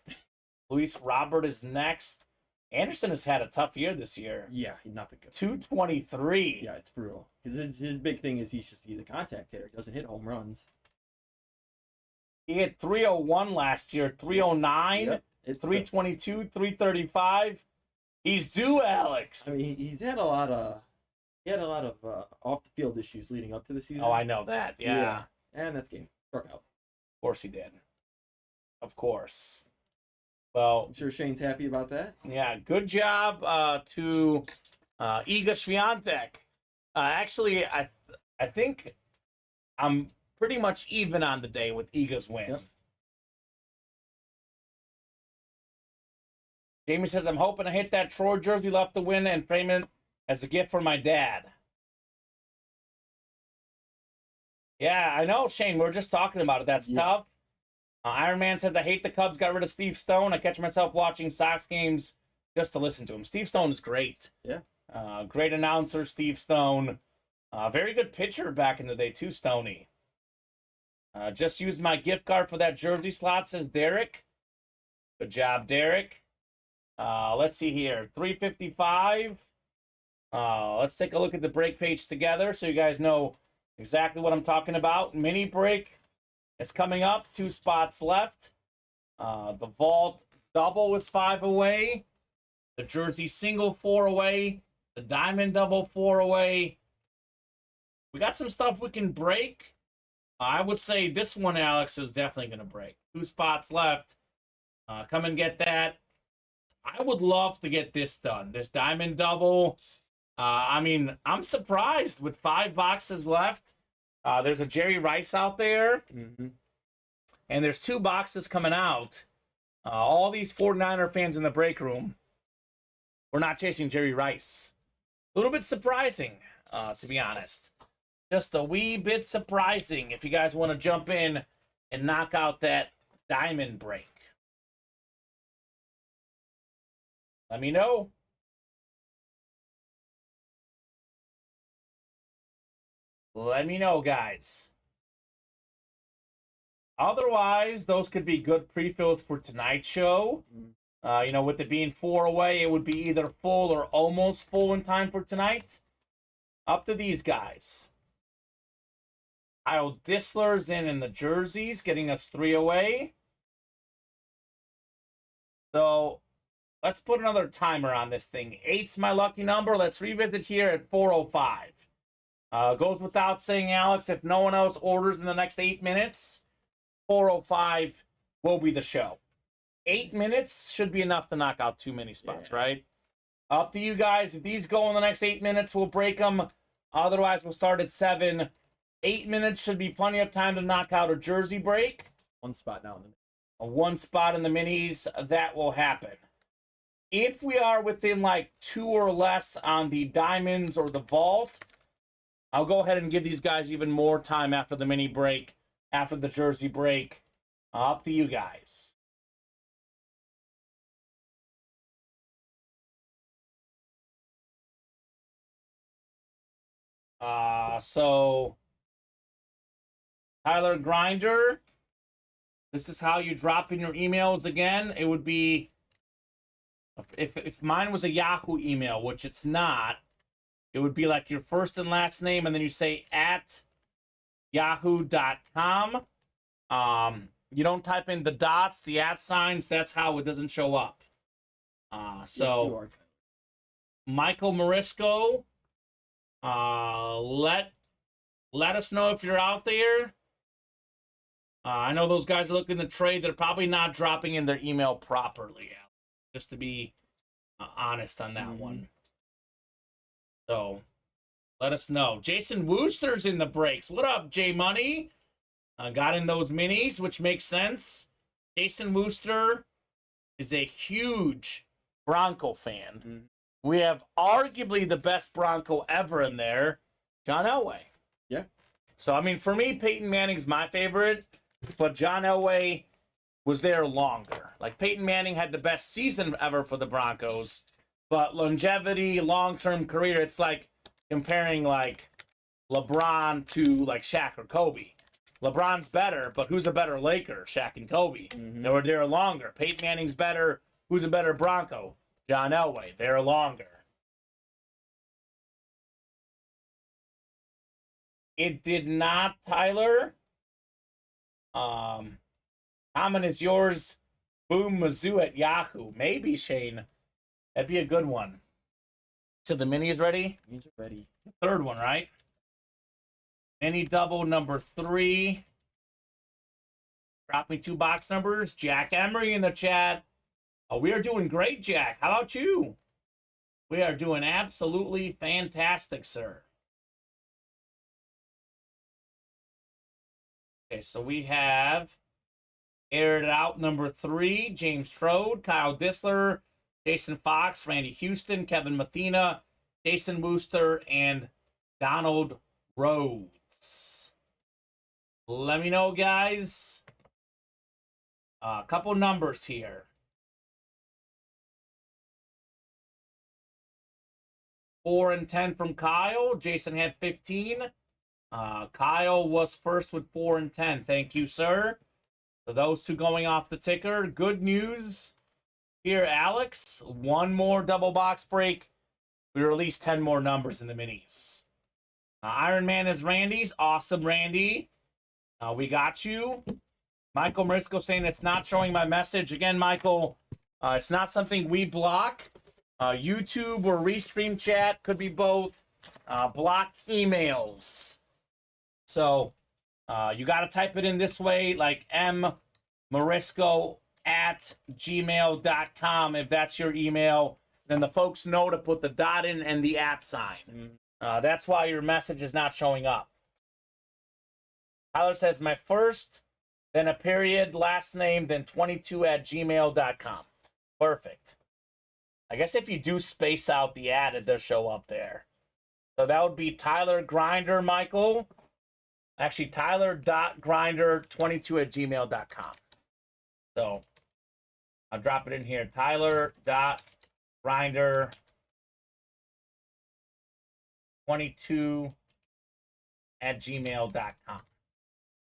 Luis Robert is next. Anderson has had a tough year this year. Yeah, he's not been good. 223. Yeah, it's brutal. Because his big thing is he's a contact hitter. He doesn't hit home runs. He hit 301 last year, 309, Yep. It's 322, 335. He's due, Alex. I mean, he's had a lot of off the field issues leading up to the season. Oh, I know that. Yeah. And that's game. Struck out. Of course he did. Of course. Well, I'm sure Shane's happy about that. yeah, good job to Iga Swiatek. Actually, I think I'm pretty much even on the day with Iga's win. Yep. Jamie says, I'm hoping to hit that Troy jersey left to win and frame it as a gift for my dad. Yeah, I know, Shane. We were just talking about it. That's tough. Iron Man says, I hate the Cubs got rid of Steve Stone. I catch myself watching Sox games just to listen to him. Steve Stone is great. Yeah. Great announcer, Steve Stone. Very good pitcher back in the day, too, Stoney. Just used my gift card for that jersey slot, says Derek. Good job, Derek. Let's see here. 355. Let's take a look at the break page together so you guys know exactly what I'm talking about. Mini break is coming up. 2 spots left. The vault double was 5 away. The jersey single 4 away. The diamond double 4 away. We got some stuff we can break. I would say this one, Alex, is definitely going to break. 2 spots left. Come and get that. I would love to get this done. This diamond double. I mean, I'm surprised with 5 boxes left. There's a Jerry Rice out there. Mm-hmm. And there's 2 boxes coming out. All these 49er fans in the break room, we're not chasing Jerry Rice. A little bit surprising, to be honest. Just a wee bit surprising if you guys want to jump in and knock out that diamond break. Let me know. Let me know, guys. Otherwise, those could be good pre-fills for tonight's show. You know, with it being 4 away, it would be either full or almost full in time for tonight. Up to these guys. Kyle Disler's in the jerseys, getting us 3 away. So, let's put another timer on this thing. 8's my lucky number. Let's revisit here at 4:05. Goes without saying, Alex, if no one else orders in the next 8 minutes, 4:05 will be the show. 8 minutes should be enough to knock out 2 mini spots, right? Up to you guys. If these go in the next 8 minutes, we'll break them. Otherwise, we'll start at 7. 8 minutes should be plenty of time to knock out a jersey break. 1 spot now. 1 spot in the minis, that will happen. If we are within like 2 or less on the diamonds or the vault, I'll go ahead and give these guys even more time after the mini break, after the jersey break. Up to you guys. So Tyler Grinder, this is how you drop in your emails again. It would be, if mine was a Yahoo email, which it's not, it would be like your first and last name, and then you say at yahoo.com. You don't type in the dots, the at signs. That's how it doesn't show up. So Yes, Michael Morisco, let us know if you're out there. I know those guys are looking to trade. They're probably not dropping in their email properly, just to be honest on that one. So let us know. Jason Wooster's in the breaks. What up, J Money? Got in those minis, which makes sense. Jason Wooster is a huge Bronco fan. we have arguably the best Bronco ever in there, John Elway. Yeah. So, I mean, for me, Peyton Manning's my favorite, but John Elway was there longer. Like, Peyton Manning had the best season ever for the Broncos, but longevity, long-term career, it's like comparing, like, LeBron to, like, Shaq or Kobe. LeBron's better, but who's a better Laker? Shaq and Kobe. Mm-hmm. They were there longer. Peyton Manning's better. Who's a better Bronco? John Elway. They're longer. It did not, Tyler. Comment is yours. Boom Mizzou at Yahoo. Maybe, Shane. That'd be a good one. So the mini is ready? Minis are ready. The third one, right? Mini double number 3. Drop me 2 box numbers. Jack Emery in the chat. Oh, we are doing great, Jack. How about you? We are doing absolutely fantastic, sir. Okay, so we have aired out number 3, James Strode, Kyle Dissler, Jason Fox, Randy Houston, Kevin Mathena, Jason Wooster, and Donald Rhodes. Let me know, guys. A couple numbers here. 4 and 10 from Kyle. Jason had 15. Kyle was first with 4 and 10. Thank you, sir. So those two going off the ticker. Good news here, Alex. 1 more double box break. We released 10 more numbers in the minis. Iron Man is Randy's. Awesome, Randy. We got you. Michael Marisco saying it's not showing my message. Again, Michael, it's not something we block. YouTube or Restream chat, could be both. Block emails. So you got to type it in this way, like mmarisco@gmail.com. If that's your email, then the folks know to put the dot in and the @ sign. That's why your message is not showing up. Tyler says, my first, then a period, last name, then 22@gmail.com. Perfect. I guess if you do space out the ad, it does show up there. So that would be Tyler Grinder, Michael. Actually, Tyler.grinder22@gmail.com. So I'll drop it in here. Tyler.grinder22@gmail.com.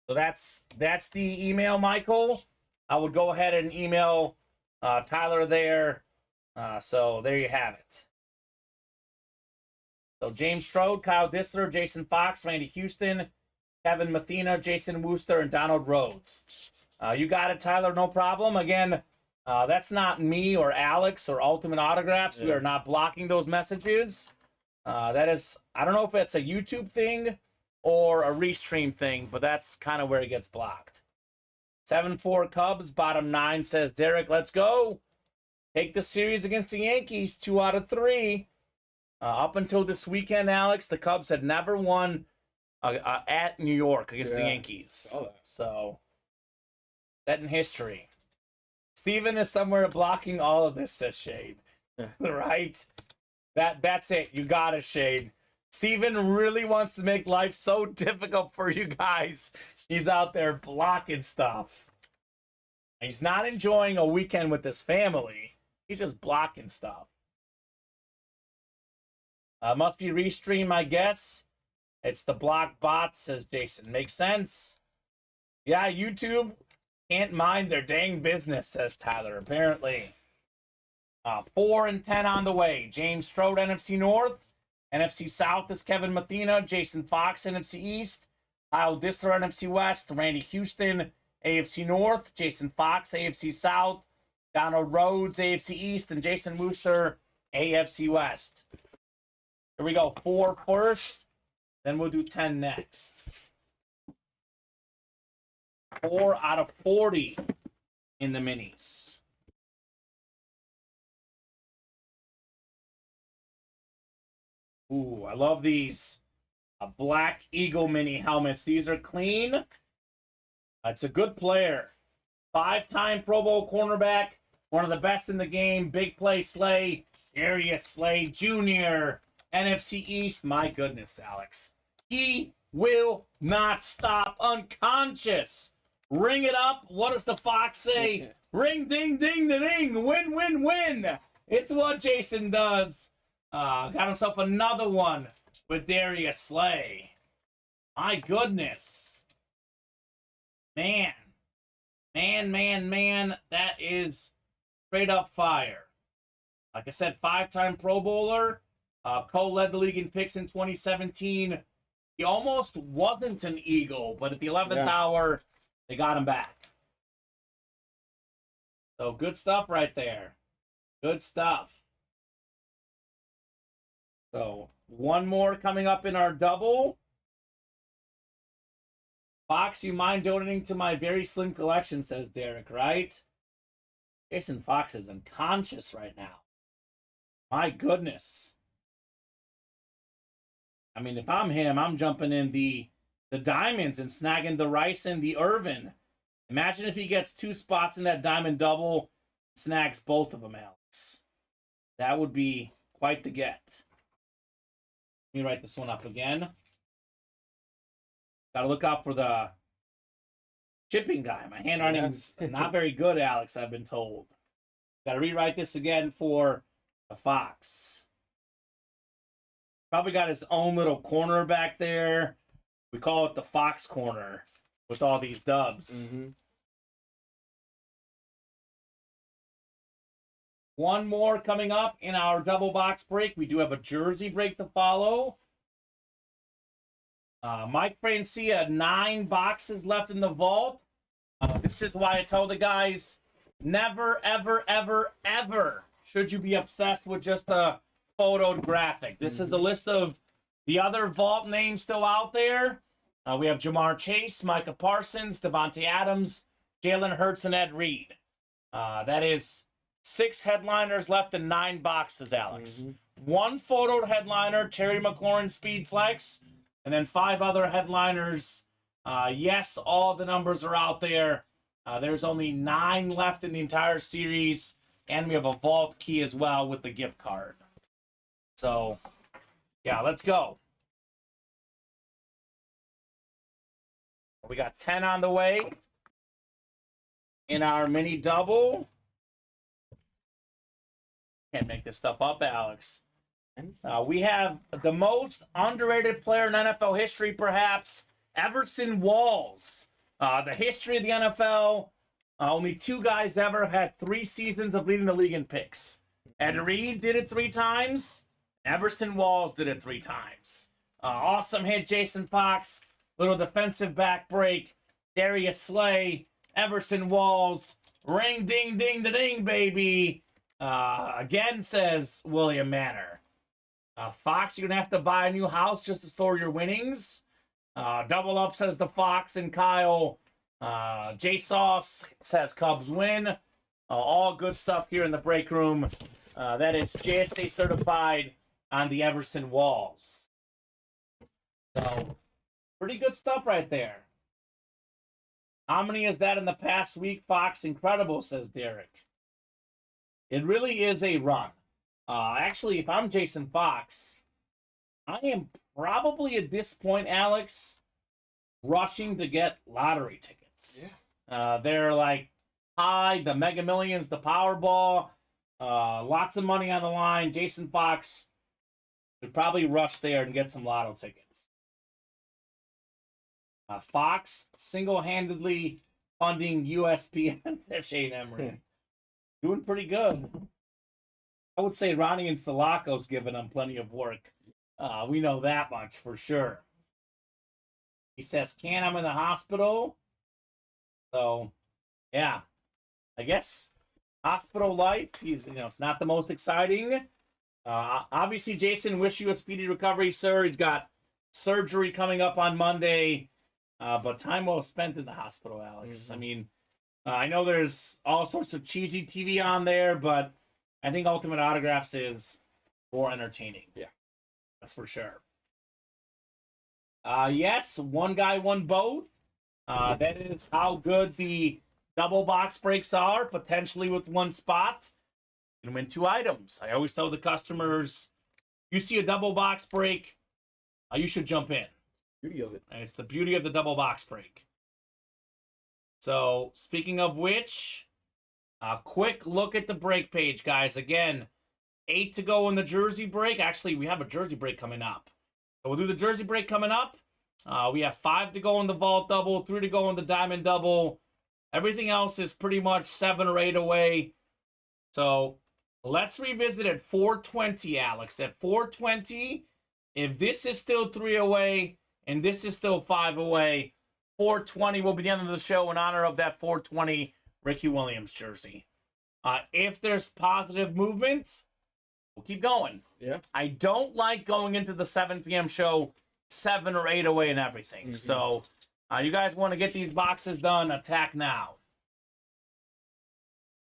So that's the email, Michael. I would go ahead and email Tyler there. So there you have it. So James Strode, Kyle Dissler, Jason Fox, Randy Houston, Kevin Mathena, Jason Wooster, and Donald Rhodes. You got it, Tyler, no problem. Again, that's not me or Alex or Ultimate Autographs. Yeah. We are not blocking those messages. That is, I don't know if it's a YouTube thing or a Restream thing, but that's kind of where it gets blocked. 7-4 Cubs, bottom 9, says Derek, let's go. Take the series against the Yankees, 2 out of 3. Up until this weekend, Alex, the Cubs had never won at New York against the Yankees. So, that in history. Steven is somewhere blocking all of this, says Shade. Right? That's it. You got it, Shade. Steven really wants to make life so difficult for you guys. He's out there blocking stuff. He's not enjoying a weekend with his family. He's just blocking stuff. Must be Restream, I guess. It's the block bot, says Jason. Makes sense. Yeah, YouTube can't mind their dang business, says Tyler, apparently. 4 and 10 on the way. James Strode, NFC North. NFC South is Kevin Mathena. Jason Fox, NFC East. Kyle Dissler, NFC West. Randy Houston, AFC North. Jason Fox, AFC South. Donald Rhodes, AFC East. And Jason Wooster, AFC West. Here we go. 4 first. Then we'll do 10 next. 4 out of 40 in the minis. Ooh, I love these Black Eagle mini helmets. These are clean. It's a good player. 5-time Pro Bowl cornerback. One of the best in the game. Big play Slay. Darius Slay Jr., NFC East. My goodness, Alex. He will not stop. Unconscious. Ring it up. What does the Fox say? Ring, ding, ding, da, ding. Win, win, win. It's what Jason does. Got himself another one with Darius Slay. My goodness. Man. Man. That is straight up fire. Like I said, 5-time Pro Bowler. Co-led the league in picks in 2017. He almost wasn't an Eagle, but at the 11th hour, they got him back. So good stuff right there. Good stuff. So one more coming up in our double. Fox, you mind donating to my very slim collection, says Derek, right? Jason Fox is unconscious right now. My goodness. I mean, if I'm him, I'm jumping in the diamonds and snagging the Rice and the Irvin. Imagine if he gets 2 spots in that diamond double, snags both of them, Alex. That would be quite the get. Let me write this one up again. Got to look out for the shipping guy. My handwriting's not very good, Alex, I've been told. Got to rewrite this again for the Fox. Probably got his own little corner back there. We call it the Fox corner with all these dubs. Mm-hmm. One more coming up in our double box break. We do have a jersey break to follow. Mike Francia, 9 boxes left in the vault. This is why I tell the guys, never, ever, ever, ever should you be obsessed with just a photoed graphic. This is a list of the other vault names still out there. We have Jamar Chase, Micah Parsons, Devontae Adams, Jalen Hurts, and Ed Reed. That is 6 headliners left in 9 boxes, Alex. 1 photoed headliner, Terry McLaurin Speed Flex, and then 5 other headliners. Yes, all the numbers are out there. There's only 9 left in the entire series, and we have a vault key as well with the gift card. So, yeah, let's go. We got 10 on the way in our mini double. Can't make this stuff up, Alex. We have the most underrated player in NFL history, perhaps, Everson Walls. The history of the NFL, only 2 guys ever have had 3 seasons of leading the league in picks. Ed Reed did it 3 times. Everson Walls did it 3 times. Awesome hit, Jason Fox. Little defensive back break. Darius Slay, Everson Walls. Ring, ding, ding, da, ding, baby. Again, says William Manor. Fox, you're going to have to buy a new house just to store your winnings. Double up, says the Fox and Kyle. J Sauce says Cubs win. All good stuff here in the break room. That is JSA certified on the Everson Walls. So, pretty good stuff right there. How many is that in the past week, Fox? Incredible, says Derek. It really is a run. Actually, if I'm Jason Fox, I am probably at this point, Alex, rushing to get lottery tickets. Yeah. They're like high, the Mega Millions, the Powerball, lots of money on the line. Jason Fox should probably rush there and get some lotto tickets. Fox single-handedly funding USPS at Shane Emery. Doing pretty good. I would say Ronnie and Sulaco's giving him plenty of work. We know that much for sure. He says, "Can I'm in the hospital?" So, yeah. I guess hospital life, it's not the most exciting. Obviously, Jason, wish you a speedy recovery, sir. He's got surgery coming up on Monday. But time well spent in the hospital, Alex. I mean, I know there's all sorts of cheesy TV on there, but I think Ultimate Autographs is more entertaining. Yeah, that's for sure. Yes, one guy won both. That is how good the double box breaks are, potentially with 1 spot. You can win 2 items. I always tell the customers, you see a double box break, you should jump in. Beauty of it. And it's the beauty of the double box break. So, speaking of which, a quick look at the break page, guys. Again, 8 to go in the jersey break. Actually, we have a jersey break coming up. So we'll do the jersey break coming up. We have 5 to go in the vault double, 3 to go in the diamond double. Everything else is pretty much 7 or 8 away. So let's revisit at 420, Alex. At 420, if this is still 3 away and this is still 5 away, 420 will be the end of the show in honor of that 420 Ricky Williams jersey. If there's positive movement, we'll keep going. Yeah. I don't like going into the 7 p.m. show 7 or 8 away and everything. Mm-hmm. So you guys want to get these boxes done, attack now.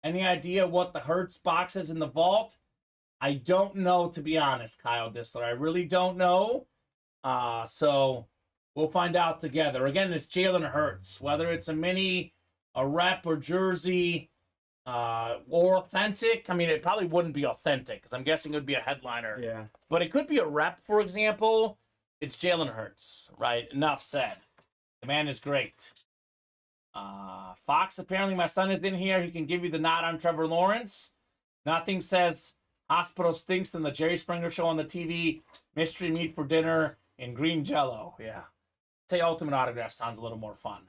Any idea what the Hertz box is in the vault? I don't know, to be honest, Kyle Disler. I really don't know. So we'll find out together. Again, it's Jalen Hurts. Whether it's a mini, a rep, or jersey, or authentic. I mean, it probably wouldn't be authentic because I'm guessing it would be a headliner. Yeah. But it could be a rep, for example. It's Jalen Hurts, right? Enough said. The man is great. Fox, apparently my son is in here. He can give you the nod on Trevor Lawrence. Nothing says hospital stinks than the Jerry Springer show on the TV. Mystery meat for dinner and green jello. Yeah. Say Ultimate Autograph sounds a little more fun.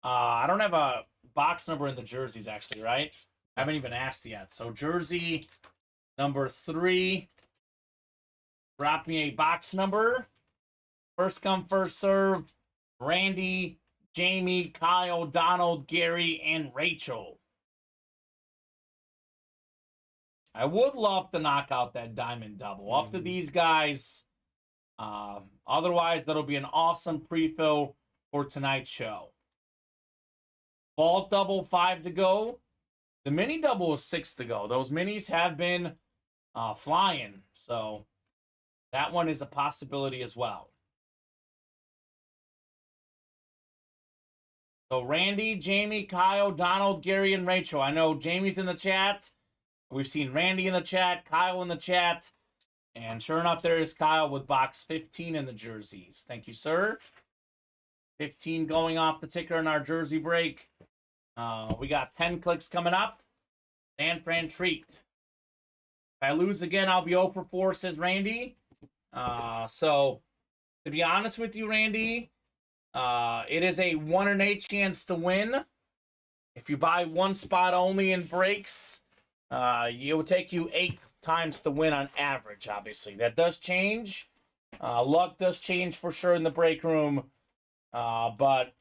I don't have a box number in the jerseys, actually, right? I haven't even asked yet. So jersey number 3. Drop me a box number. First come, first serve. Randy, Jamie, Kyle, Donald, Gary, and Rachel. I would love to knock out that diamond double. Up to these guys. Otherwise, that'll be an awesome pre-fill for tonight's show. Vault double, 5 to go. The mini double is 6 to go. Those minis have been flying. So that one is a possibility as well. So Randy, Jamie, Kyle, Donald, Gary, and Rachel. I know Jamie's in the chat. We've seen Randy in the chat, Kyle in the chat. And sure enough, there is Kyle with box 15 in the jerseys. Thank you, sir. 15 going off the ticker in our jersey break. We got 10 clicks coming up. San Fran treat. If I lose again, I'll be 0 for 4, says Randy. So, to be honest with you, Randy, it is a 1 in 8 chance to win. If you buy one spot only in breaks, it will take you 8 times to win on average, obviously. That does change. Luck does change for sure in the break room. But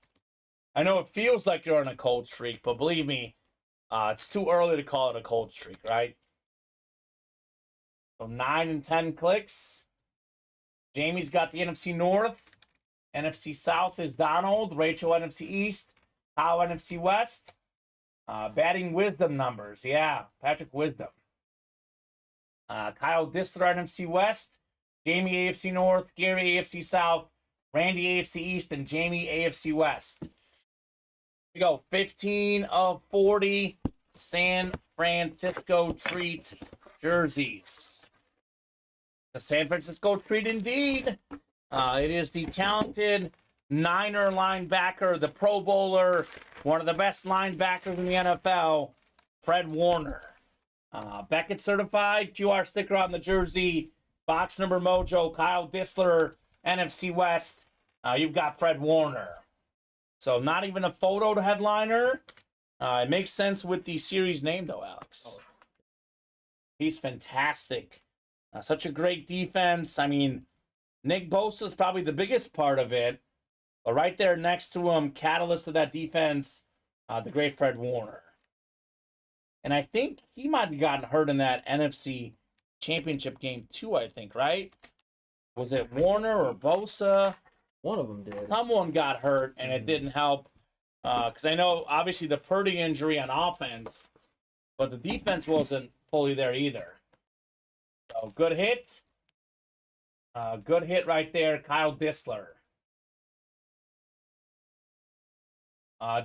I know it feels like you're on a cold streak, but believe me, it's too early to call it a cold streak, right? So 9 and 10 clicks. Jamie's got the NFC North. NFC South is Donald. Rachel, NFC East. Kyle, NFC West. Batting wisdom numbers. Yeah, Patrick Wisdom. Kyle Disler, NFC West. Jamie, AFC North. Gary, AFC South. Randy, AFC East. And Jamie, AFC West. We go 15 of 40 San Francisco treat jerseys. The San Francisco treat indeed. It is the talented Niner linebacker, the Pro Bowler, one of the best linebackers in the NFL, Fred Warner. Beckett certified, QR sticker on the jersey, box number mojo, Kyle Disler, NFC West. You've got Fred Warner. So not even a photo to headliner. It makes sense with the series name, though, Alex. He's fantastic. Such a great defense. I mean, Nick Bosa's probably the biggest part of it. But right there next to him, catalyst of that defense, the great Fred Warner. And I think he might have gotten hurt in that NFC Championship game too, I think, right? Was it Warner or Bosa? One of them did. Someone got hurt, and it didn't help. Because I know, obviously, the Purdy injury on offense, but the defense wasn't fully there either. So, good hit. Good hit right there, Kyle Disler.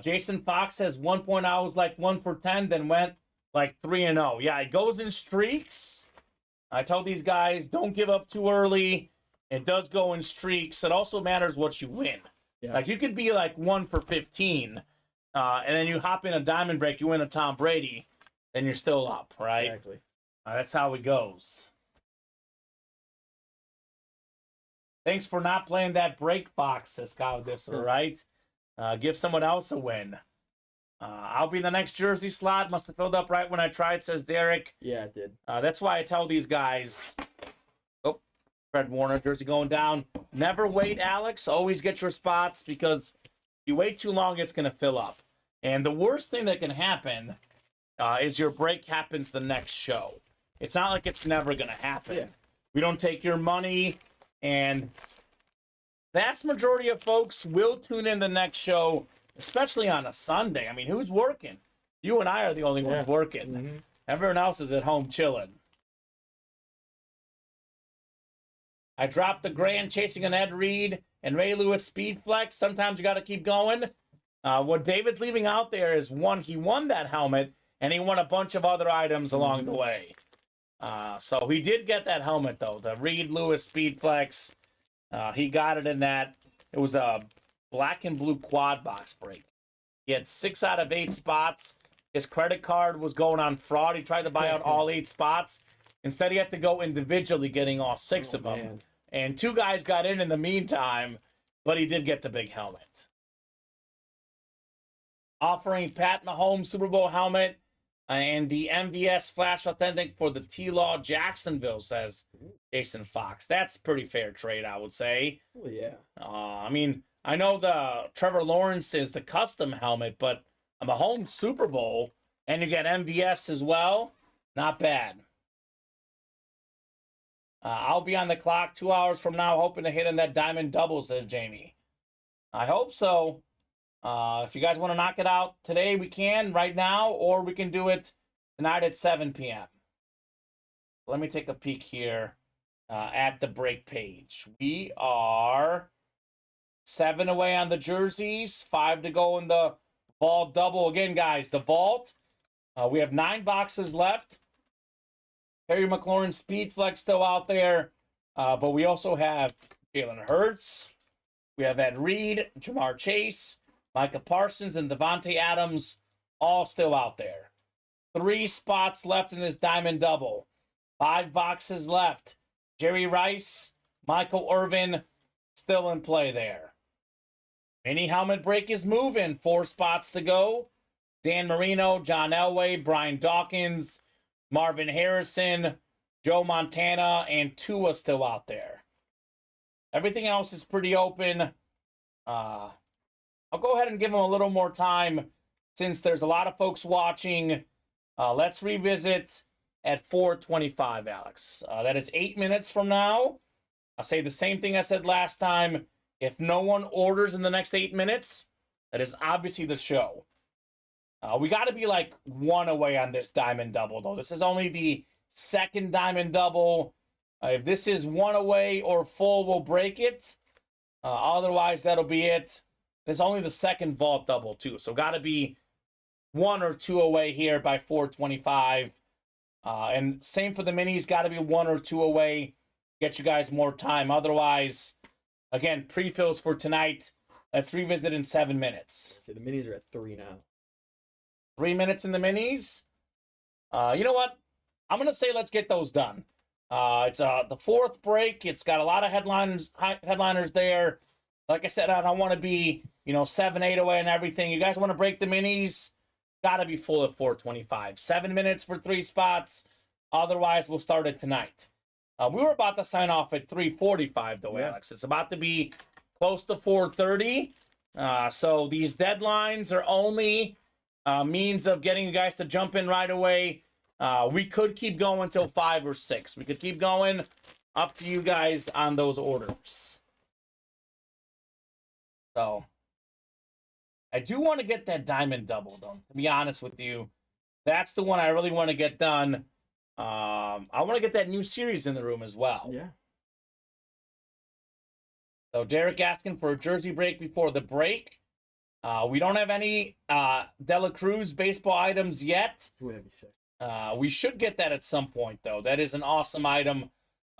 Jason Fox says 1 point, I was like 1 for 10, then went like 3-0. Yeah, it goes in streaks. I told these guys, don't give up too early. It does go in streaks. It also matters what you win. Yeah. Like, you could be like 1 for 15, and then you hop in a diamond break, you win a Tom Brady, then you're still up, right? Exactly. That's how it goes. Thanks for not playing that break box, says Kyle Dissler, right? Give someone else a win. I'll be in the next jersey slot. Must have filled up right when I tried, says Derek. Yeah, it did. That's why I tell these guys, oh, Fred Warner jersey going down. Never wait, Alex. Always get your spots, because if you wait too long, it's going to fill up. And the worst thing that can happen is your break happens the next show. It's not like it's never going to happen. Yeah. We don't take your money, and vast majority of folks will tune in the next show, especially on a Sunday. I mean, who's working? You and I are the only ones working. Mm-hmm. Everyone else is at home chilling. I dropped the grand chasing an Ed Reed and Ray Lewis speed flex. Sometimes you got to keep going. What David's leaving out there is, one, he won that helmet, and he won a bunch of other items along the way. So he did get that helmet, though. The Reed Lewis speed flex. He got it in that. It was a black and blue quad box break. He had 6 out of 8 spots. His credit card was going on fraud. He tried to buy out all 8 spots. Instead, he had to go individually, getting all 6 of them. Man. And 2 guys got in the meantime, but he did get the big helmet. Offering Pat Mahomes Super Bowl helmet and the MVS Flash Authentic for the T-Law Jacksonville, says Jason Fox. That's pretty fair trade, I would say. Oh, yeah. I mean, I know the Trevor Lawrence is the custom helmet, but a Mahomes Super Bowl, and you get MVS as well, not bad. I'll be on the clock 2 hours from now, hoping to hit in that diamond double, says Jamie. I hope so. If you guys want to knock it out today, we can right now, or we can do it tonight at 7 p.m. Let me take a peek here at the break page. We are 7 away on the jerseys, 5 to go in the vault double. Again, guys, the vault, we have 9 boxes left. Terry McLaurin Speed Flex still out there, but we also have Jalen Hurts. We have Ed Reed, Jamar Chase, Micah Parsons, and Devontae Adams, all still out there. 3 spots left in this diamond double. 5 boxes left. Jerry Rice, Michael Irvin, still in play there. Mini helmet break is moving. 4 spots to go. Dan Marino, John Elway, Brian Dawkins, Marvin Harrison, Joe Montana, and Tua still out there. Everything else is pretty open. I'll go ahead and give them a little more time since there's a lot of folks watching. Let's revisit at 4:25, Alex. That is 8 minutes from now. I'll say the same thing I said last time. If no one orders in the next 8 minutes, that is obviously the show. We got to be like 1 away on this diamond double, though. This is only the 2nd diamond double. If this is 1 away or full, we'll break it. Otherwise, that'll be it. It's only the 2nd vault double, too. So got to be 1 or 2 away here by 4:25. And same for the minis. Got to be 1 or 2 away. Get you guys more time. Otherwise, again, pre-fills for tonight. Let's revisit in 7 minutes. So the minis are at 3 now. 3 minutes in the minis. You know what? I'm going to say let's get those done. It's the 4th break. It's got a lot of headliners there. Like I said, I don't want to be, 7, 8 away and everything. You guys want to break the minis? Got to be full at 4:25. 7 minutes for 3 spots. Otherwise, we'll start it tonight. We were about to sign off at 3:45, though, Alex. It's about to be close to 4:30. So these deadlines are only means of getting you guys to jump in right away. We could keep going till 5 or 6. We could keep going. Up to you guys on those orders. So I do want to get that diamond double, though. To be honest with you, that's the one I really want to get done. I want to get that new series in the room as well. Yeah. So Derek asking for a jersey break before the break. We don't have any Dela Cruz baseball items yet. Ooh, that'd be sick. We should get that at some point, though. That is an awesome item.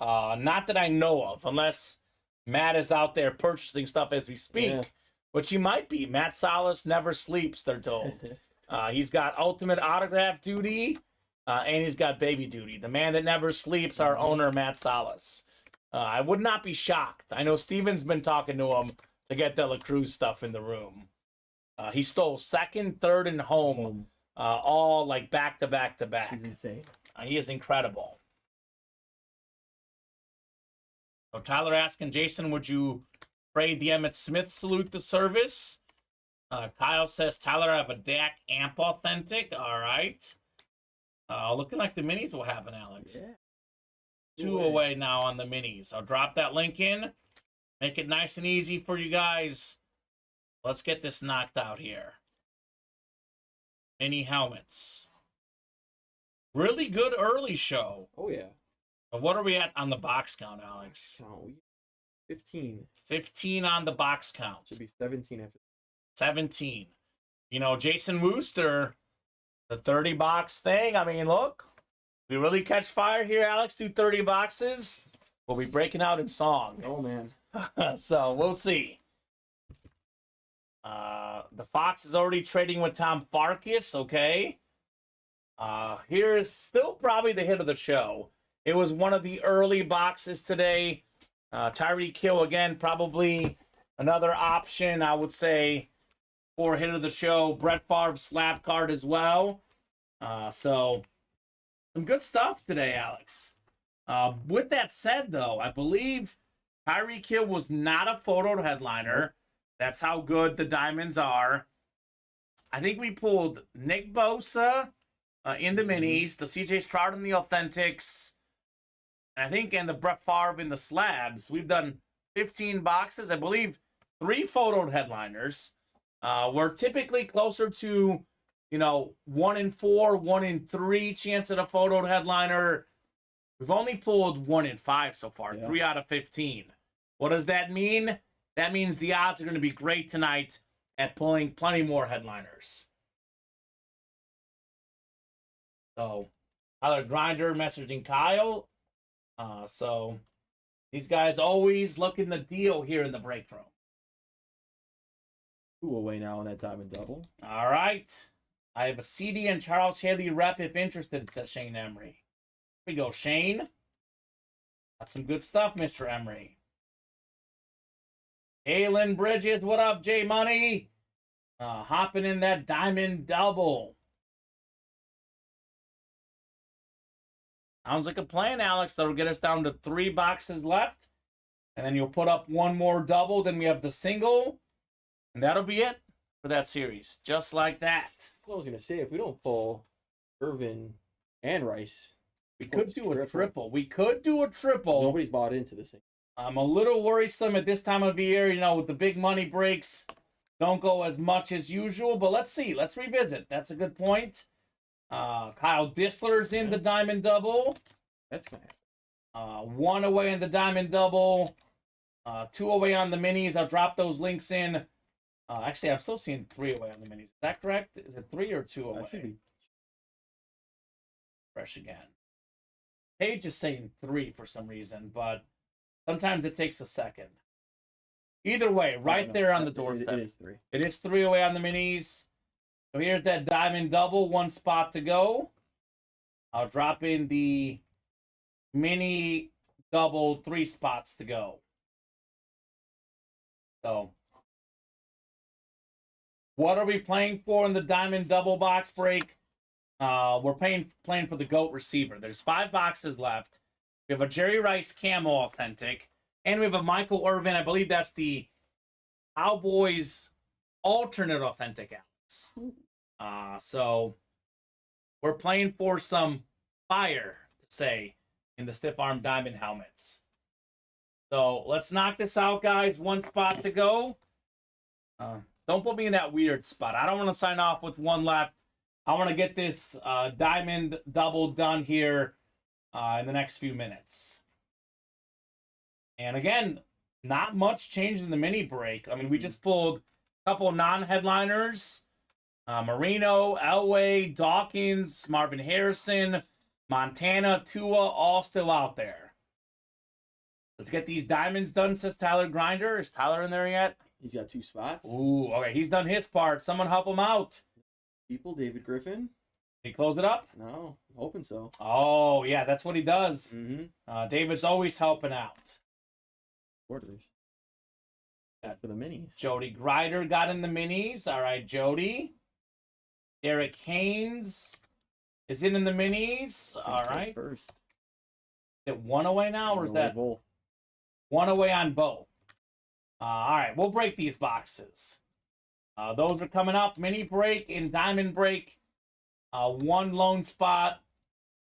Not that I know of, unless Matt is out there purchasing stuff as we speak, which he might be. Matt Salas never sleeps, they're told. He's got ultimate autograph duty, and he's got baby duty. The man that never sleeps, our owner, Matt Salas. I would not be shocked. I know Steven's been talking to him to get De La Cruz stuff in the room. He stole second, third, and home, all like back to back to back. He's insane. He is incredible. So Tyler asking, Jason, would you trade the Emmitt Smith salute to service? Kyle says, Tyler, I have a Dak Amp Authentic. All right. Looking like the minis will happen, Alex. Yeah. 2 away now on the minis. I'll drop that link in. Make it nice and easy for you guys. Let's get this knocked out here. Mini helmets. Really good early show. Oh, yeah. What are we at on the box count, Alex? 15. 15 on the box count. Should be 17 after. 17. You know, Jason Wooster, the 30 box thing. I mean, look, we really catch fire here, Alex. Do 30 boxes. We'll be breaking out in song. Oh, man. So we'll see. The Fox is already trading with Tom Farkas. Okay. Here is still probably the hit of the show. It was one of the early boxes today. Tyreek Hill, again, probably another option, I would say, for hit of the show. Brett Favre slap card as well. So, some good stuff today, Alex. With that said, though, I believe Tyreek Hill was not a photo headliner. That's how good the diamonds are. I think we pulled Nick Bosa in the minis, the CJ Stroud in the authentics, and I think and the Brett Favre in the slabs. We've done 15 boxes. I believe 3 photo headliners. We're typically closer to, 1 in 4, 1 in 3 chance at a photo headliner. We've only pulled 1 in 5 so far, 3 out of 15. What does that mean? That means the odds are going to be great tonight at pulling plenty more headliners. So, Tyler Grinder messaging Kyle. So, these guys always looking the deal here in the break room. 2 away now on that diamond double. All right. I have a CD and Charles Haley rep if interested, says Shane Emery. Here we go, Shane. Got some good stuff, Mr. Emery. Aylin Bridges, what up, J Money? Hopping in that diamond double. Sounds like a plan, Alex. That'll get us down to 3 boxes left. And then you'll put up 1 more double. Then we have the single. And that'll be it for that series. Just like that. I was going to say, if we don't pull Irvin and Rice, we could do a triple. We could do a triple. Nobody's bought into this thing. I'm a little worrisome at this time of year. With the big money breaks, don't go as much as usual. But let's see. Let's revisit. That's a good point. Kyle Dissler's in the diamond double. That's going to happen. 1 away in the diamond double. 2 away on the minis. I'll drop those links in. Actually, I'm still seeing 3 away on the minis. Is that correct? Is it 3 or 2 away? That should be. Fresh again. Page is saying 3 for some reason, but sometimes it takes a second. Either way, right there on the doorstep. It is 3. It is 3 away on the minis. So here's that diamond double, 1 spot to go. I'll drop in the mini double, 3 spots to go. So, what are we playing for in the diamond double box break? We're playing for the GOAT receiver. There's 5 boxes left. We have a Jerry Rice Camo Authentic. And we have a Michael Irvin. I believe that's the Cowboys alternate authentic, Alex. So we're playing for some fire, to say, in the stiff arm diamond helmets. So let's knock this out, guys. 1 spot to go. Don't put me in that weird spot. I don't want to sign off with 1 left. I want to get this diamond double done here in the next few minutes. And again, not much change in the mini break. I mean, we just pulled a couple non-headliners. Marino, Elway, Dawkins, Marvin Harrison, Montana, Tua, all still out there. Let's get these diamonds done, says Tyler Grinder. Is Tyler in there yet? He's got 2 spots. Ooh, okay. He's done his part. Someone help him out. People, David Griffin. Did he close it up? No, I'm hoping so. Oh, yeah, that's what he does. Mm-hmm. David's always helping out. Orders. For the minis. Jody Grider got in the minis. All right, Jody. Derek Haynes is in the minis. All right. First. Is it one away now, or is that both? One away on both? All right, we'll break these boxes. Those are coming up. Mini break and diamond break. One lone spot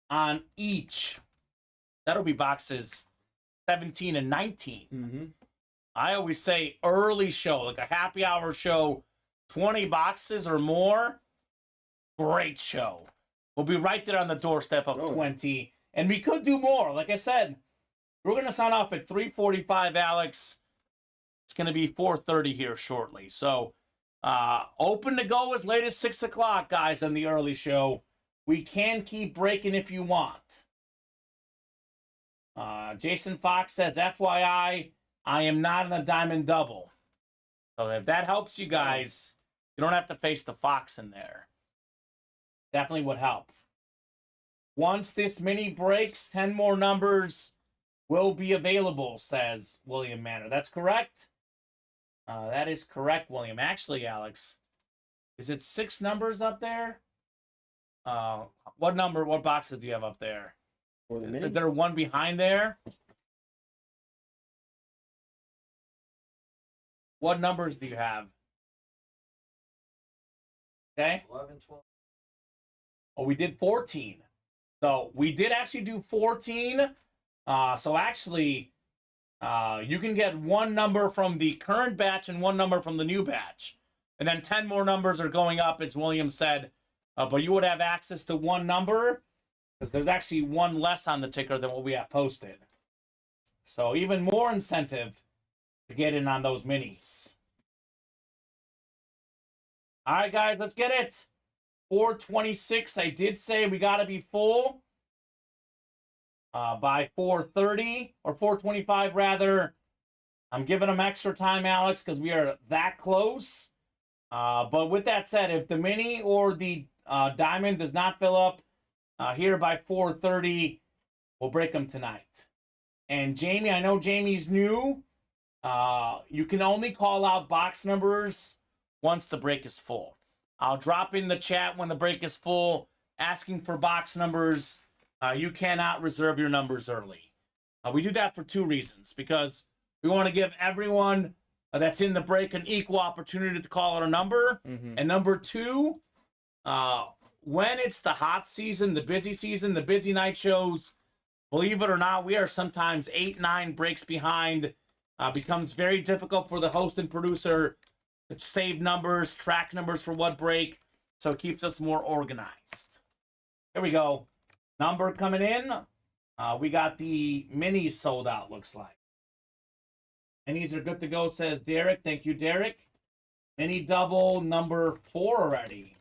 on each. That'll be boxes 17 and 19. Mm-hmm. I always say early show, like a happy hour show, 20 boxes or more. Great show. We'll be right there on the doorstep of 20. And we could do more. Like I said, we're going to sign off at 3:45, Alex. It's going to be 4:30 here shortly. So, open to go as late as 6 o'clock, guys, on the early show. We can keep breaking if you want. Jason Fox says, FYI, I am not in a diamond double. So if that helps you guys, you don't have to face the Fox in there. Definitely would help. Once this mini breaks, 10 more numbers will be available, says William Manor. That's correct? That is correct, William. Actually, Alex, is it 6 numbers up there? What boxes do you have up there? For the minis? Is there one behind there? What numbers do you have? Okay. 11, 12. Oh, we did 14. So we did actually do 14. So actually, you can get one number from the current batch and one number from the new batch. And then 10 more numbers are going up, as William said. But you would have access to one number, because there's actually one less on the ticker than what we have posted. So even more incentive to get in on those minis. All right, guys, let's get it. 4:26. I did say we got to be full by 4:30 or 4:25 rather. I'm giving them extra time, Alex, because we are that close. But with that said, if the mini or the diamond does not fill up here by 4:30, we'll break them tonight. And Jamie, I know Jamie's new. You can only call out box numbers once the break is full. I'll drop in the chat when the break is full, asking for box numbers. You cannot reserve your numbers early. We do that for 2 reasons. Because we want to give everyone that's in the break an equal opportunity to call out a number. Mm-hmm. And number 2, when it's the hot season, the busy night shows, believe it or not, we are sometimes 8, 9 breaks behind. Becomes very difficult for the host and producer to save numbers, track numbers for what break, so it keeps us more organized. Here we go. Number coming in. We got the minis sold out, looks like. Minis are good to go, says Derek. Thank you, Derek. Mini double number 4 already.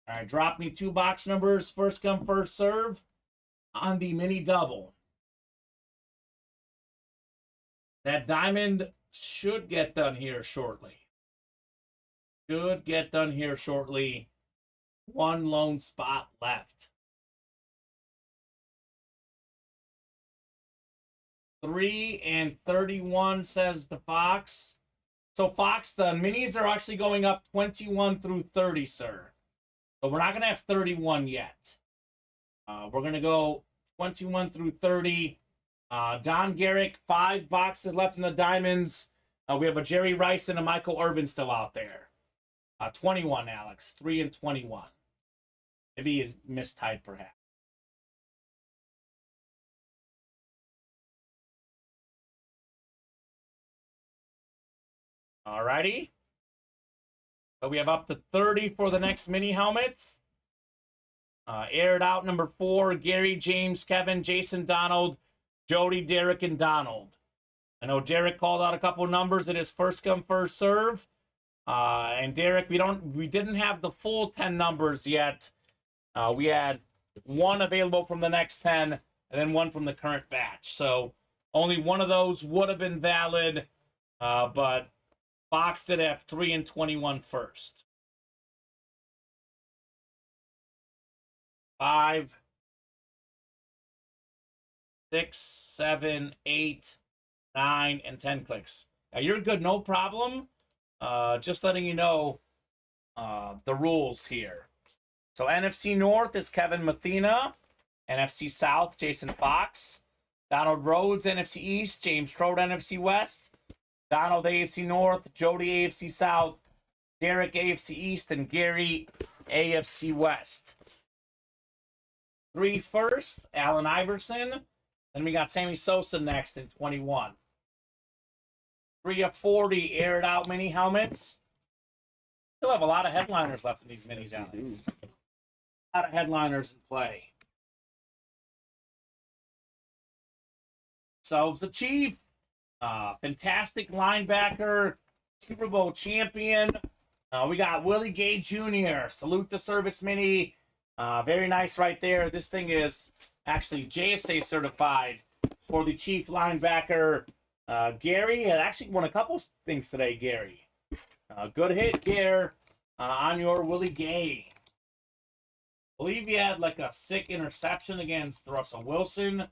All right, drop me 2 box numbers. First come, first serve on the mini double. That diamond should get done here shortly. Should get done here shortly. 1 lone spot left. 3 and 31, says the Fox. So, Fox, the minis are actually going up 21 through 30, sir. So, we're not going to have 31 yet. We're going to go 21 through 30. Don Garrick, 5 boxes left in the diamonds. We have a Jerry Rice and a Michael Irvin still out there. 21, Alex. 3 and 21. Maybe he's mistyped, perhaps. Alrighty. So we have up to 30 for the next mini helmets. Aired out number 4, Gary, James, Kevin, Jason, Donald, Jody, Derek, and Donald. I know Derek called out a couple numbers. It is first come, first serve. And Derek, we didn't have the full 10 numbers yet. We had one available from the next 10 and then one from the current batch. So only one of those would have been valid, but Fox did have 3 and 21 first. 5, 6, 7, 8, 9, and 10 clicks. Now you're good, no problem. Just letting you know the rules here. So NFC North is Kevin Mathena. NFC South, Jason Fox. Donald Rhodes, NFC East. James Trode, NFC West. Donald, AFC North. Jody, AFC South. Derek, AFC East. And Gary, AFC West. 3 first, Allen Iverson. Then we got Sammy Sosa next in 21. 3 of 40 aired out mini helmets. Still have a lot of headliners left in these minis, Alex. A lot of headliners in play. So the Chief, fantastic linebacker, Super Bowl champion. We got Willie Gay Jr., salute the service mini. Very nice right there. This thing is actually JSA certified for the Chief linebacker. Gary had actually won a couple things today, Gary. Good hit, Gare, on your Willie Gay. I believe he had like a sick interception against Russell Wilson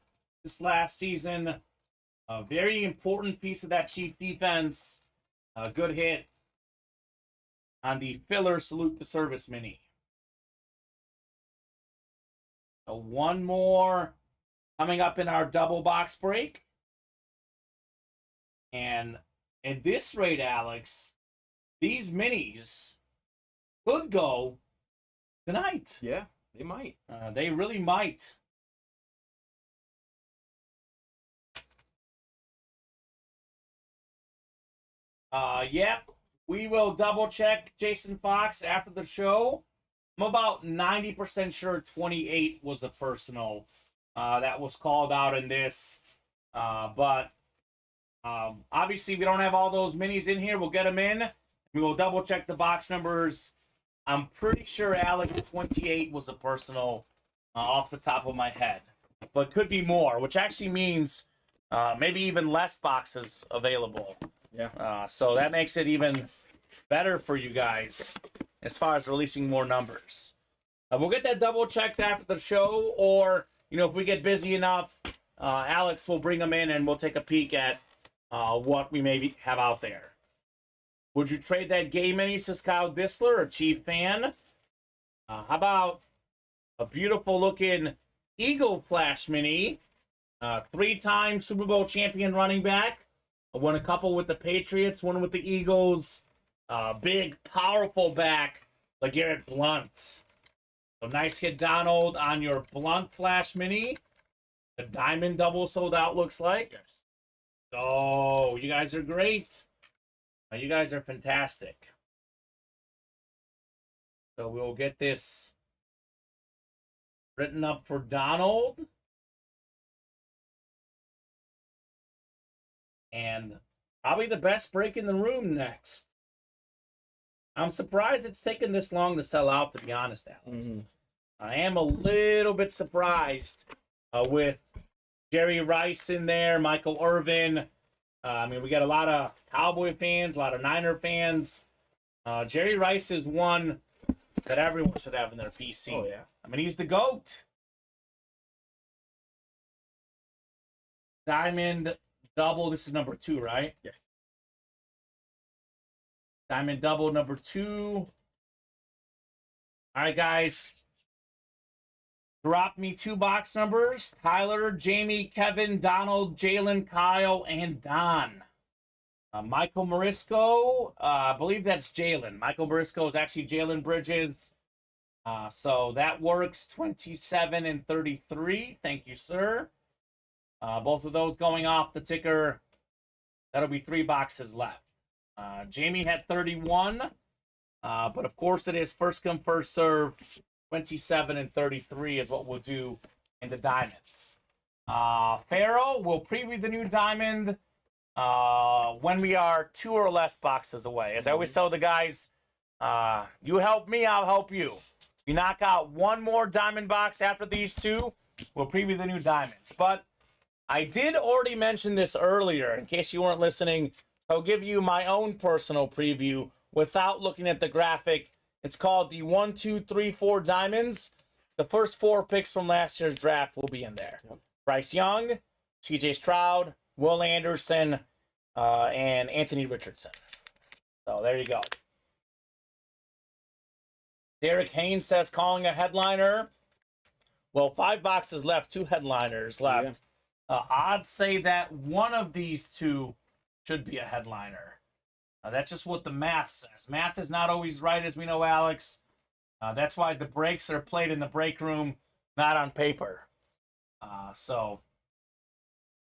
this last season. A very important piece of that Chief defense. Good hit on the filler salute the service mini. So one more coming up in our double box break. And at this rate, Alex, these minis could go tonight. Yeah, they might. They really might. Yep, we will double check Jason Fox after the show. I'm about 90% sure 28 was a personal that was called out in this. But obviously, we don't have all those minis in here. We'll get them in. We will double check the box numbers. I'm pretty sure Alex 28 was a personal off the top of my head. But could be more, which actually means maybe even less boxes available. Yeah. So that makes it even better for you guys as far as releasing more numbers. We'll get that double checked after the show, or, you know, if we get busy enough, Alex will bring them in and we'll take a peek at what we maybe have out there. Would you trade that Gay mini, says Kyle Disler, a Chief fan? How about a beautiful looking Eagle Flash mini? 3-time Super Bowl champion running back. Won a couple with the Patriots, one with the Eagles. Big, powerful back, LeGarrette Blount. So nice hit, Donald, on your Blount Flash mini. The diamond double sold out, looks like. Yes. Oh, you guys are great. You guys are fantastic. So we'll get this written up for Donald. And probably the best break in the room next. I'm surprised it's taken this long to sell out, to be honest, Alex. Mm-hmm. I am a little bit surprised with Jerry Rice in there, Michael Irvin. I mean, we got a lot of Cowboy fans, a lot of Niner fans. Jerry Rice is one that everyone should have in their PC. Oh, yeah. I mean, he's the GOAT. Diamond double. This is number 2, right? Yes. Diamond double number 2. All right, guys. Drop me 2 box numbers. Tyler, Jamie, Kevin, Donald, Jalen, Kyle, and Don. Michael Morisco, I believe that's Jalen. Michael Morisco is actually Jalen Bridges. So that works. 27 and 33. Thank you, sir. Both of those going off the ticker. That'll be 3 boxes left. Jamie had 31. But of course it is first come, first serve. 27 and 33 is what we'll do in the diamonds. Pharaoh will preview the new diamond when we are 2 or less boxes away. As I always tell the guys, you help me, I'll help you. If you knock out one more diamond box after these 2, we'll preview the new diamonds. But I did already mention this earlier, in case you weren't listening. I'll give you my own personal preview without looking at the graphic. It's called the 1, 2, 3, 4 diamonds. The first 4 picks from last year's draft will be in there. Yep. Bryce Young, C.J. Stroud, Will Anderson, and Anthony Richardson. So there you go. Derek Haynes says calling a headliner. Well, 5 boxes left, 2 headliners left. Yeah. Odds say that one of these 2 should be a headliner. That's just what the math says. Math is not always right, as we know, Alex. That's why the breaks are played in the break room, not on paper. So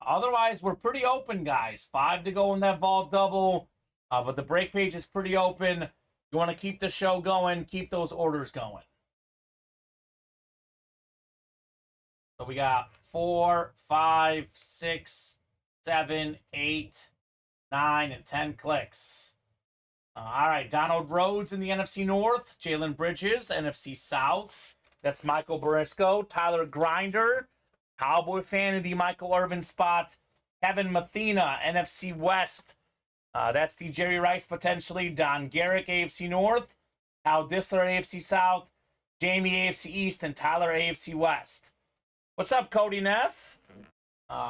otherwise, we're pretty open, guys. 5 to go in that vault double, but the break page is pretty open. You want to keep the show going, keep those orders going. So we got 4, 5, 6, 7, 8, 9, and 10 clicks. All right, Donald Rhodes in the NFC North, Jalen Bridges, NFC South. That's Michael Barisco, Tyler Grinder, Cowboy fan in the Michael Irvin spot, Kevin Mathena, NFC West. That's the Jerry Rice potentially, Don Garrick, AFC North, Al Disler, AFC South, Jamie, AFC East, and Tyler, AFC West. What's up, Cody Neff?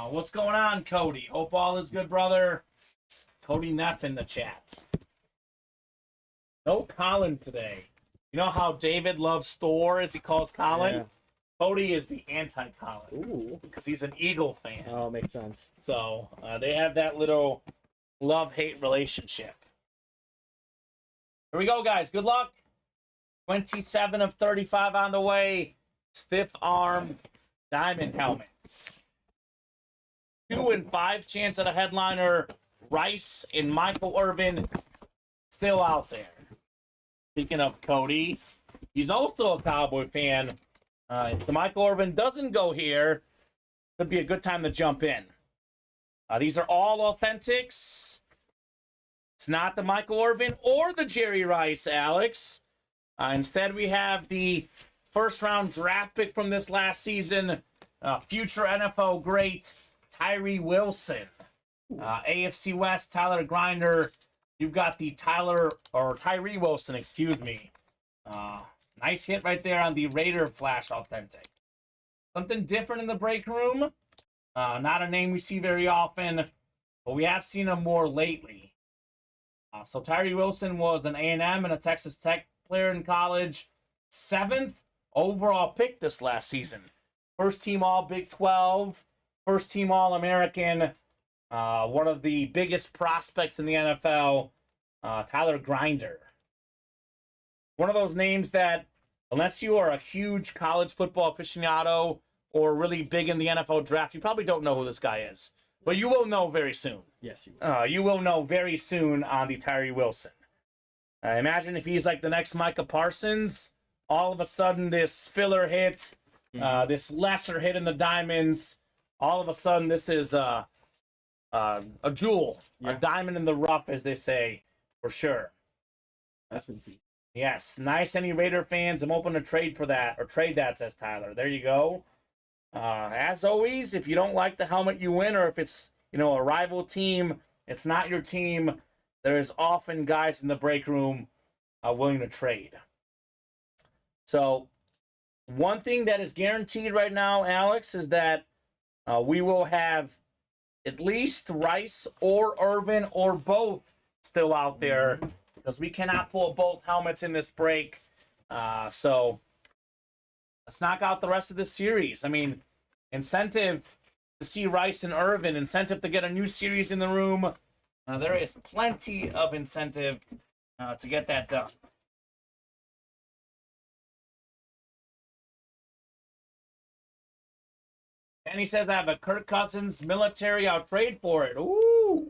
What's going on, Cody? Hope all is good, brother. Cody Neff in the chat. No Colin today. You know how David loves Thor, as he calls Colin? Yeah. Cody is the anti-Colin. Ooh. Because he's an Eagle fan. Oh, makes sense. So they have that little love-hate relationship. Here we go, guys. Good luck. 27 of 35 on the way. Stiff arm diamond helmets. 2 and 5 chance at a headliner. Rice and Michael Irvin still out there. Speaking of Cody, he's also a Cowboy fan. If the Michael Irvin doesn't go here, could be a good time to jump in. These are all authentics. It's not the Michael Irvin or the Jerry Rice, Alex. Instead, we have the first-round draft pick from this last season, future NFL great Tyree Wilson. AFC West, Tyler Grinder. You've got the Tyree Wilson, excuse me. Nice hit right there on the Raider Flash Authentic. Something different in the break room. Not a name we see very often, but we have seen him more lately. So Tyree Wilson was an A&M and a Texas Tech player in college. 7th overall pick this last season. First team All Big 12. First team All American. One of the biggest prospects in the NFL, Tyler Grinder. One of those names that, unless you are a huge college football aficionado or really big in the NFL draft, you probably don't know who this guy is. But you will know very soon. Yes, you will. You will know very soon on the Tyree Wilson. Imagine if he's like the next Micah Parsons. All of a sudden, this filler hit, this lesser hit in the diamonds. All of a sudden, this is a jewel, a diamond in the rough, as they say, for sure. That's been deep. Yes, nice. Any Raider fans, I'm open to trade for that, or trade that, says Tyler. There you go. As always, if you don't like the helmet you win, or if it's, a rival team, it's not your team, there's often guys in the break room willing to trade. So, one thing that is guaranteed right now, Alex, is that we will have at least Rice or Irvin or both still out there, because we cannot pull both helmets in this break. So let's knock out the rest of this series. I mean, incentive to see Rice and Irvin, incentive to get a new series in the room. There is plenty of incentive to get that done. And he says, I have a Kirk Cousins military. I'll trade for it. Ooh.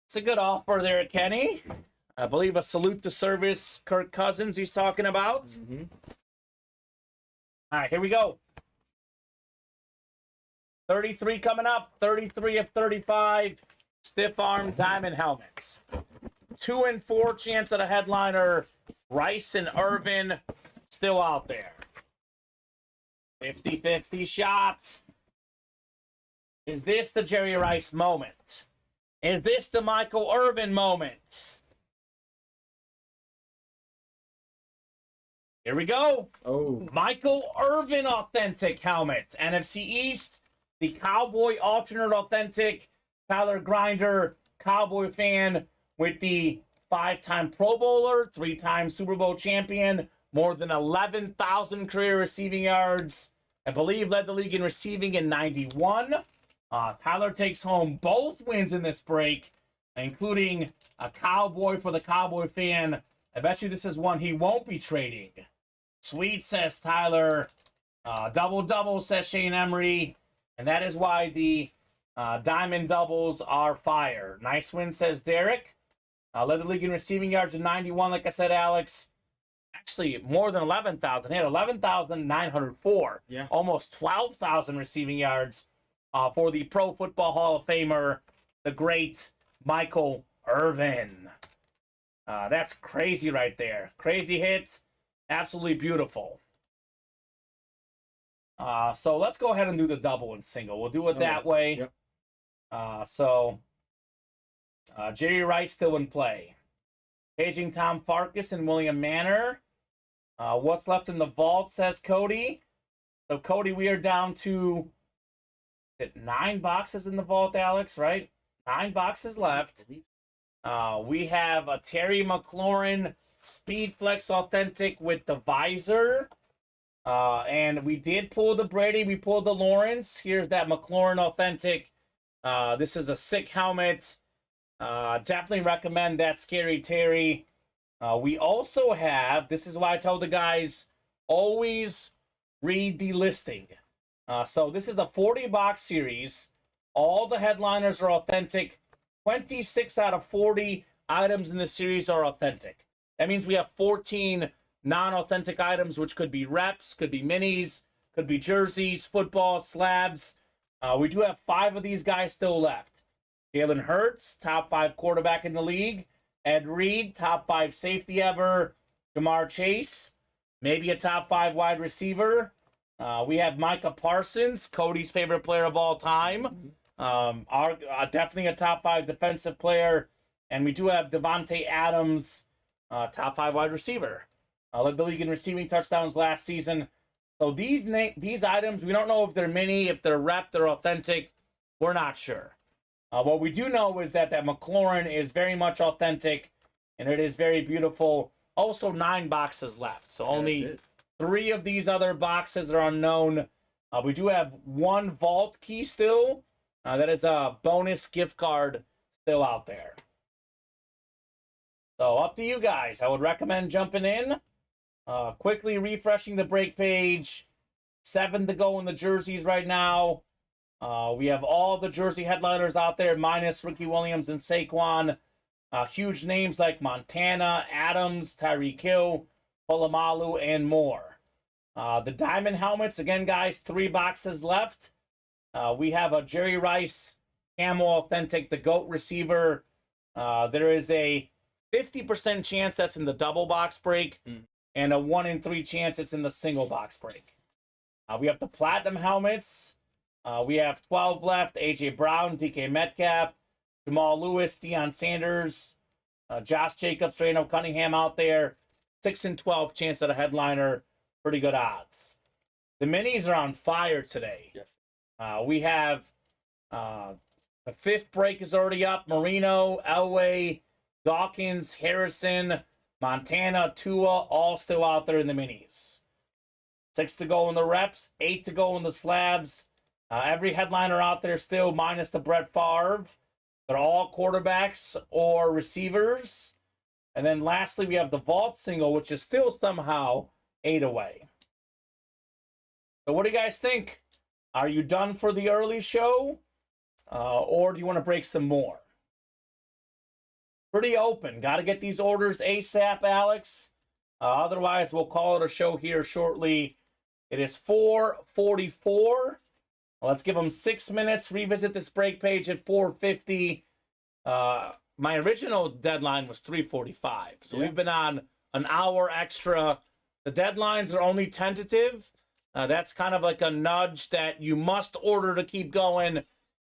It's a good offer there, Kenny. I believe a salute to service Kirk Cousins he's talking about. Mm-hmm. All right, here we go. 33 coming up. 33 of 35. stiff arm diamond helmets. 2 and 4 chance at a headliner. Rice and Irvin still out there. 50-50 shot. Is this the Jerry Rice moment? Is this the Michael Irvin moment? Here we go. Oh, Michael Irvin authentic helmet. NFC East, the Cowboy alternate authentic. Tyler Grinder, Cowboy fan with the 5-time Pro Bowler, 3-time Super Bowl champion, more than 11,000 career receiving yards. I believe led the league in receiving in 91. Tyler takes home both wins in this break, including a Cowboy for the Cowboy fan. I bet you this is one he won't be trading. Sweet, says Tyler. Double-double, says Shane Emery. And that is why the diamond doubles are fire. Nice win, says Derek. Led the league in receiving yards in 91, like I said, Alex. Actually, more than 11,000. He had 11,904. Yeah. Almost 12,000 receiving yards for the Pro Football Hall of Famer, the great Michael Irvin. That's crazy right there. Crazy hit. Absolutely beautiful. So let's go ahead and do the double and single. We'll do it that way. Yep. Jerry Rice still in play. Paging Tom Farkas and William Manor. What's left in the vault, says Cody. So, Cody, we are down to 9 boxes in the vault, Alex, right? 9 boxes left. We have a Terry McLaurin Speedflex Authentic with the visor. And we did pull the Brady. We pulled the Lawrence. Here's that McLaurin Authentic. This is a sick helmet. Definitely recommend that Scary Terry. We also have, this is why I tell the guys, always read the listing. So this is the 40-box series. All the headliners are authentic. 26 out of 40 items in the series are authentic. That means we have 14 non-authentic items, which could be reps, could be minis, could be jerseys, football, slabs. We do have 5 of these guys still left. Jalen Hurts, top 5 quarterback in the league. Ed Reed, top 5 safety ever. Jamar Chase, maybe a top 5 wide receiver. We have Micah Parsons, Cody's favorite player of all time. Definitely a top 5 defensive player. And we do have Devontae Adams, top 5 wide receiver. Led the league in receiving touchdowns last season. So these items, we don't know if they're mini, if they're rep, they're authentic. We're not sure. What we do know is that McLaurin is very much authentic, and it is very beautiful. Also, 9 boxes left, so only 3 of these other boxes are unknown. We do have 1 vault key still. That is a bonus gift card still out there. So up to you guys. I would recommend jumping in. Quickly refreshing the break page. 7 to go in the jerseys right now. We have all the jersey headliners out there, minus Ricky Williams and Saquon. Huge names like Montana, Adams, Tyreek Hill, Polamalu, and more. The diamond helmets, again, guys, 3 boxes left. We have a Jerry Rice Camo Authentic, the GOAT receiver. There is a 50% chance that's in the double box break, and a 1 in 3 chance it's in the single box break. We have the platinum helmets. We have 12 left. A.J. Brown, DK Metcalf, Jamal Lewis, Deion Sanders, Josh Jacobs, Randall Cunningham out there. 6 and 12 chance at a headliner. Pretty good odds. The minis are on fire today. Yes. We have the 5th break is already up. Marino, Elway, Dawkins, Harrison, Montana, Tua, all still out there in the minis. 6 to go in the reps, 8 to go in the slabs. Every headliner out there still, minus the Brett Favre. They're all quarterbacks or receivers. And then lastly, we have the vault single, which is still somehow 8 away. So what do you guys think? Are you done for the early show? Or do you want to break some more? Pretty open. Got to get these orders ASAP, Alex. Otherwise, we'll call it a show here shortly. It is 4:44. Let's give them 6 minutes. Revisit this break page at 4:50. My original deadline was 3:45, so Yeah. we've been on an hour extra. The deadlines are only tentative. That's kind of like a nudge that you must order to keep going. If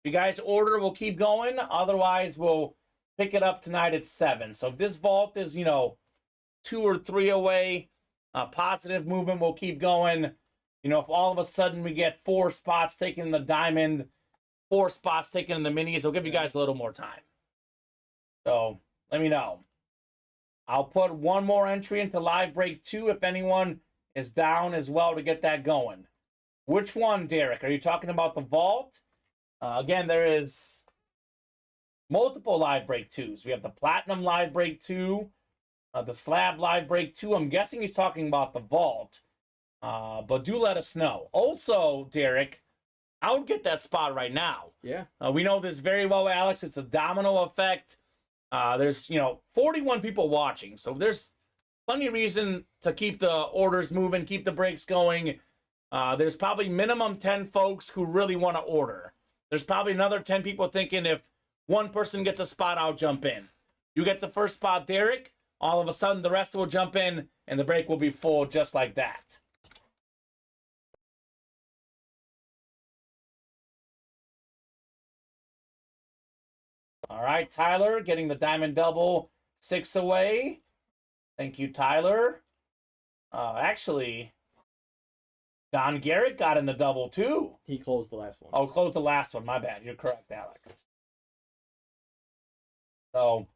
you guys order, we'll keep going. Otherwise, we'll pick it up tonight at 7. So if this vault is, 2 or 3 away, positive movement, we'll keep going. If all of a sudden we get 4 spots taken in the diamond, 4 spots taken in the minis, we'll give you guys a little more time. So let me know. I'll put one more entry into live break 2 if anyone is down as well to get that going. Which one, Derek? Are you talking about the vault? Again, there is multiple live break 2s. We have the platinum live break 2, the slab live break 2. I'm guessing he's talking about the vault. But do let us know. Also, Derek, I would get that spot right now. Yeah. We know this very well, Alex. It's a domino effect. There's, 41 people watching. So there's plenty of reason to keep the orders moving, keep the breaks going. There's probably minimum 10 folks who really want to order. There's probably another 10 people thinking if one person gets a spot, I'll jump in. You get the first spot, Derek. All of a sudden, the rest will jump in, and the break will be full just like that. All right, Tyler getting the diamond double, 6 away. Thank you, Tyler. Actually, Don Garrett got in the double, too. He closed the last one. Oh, closed the last one. My bad. You're correct, Alex. So,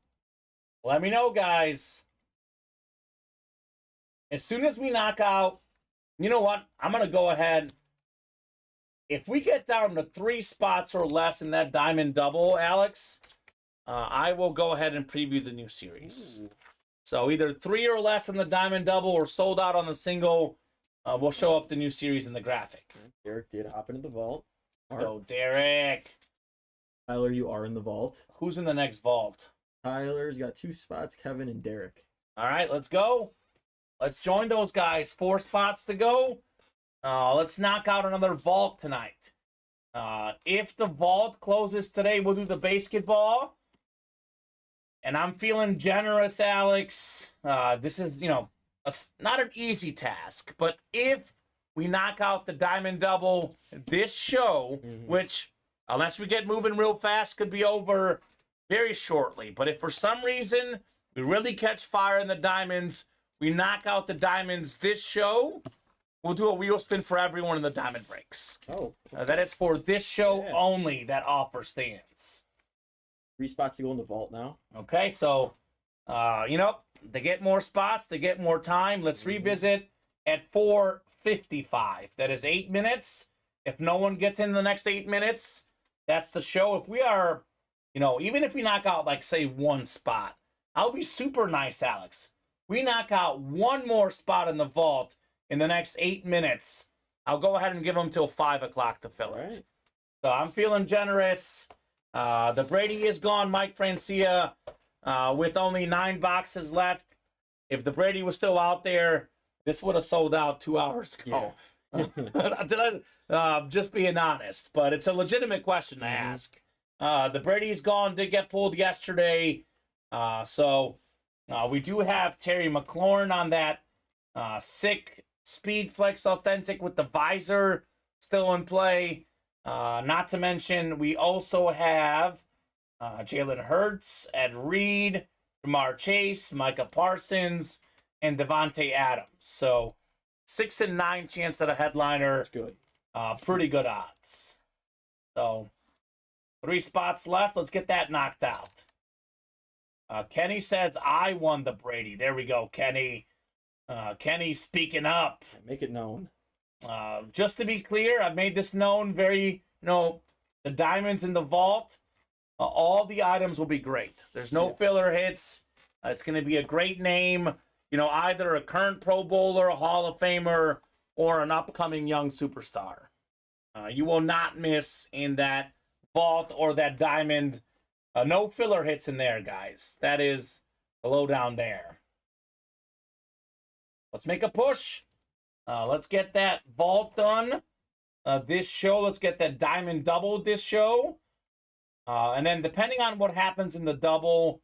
let me know, guys. As soon as we knock out, you know what? I'm going to go ahead. If we get down to 3 spots or less in that diamond double, Alex, I will go ahead and preview the new series. Ooh. So either 3 or less in the diamond double or sold out on the single, we'll show up the new series in the graphic. Derek did hop into the vault. So, Derek. Tyler, you are in the vault. Who's in the next vault? Tyler's got 2 spots, Kevin and Derek. All right, let's go. Let's join those guys. 4 spots to go. Let's knock out another vault tonight. If the vault closes today, we'll do the basketball. And I'm feeling generous, Alex. This is, not an easy task. But if we knock out the diamond double this show, which, unless we get moving real fast, could be over very shortly. But if for some reason we really catch fire in the diamonds, we knock out the diamonds this show, we'll do a wheel spin for everyone in the diamond breaks. Oh. That is for this show Yeah. only. That offer stands. 3 spots to go in the vault now. Okay, so, they get more spots, they get more time. Let's revisit at 4:55. That is 8 minutes. If no one gets in the next 8 minutes, that's the show. If we are, even if we knock out, like, say, 1 spot, I'll be super nice, Alex. We knock out 1 more spot in the vault in the next 8 minutes, I'll go ahead and give them till 5 o'clock to fill it. Right. So I'm feeling generous. The Brady is gone, Mike Francia, with only 9 boxes left. If the Brady was still out there, this would have sold out 2 hours ago. Yeah. Just being honest, but it's a legitimate question to ask. The Brady's gone, did get pulled yesterday. So we do have Terry McLaurin on that sick Speed Flex Authentic with the visor still in play. Not to mention, we also have Jalen Hurts, Ed Reed, Jamar Chase, Micah Parsons, and Devontae Adams. So 6 and 9 chance at a headliner. That's good. Pretty good odds. So 3 spots left. Let's get that knocked out. Kenny says, I won the Brady. There we go, Kenny. Kenny speaking up. Make it known. Just to be clear, I've made this known very, the diamonds in the vault, all the items will be great. There's no filler hits. It's going to be a great name, either a current Pro Bowler, a Hall of Famer, or an upcoming young superstar. You will not miss in that vault or that diamond. No filler hits in there, guys. That is the lowdown there. Let's make a push. Let's get that vault done this show. Let's get that diamond double this show. And then depending on what happens in the double,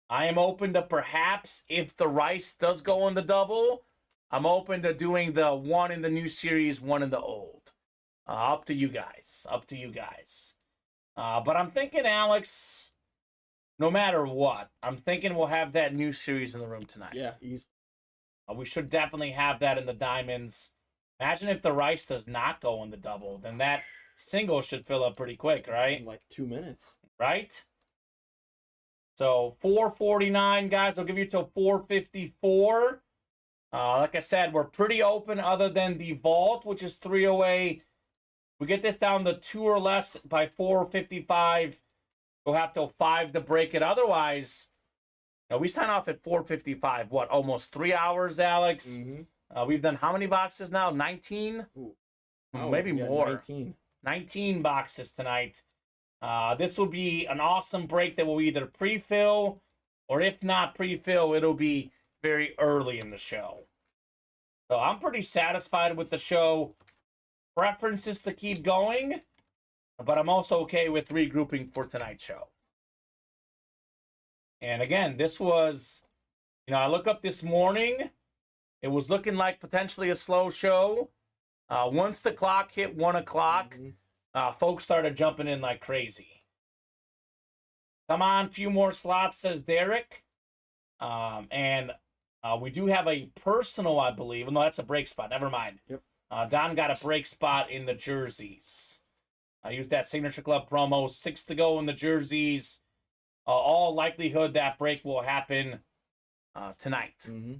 I am open to perhaps, if the Rice does go in the double, I'm open to doing the one in the new series, one in the old. Up to you guys. Up to you guys. But I'm thinking, Alex, no matter what, I'm thinking we'll have that new series in the room tonight. Yeah, easy. We should definitely have that in the diamonds. Imagine if the Rice does not go in the double, then that single should fill up pretty quick, right? In like 2 minutes. Right? So 449, guys. I'll give you till 454. Like I said, we're pretty open other than the vault, which is 308. We get this down to 2 or less by 455. We'll have till 5 to break it. Otherwise, we sign off at 455. What, almost 3 hours, Alex? Mm-hmm. We've done how many boxes now? 19? Maybe more. 19. 19 boxes tonight. This will be an awesome break that will either pre-fill, or if not pre-fill, it'll be very early in the show. So I'm pretty satisfied with the show. Preference is to keep going, but I'm also okay with regrouping for tonight's show. And again, this was, I look up this morning, it was looking like potentially a slow show. Once the clock hit 1 o'clock, folks started jumping in like crazy. Come on, few more slots, says Derek. And we do have a personal, I believe. No, that's a break spot. Never mind. Yep. Don got a break spot in the jerseys. I used that Signature Club promo. 6 to go in the jerseys. All likelihood that break will happen tonight. Mm-hmm.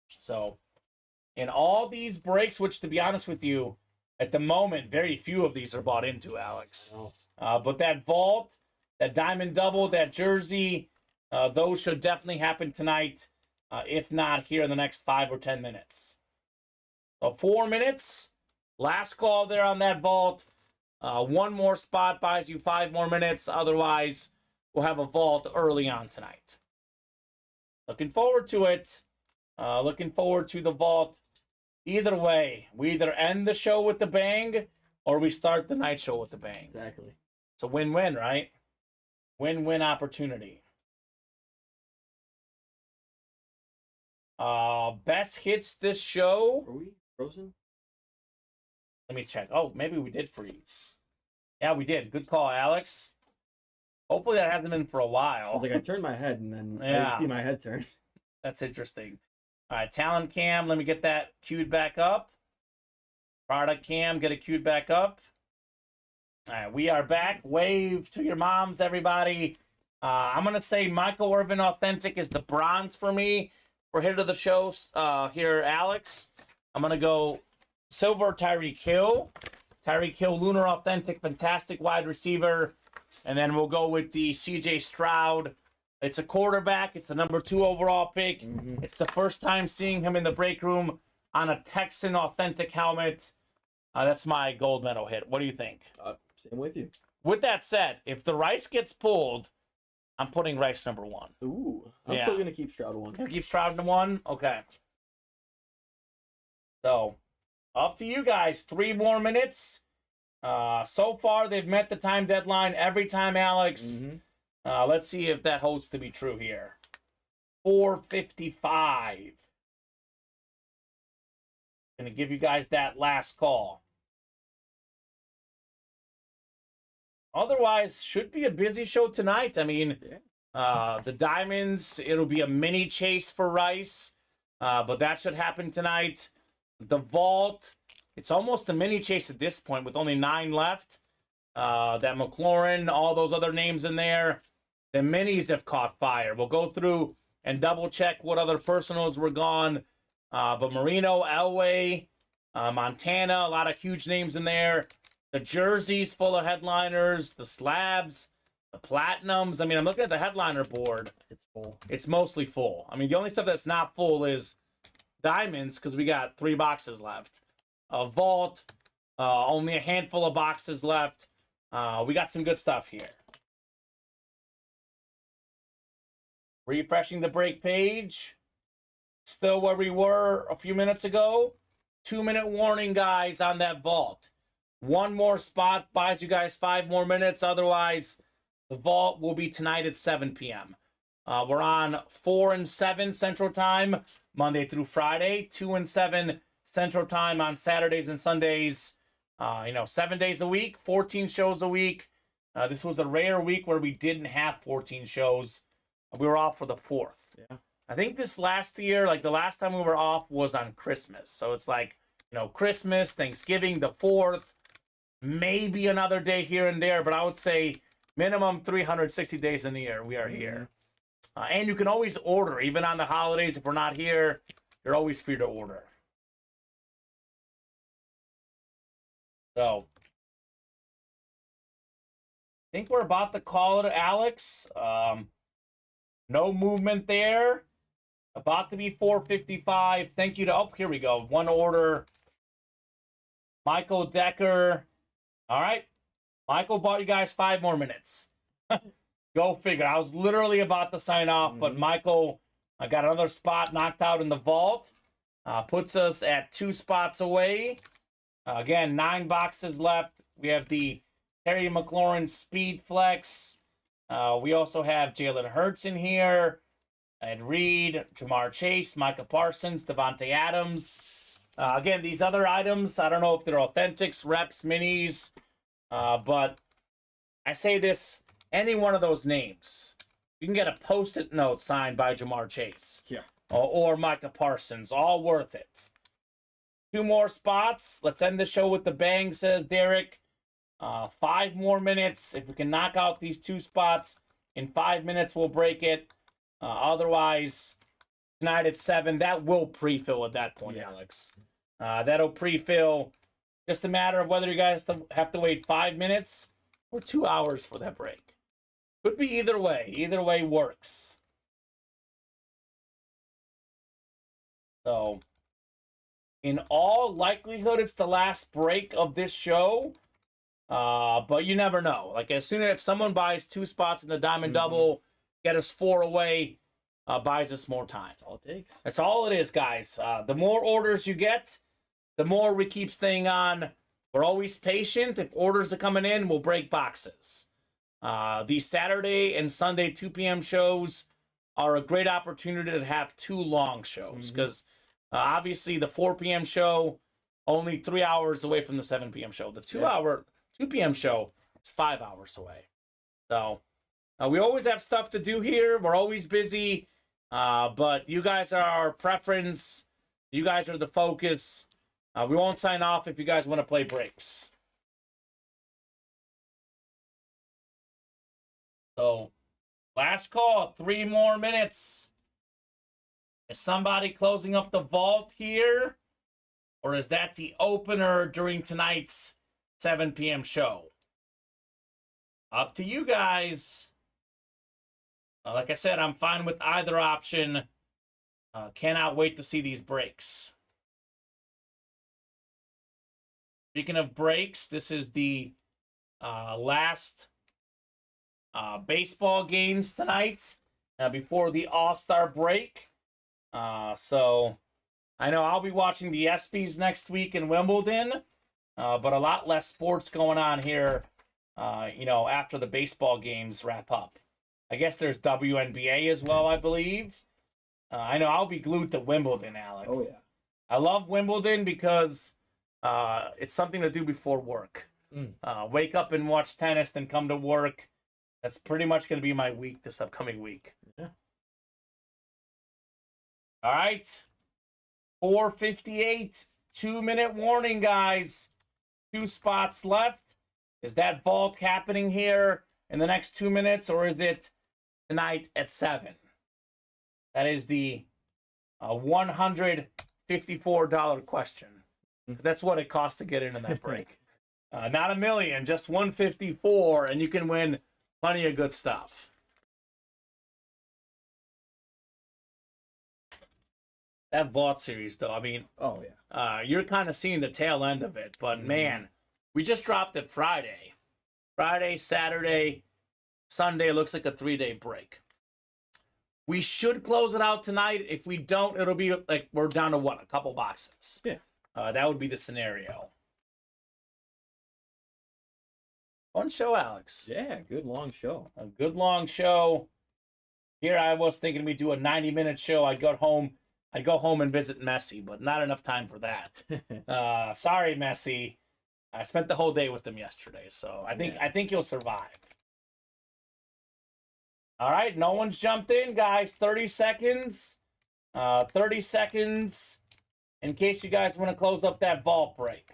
So, in all these breaks, which to be honest with you, at the moment, very few of these are bought into, Alex. Oh. But that vault, that diamond double, that jersey, those should definitely happen tonight, if not here in the next 5 or 10 minutes. So 4 minutes, last call there on that vault. One more spot buys you 5 more minutes. Otherwise, we'll have a vault early on tonight. Looking forward to it. Looking forward to the vault. Either way, we either end the show with the bang or we start the night show with the bang. Exactly. It's a win-win, right? Win-win opportunity. Best hits this show. Are we frozen? Let me check. Oh, maybe we did freeze. Yeah, we did. Good call, Alex. Hopefully that hasn't been for a while. I turned my head and then I Yeah. didn't see my head turn. That's interesting. All right, talent cam. Let me get that queued back up. Product cam, get it queued back up. All right, we are back. Wave to your moms, everybody. I'm going to say Michael Irvin Authentic is the bronze for me for hit of the show here, Alex. I'm going to go silver Tyreek Hill. Tyreek Hill, Lunar Authentic, fantastic wide receiver. And then we'll go with the CJ Stroud. It's a quarterback. It's the number 2 overall pick. Mm-hmm. It's the first time seeing him in the break room on a Texan Authentic helmet. That's my gold medal hit. What do you think? Same with you. With that said, if the Rice gets pulled, I'm putting Rice number 1. Ooh. I'm Yeah. still going to keep Stroud 1. Gonna keep Stroud to 1? Okay. So, up to you guys. 3 more minutes. So far, they've met the time deadline every time, Alex. Mm-hmm. Let's see if that holds to be true here. 4:55. Gonna give you guys that last call. Otherwise, should be a busy show tonight. I mean, the Diamonds, it'll be a mini chase for Rice, but that should happen tonight. The Vault, it's almost a mini chase at this point with only 9 left. That McLaurin, all those other names in there. The minis have caught fire. We'll go through and double check what other personals were gone. But Marino, Elway, Montana, a lot of huge names in there. The jerseys full of headliners, the slabs, the platinums. I mean, I'm looking at the headliner board. It's full. It's mostly full. I mean, the only stuff that's not full is diamonds because we got 3 boxes left. A vault, only a handful of boxes left. We got some good stuff here. Refreshing the break page. Still where we were a few minutes ago. 2-minute warning, guys, on that vault. 1 more spot buys you guys 5 more minutes. Otherwise, The vault will be tonight at 7 p.m. We're on 4 and 7 Central Time, Monday through Friday, 2 and 7 Central Time on Saturdays and Sundays. 7 days a week, 14 shows a week. This was a rare week where we didn't have 14 shows. We were off for the 4th. Yeah. I think this last year, like the last time we were off was on Christmas. So it's like, Christmas, Thanksgiving, the 4th, maybe another day here and there, but I would say minimum 360 days in the year we are here. And you can always order, even on the holidays. If we're not here, you're always free to order. So, I think we're about to call it, Alex. No movement there. About to be 4:55. Thank you to, oh, here we go. One order. Michael Decker. All right. Michael bought you guys 5 more minutes. Go figure. I was literally about to sign off, but Michael got another spot knocked out in the vault. Puts us at 2 spots away. Again, 9 boxes left. We have the Terry McLaurin Speed Flex. We also have Jalen Hurts in here. Ed Reed, Jamar Chase, Micah Parsons, Devontae Adams. Again, these other items, I don't know if they're authentics, reps, minis, but I say this, any one of those names, you can get a Post-it note signed by Jamar Chase. Yeah. Or Micah Parsons, all worth it. 2 more spots. Let's end the show with the bang, says Derek. 5 more minutes. If we can knock out these 2 spots in 5 minutes, we'll break it. Otherwise, tonight at 7, that will pre-fill at that point, Alex. That'll pre-fill. Just a matter of whether you guys have to wait 5 minutes or 2 hours for that break. Could be either way. Either way works. So, in all likelihood, it's the last break of this show. But you never know. Like, as soon as if someone buys 2 spots in the Diamond Double, get us 4 away, buys us more time. That's all it takes. That's all it is, guys. The more orders you get, the more we keep staying on. We're always patient. If orders are coming in, we'll break boxes. These Saturday and Sunday 2 p.m. shows are a great opportunity to have 2 long shows. Because obviously the 4 p.m. show, only 3 hours away from the 7 p.m. show. The 2 p.m. show is 5 hours away. So we always have stuff to do here. We're always busy. But you guys are our preference. You guys are the focus. We won't sign off if you guys want to play breaks. So, last call, 3 more minutes. Is somebody closing up the vault here? Or is that the opener during tonight's 7 p.m. show? Up to you guys. Like I said, I'm fine with either option. Cannot wait to see these breaks. Speaking of breaks, this is the last baseball games tonight before the All-Star break. So I know I'll be watching the ESPYs next week in Wimbledon, but a lot less sports going on here, after the baseball games wrap up. I guess there's WNBA as well, I believe. I know I'll be glued to Wimbledon, Alex. Oh, yeah. I love Wimbledon because it's something to do before work. Wake up and watch tennis, then come to work. That's pretty much going to be my week this upcoming week. Yeah. All right. 4:58. 2-minute warning, guys. 2 spots left. Is that vault happening here in the next 2 minutes, or is it tonight at 7? That is the $154 question. That's what it costs to get into that break. Not $1 million, just $154, and you can win plenty of good stuff. That vault series, though, I mean, Oh, yeah. you're kind of seeing the tail end of it, but man, we just dropped it Friday. Friday, Saturday, Sunday looks like a 3-day break. We should close it out tonight. If we don't, it'll be like we're down to what? A couple boxes. Yeah. That would be the scenario. Fun show, Alex. Yeah, good long show. A good long show. Here I was thinking we do a 90-minute show. I'd go home and visit Messi, but not enough time for that. Sorry, Messi. I spent the whole day with them yesterday, so I think you'll survive. All right, no one's jumped in, guys. 30 seconds. 30 seconds in case you guys want to close up that vault break.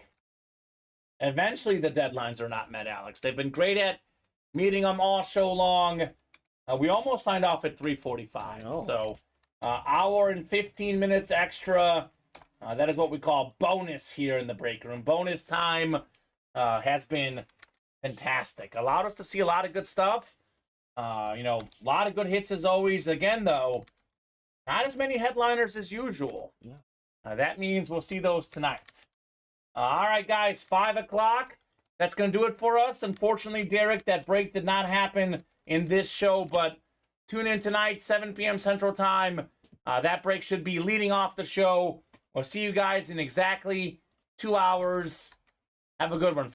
Eventually, the deadlines are not met, Alex. They've been great at meeting them all show long. We almost signed off at 3:45. So, hour and 15 minutes extra. That is what we call bonus here in the break room. Bonus time has been fantastic. Allowed us to see a lot of good stuff. A lot of good hits as always. Again, though, not as many headliners as usual. Yeah. That means we'll see those tonight. All right, guys, 5 o'clock. That's going to do it for us. Unfortunately, Derek, that break did not happen in this show, but tune in tonight, 7 p.m. Central Time. That break should be leading off the show. We'll see you guys in exactly 2 hours. Have a good one.